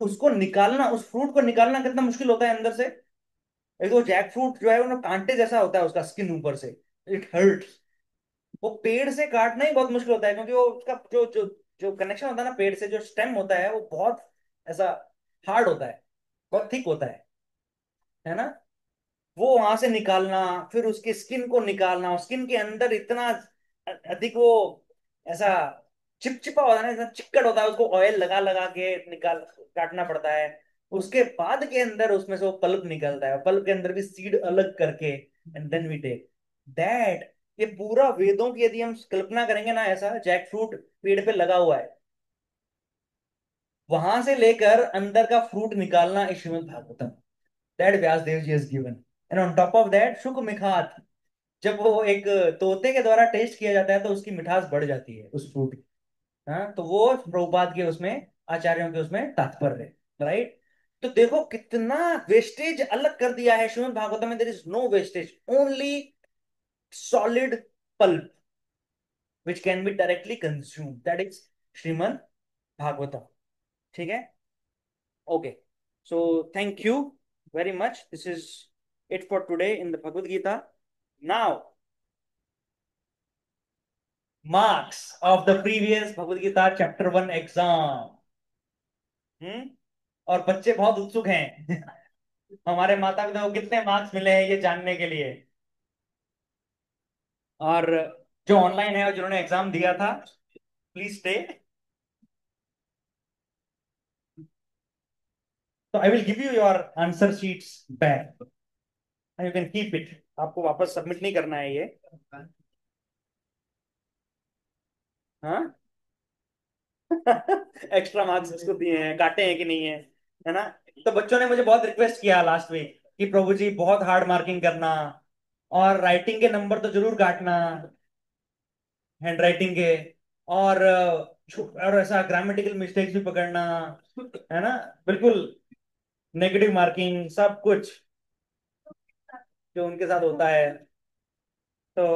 उसको निकालना, उस फ्रूट को निकालना कितना मुश्किल होता है अंदर से। एक तो जैक फ्रूट जो है वो ना कांटे जैसा होता है, उसका स्किन ऊपर से, इट हर्ट्स। वो पेड़ से काटना ही बहुत मुश्किल होता है, क्योंकि वो उसका जो जो जो कनेक्शन होता है ना पेड़ से, जो स्टेम होता है वो बहुत ऐसा हार्ड होता है, बहुत थिक होता है ना। वो वहां से निकालना, फिर उसकी स्किन को निकालना, स्किन के अंदर इतना अधिक वो ऐसा चिपचिपा होता है ना, इतना चिक्कड़ होता है, उसको ऑयल लगा लगा के निकाल काटना पड़ता है। उसके बाद के अंदर उसमें से वो पल्प निकलता है, पल्प के अंदर भी सीड अलग करके, and then we take that. ये पूरा वेदों की यदि हम कल्पना करेंगे ना, ऐसा जैक फ्रूट पेड़ पे लगा हुआ है, वहां से लेकर अंदर का फ्रूट निकालना इस Shrimad Bhagavatam, that Vyasa Dev ji has given. And on top of that Shuka मिखात, जब वो एक तोते के द्वारा टेस्ट किया जाता है तो उसकी मिठास बढ़ जाती है उस फ्रूट की। हाँ, तो वो प्रभुपाद के उसमें, आचार्यों के उसमें तात्पर्य है, राइट। तो देखो कितना वेस्टेज अलग कर दिया है श्रीमद् भागवतम में। There is no wastage, only solid pulp which can be directly consume, that is Shrimad Bhagavatam, ठीक है। Okay, so thank you very much. This is it for today in the Bhagavad Gita. Now, marks of the previous Bhagavad Gita chapter 1 exam. और बच्चे बहुत उत्सुक हैं हमारे माता पिता को कितने मार्क्स मिले हैं ये जानने के लिए। और जो ऑनलाइन है और जिन्होंने एग्जाम दिया था, प्लीज स्टे। तो I will give you your answer sheets back. You can keep it, आपको वापस सबमिट नहीं करना है ये। हाँ। एक्स्ट्रा मार्क्स इसको दिए हैं, काटे हैं कि नहीं है, है ना। तो बच्चों ने मुझे बहुत रिक्वेस्ट किया लास्ट वीक कि प्रभु जी बहुत हार्ड मार्किंग करना, और राइटिंग के नंबर तो जरूर काटना, हैंड राइटिंग के, और और ऐसा ग्रामेटिकल मिस्टेक्स भी पकड़ना, है ना, बिल्कुल नेगेटिव मार्किंग सब कुछ जो उनके साथ होता है। तो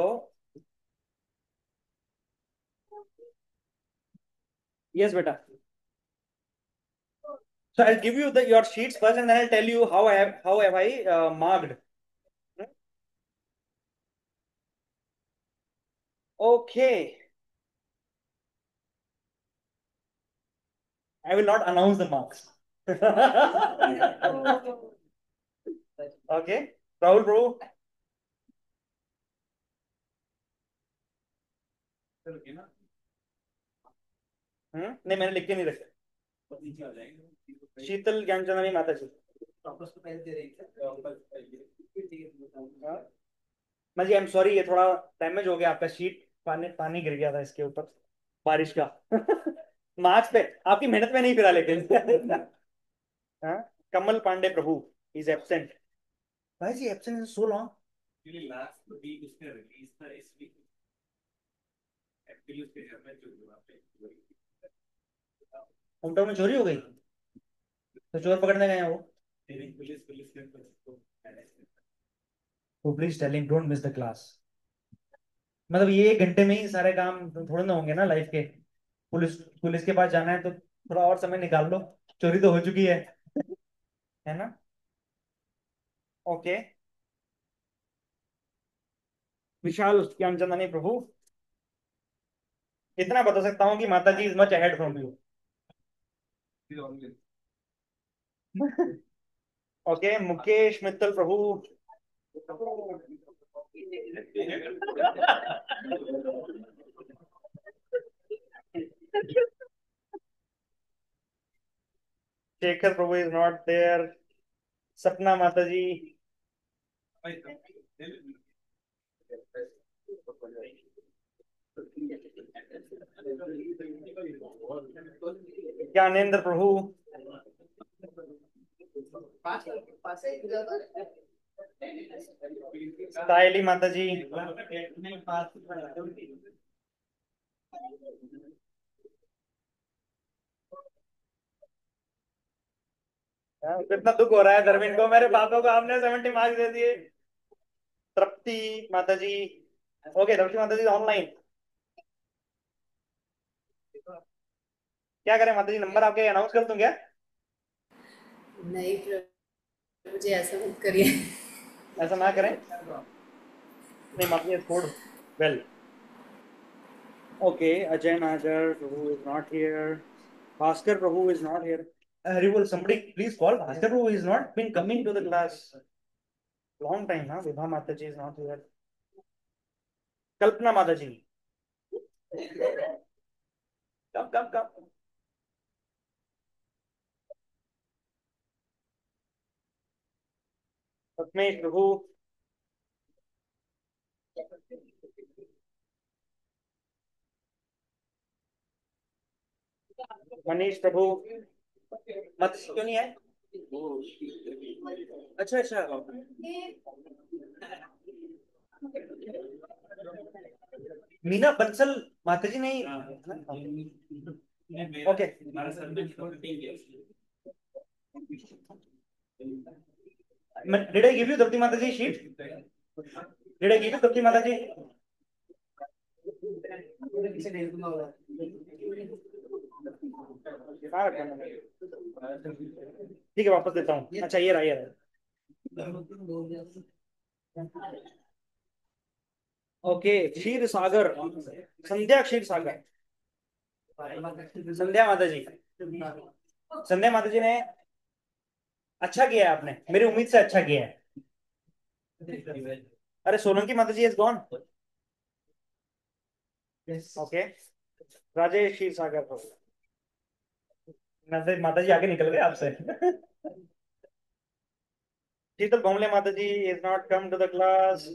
यस बेटा, so I'll give you your sheets first, and then I'll tell you how have I marked. Okay, I will not announce the marks. Okay, Rahul bro. नहीं मैंने लिख के नहीं रखा। शीतल ज्ञानचंदानी माता जी। मैं जी आई एम सॉरी, ये थोड़ा डैमेज हो गया आपका शीट, पानी पानी गिर गया था इसके ऊपर, बारिश का। मार्क्स पे आपकी मेहनत में नहीं फिरा लेकिन। हाँ? Kamal Pandey Prabhu is absent. भाई जी absent is so long. Actually last week उसका रिलीज था, इस वीक एक्चुअली उसके घर में चोरी हुआ पे। होम टाउन में चोरी हो गई, तो चोर पकड़ने गए हैं वो। पुलिस पुलिस के तो तो please telling don't miss the class. मतलब ये 1 घंटे में ही सारे काम थोड़े ना होंगे ना लाइफ के। पुलिस पुलिस के पास जाना है तो थोड़ा और समय निकाल लो, चोरी तो हो चुकी है ना। ओके, विशाल ज्ञानचंदानी प्रभु, इतना बता सकता हूँ कि माता ji is much ahead from you. Okay, Mukesh Mittal Prabhu. Shekhar Prabhu is not there. Sapna माता जी। ज्ञानेन्द्र प्रभु। सायली माता जी। कितना दुख हो रहा है धर्मेंद्र को, मेरे पापा को आपने 70 मार्क्स दे दिए। तृप्ति माता जी। ओके, तृप्ति माता जी ऑनलाइन। क्या करें माता जी, नंबर आपके अनाउंस कर दूं क्या? नहीं प्रभु जी, ऐसा मत करिए। ऐसा ना करें। नहीं माता जी छोड़। Well okay, Ajay Nagar Prabhu is not here. Bhaskar Prabhu is not here. Will somebody please call Bhaskar who is not been coming to the class long time now. Vibha Mataji is not here. Kalpana Mataji. Come. Ratmesh Prabhu. Manish Prabhu. मत क्यों नहीं है? अच्छा। मीना बंसल माता जी नहीं। Okay, did I give you Draupadi माता ji sheet? Did I give you Draupadi माता जी? ठीक है, वापस देता हूँ। अच्छा ये रहा। ओके, क्षीर सागर, संध्या क्षीर सागर। संध्या माता जी। संध्या माता जी ने अच्छा किया है, आपने मेरी उम्मीद से अच्छा किया है। अरे सोलंकी माता ji is gone. Okay, Rajesh Kshirsagar माता जी आगे निकल गए आपसे। शीतल भोमले माता ji is not come to the class.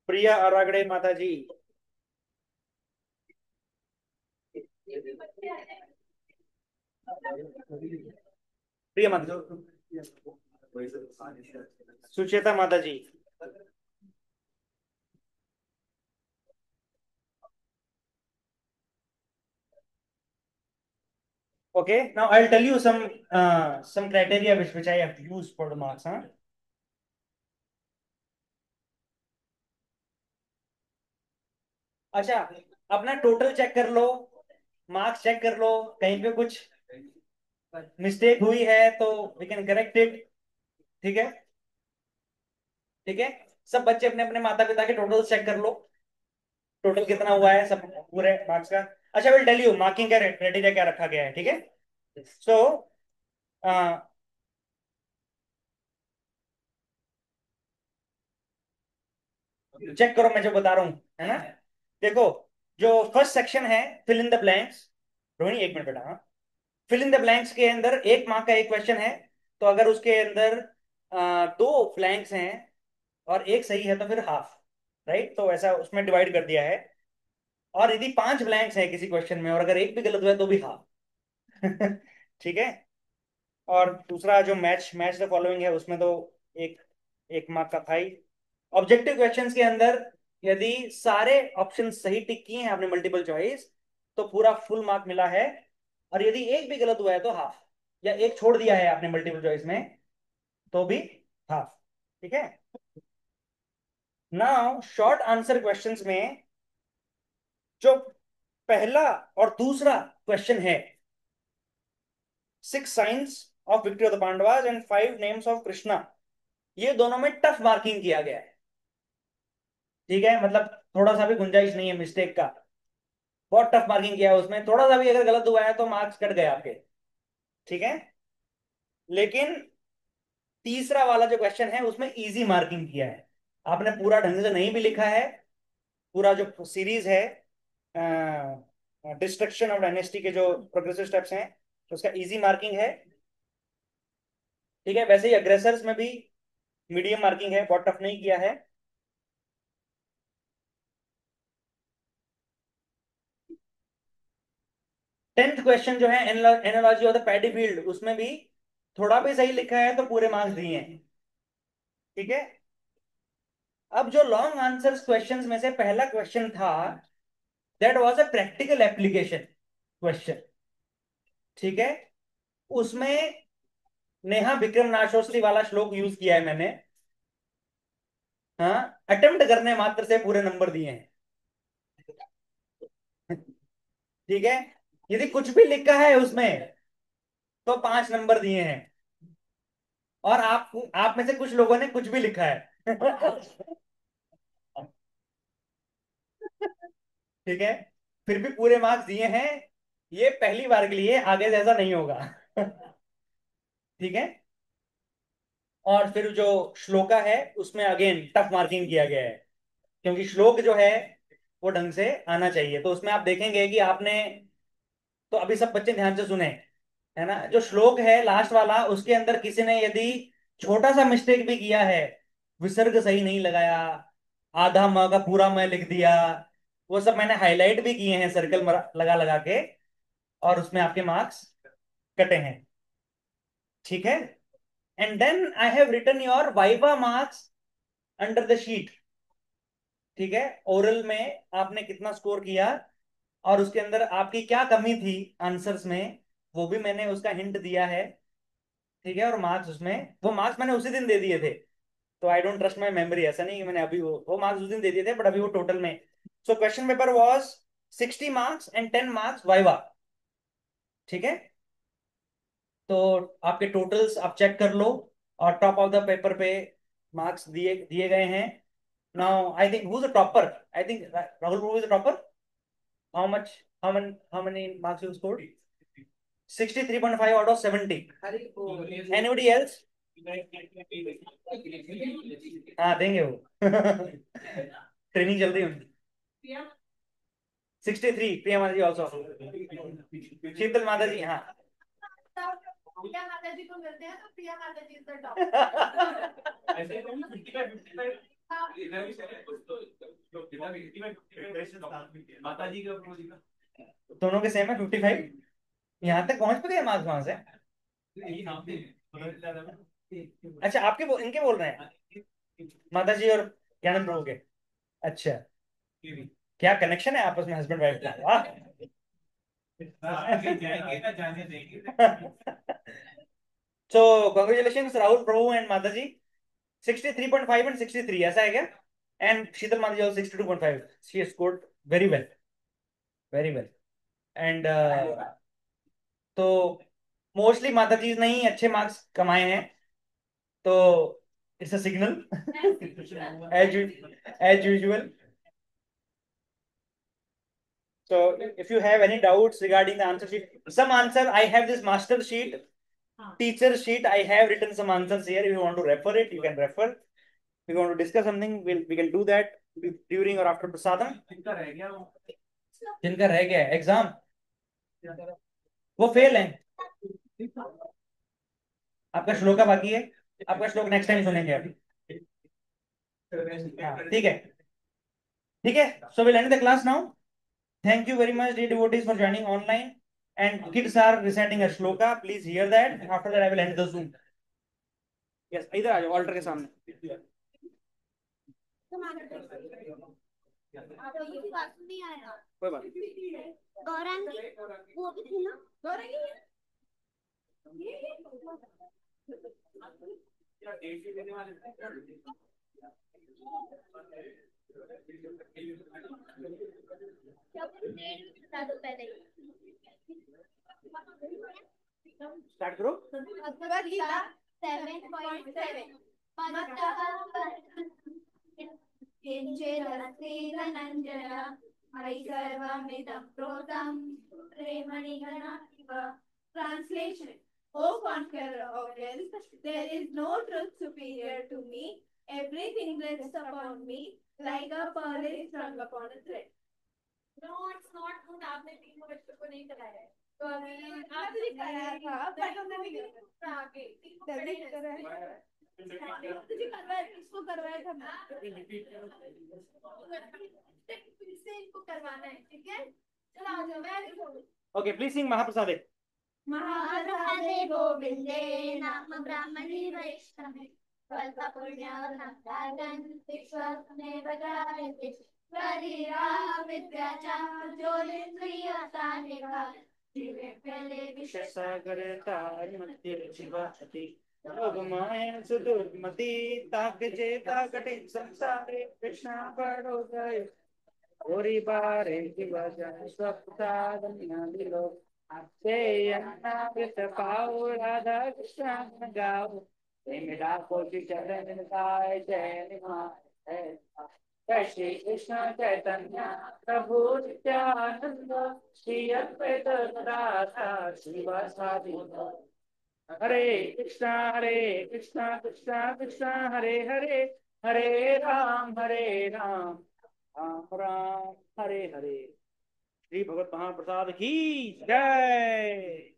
Priya Aragade माता जी. प्रिया माता जी. सुचेता माता जी. Okay, now I'll tell you some criteria which I have used for the marks. Huh? अच्छा, अपना टोटल चेक कर लो, मार्क्स चेक कर लो, कहीं पे कुछ मिस्टेक हुई है तो वी कैन करेक्ट इट. ठीक है, ठीक है. सब बच्चे अपने अपने माता पिता के टोटल चेक कर लो, टोटल कितना हुआ है सब पूरे मार्क्स का. अच्छा, विल टेल यू मार्किंग का क्राइटेरिया क्या रखा गया है. ठीक है. सो चेक करो मैं जो बता रहा हूँ, है ना. देखो, जो फर्स्ट सेक्शन है fill in the blanks. Rohini एक मिनट बेटा. हाँ, फिल इन द ब्लैंक्स के अंदर 1 मार्क का एक क्वेश्चन है. तो अगर उसके अंदर 2 ब्लैंक्स हैं और एक सही है तो फिर हाफ. राइट, तो ऐसा उसमें डिवाइड कर दिया है. और यदि 5 ब्लैंक्स हैं किसी क्वेश्चन में और अगर एक भी गलत हुआ है तो भी हाफ. ठीक है. और दूसरा जो मैच मैच द फॉलोइंग है उसमें तो एक 1 मार्क का था ही. ऑब्जेक्टिव क्वेश्चंस के अंदर यदि सारे ऑप्शन सही टिक किए हैं आपने मल्टीपल चॉइस तो पूरा फुल मार्क मिला है. और यदि एक भी गलत हुआ है तो हाफ, या एक छोड़ दिया है आपने मल्टीपल चॉइस में तो भी हाफ. ठीक है. नाउ शॉर्ट आंसर क्वेश्चंस में जो पहला और दूसरा क्वेश्चन है, 6 science of victory of the Pandavas and 5 names of Krishna, ये दोनों में टफ मार्किंग किया गया है. ठीक है, मतलब थोड़ा सा भी गुंजाइश नहीं है मिस्टेक का. बहुत टफ मार्किंग किया है उसमें, थोड़ा सा भी अगर गलत हुआ है तो मार्क्स कट गए आपके. ठीक है. लेकिन तीसरा वाला जो क्वेश्चन है उसमें इजी मार्किंग किया है. आपने पूरा ढंग से नहीं भी लिखा है. पूरा जो सीरीज है डिस्ट्रक्शन ऑफ डायनेस्टी के जो प्रोग्रेसिव स्टेप्स हैं उसका इजी मार्किंग है. ठीक है. वैसे ही अग्रेसर्स में भी मीडियम मार्किंग है, बहुत टफ नहीं किया है. 10th क्वेश्चन जो है analogy of the paddy field, उसमें भी थोड़ा भी सही लिखा है तो पूरे मार्क्स दिए हैं. ठीक है. अब जो लॉन्ग आंसर्स क्वेश्चंस में से पहला क्वेश्चन था, that was a practical application question. ठीक है. उसमें नेहा विक्रम नाशोस्त्री वाला श्लोक यूज किया है मैंने. हाँ, अटेम्प्ट करने मात्र से पूरे नंबर दिए हैं. ठीक है. यदि कुछ भी लिखा है उसमें तो 5 नंबर दिए हैं. और आप में से कुछ लोगों ने कुछ भी लिखा है. ठीक है, फिर भी पूरे मार्क्स दिए हैं. ये पहली बार के लिए, आगे से ऐसा नहीं होगा. ठीक है. और फिर जो श्लोका है उसमें अगेन टफ मार्किंग किया गया है, क्योंकि श्लोक जो है वो ढंग से आना चाहिए. तो उसमें आप देखेंगे कि आपने, तो अभी सब बच्चे ध्यान से सुने, है ना. जो श्लोक है लास्ट वाला उसके अंदर किसी ने यदि छोटा सा मिस्टेक भी किया है, विसर्ग सही नहीं लगाया, आधा म का पूरा मैं लिख दिया, वो सब मैंने हाईलाइट भी किए हैं सर्कल लगा लगा के, और उसमें आपके मार्क्स कटे हैं. ठीक है. And then I have written your viva marks under the sheet. ठीक है. ओरल में आपने कितना स्कोर किया और उसके अंदर आपकी क्या कमी थी आंसर्स में, वो भी मैंने उसका हिंट दिया है. ठीक है. और मार्क्स उसमें, वो मार्क्स मैंने उसी दिन दे दिए थे. तो I don't trust my memory, ऐसा नहीं कि मैंने अभी वो मार्क्स उस दिन दे दिए थे, बट अभी वो टोटल में. So question paper was 60 marks and 10 marks viva. ठीक है. तो आपके टोटल्स आप चेक कर लो और टॉप ऑफ द पेपर पे मार्क्स दिए दिए गए हैं. Now I think who is the topper. I think Rahul Prabhu is the topper. How much, how many marks you scored? 63.5 out of 70. Anybody else? हाँ, देंगे वो. ट्रेनिंग चल रही है उनकी. 63 प्रिया माता जी ऑल्सो. शीतल माता जी. हाँ, प्रिया माता जी को मिलते हैं तो प्रिया माता जी इधर टॉप। ऐसे ही 55 इधर भी चले कुछ तो इधर भी 55 माता जी का प्रभु जी का दोनों के सेम है 55। यहाँ तक पहुंच पे गए मार्क्स वहां से। यही नाम थे। अच्छा आपके इनके बोल रहे हैं माता जी और ज्ञानंद प्रभु के। अच्छा क्या कनेक्शन है आपस में हस्बैंड वाइफ का, वाह। आगे जाएंगे ना जाने देंगे। So congratulations Rahul Prabhu and माता जी 63.5 and 63 ऐसा है क्या? And Sheetal Mata ji also 62.5. She has scored very well, very well. And तो मोस्टली माता जी ने ही अच्छे मार्क्स कमाए हैं, तो it's a signal as usual. So if you have any doubts regarding the answer sheet, some answer I have this master sheet, teacher sheet. I have written some answers here. If you want to refer it, you can refer. If you want to discuss something, we can do that during or after prasadam. जिनका रह गया exam वो fail है। आपका श्लोका बाकी है, आपका श्लोक नेक्स्ट टाइम सुनेंगे अभी। ठीक है, ठीक है। So we'll end the class now. Thank you very much, dear devotees, for joining online. And kids are reciting a shloka. Please hear that. After that, I will end the Zoom. Yes, इधर आ जाओ altar के सामने। कोई बात नहीं। गौरांगी वो भी थी ना, गौरांगी स्टार्ट करो। भगवद गीता 7.7 किंचिदस्ति धनंजय मयि सर्वमिदं प्रोतं प्रेमणिगणा इव। Translation: O conqueror of wealth, there is no truth superior to me. Everything rests upon me like a pearl is strung upon a thread. No, it's not good. आपने 3 बच्चों को नहीं कराया है। तो आपने कराया था, बट हमने नहीं कराया। आगे 3 को कराया है। तुझे करवाया, इसको करवाया था मैं। फिर से इनको करवाना है, ठीक है? चलो आ जाओ, मैं लिखूंगी। Okay, please sing Mahaprasade. महाप्रसादे गोविंदे नाम ब्राह्मणी वैष्णवे कल्पपुण्यसम्पादन विश्वस्मेव जायते शरीरा विद्याचा ज्योतिन्द्रियसानिका जीवे फले विषसागर तार मध्य शिवाति योगमाया सुदुर्मति ताक जेता कठिन संसारे कृष्णा पड़ो गए ओरी बारे दिवजन स्वप्रसादन दिलो से अन्नावृत पाओ राधा कृष्ण गाओ मेरा कोटि चरण गाय जय निमाय जय श्री कृष्ण चैतन्य प्रभु नित्यानंद श्री अद्वैत राधा श्रीवासादि हरे कृष्णा कृष्णा कृष्णा हरे हरे हरे राम राम राम हरे हरे। श्री भगवत महाप्रसाद की जय।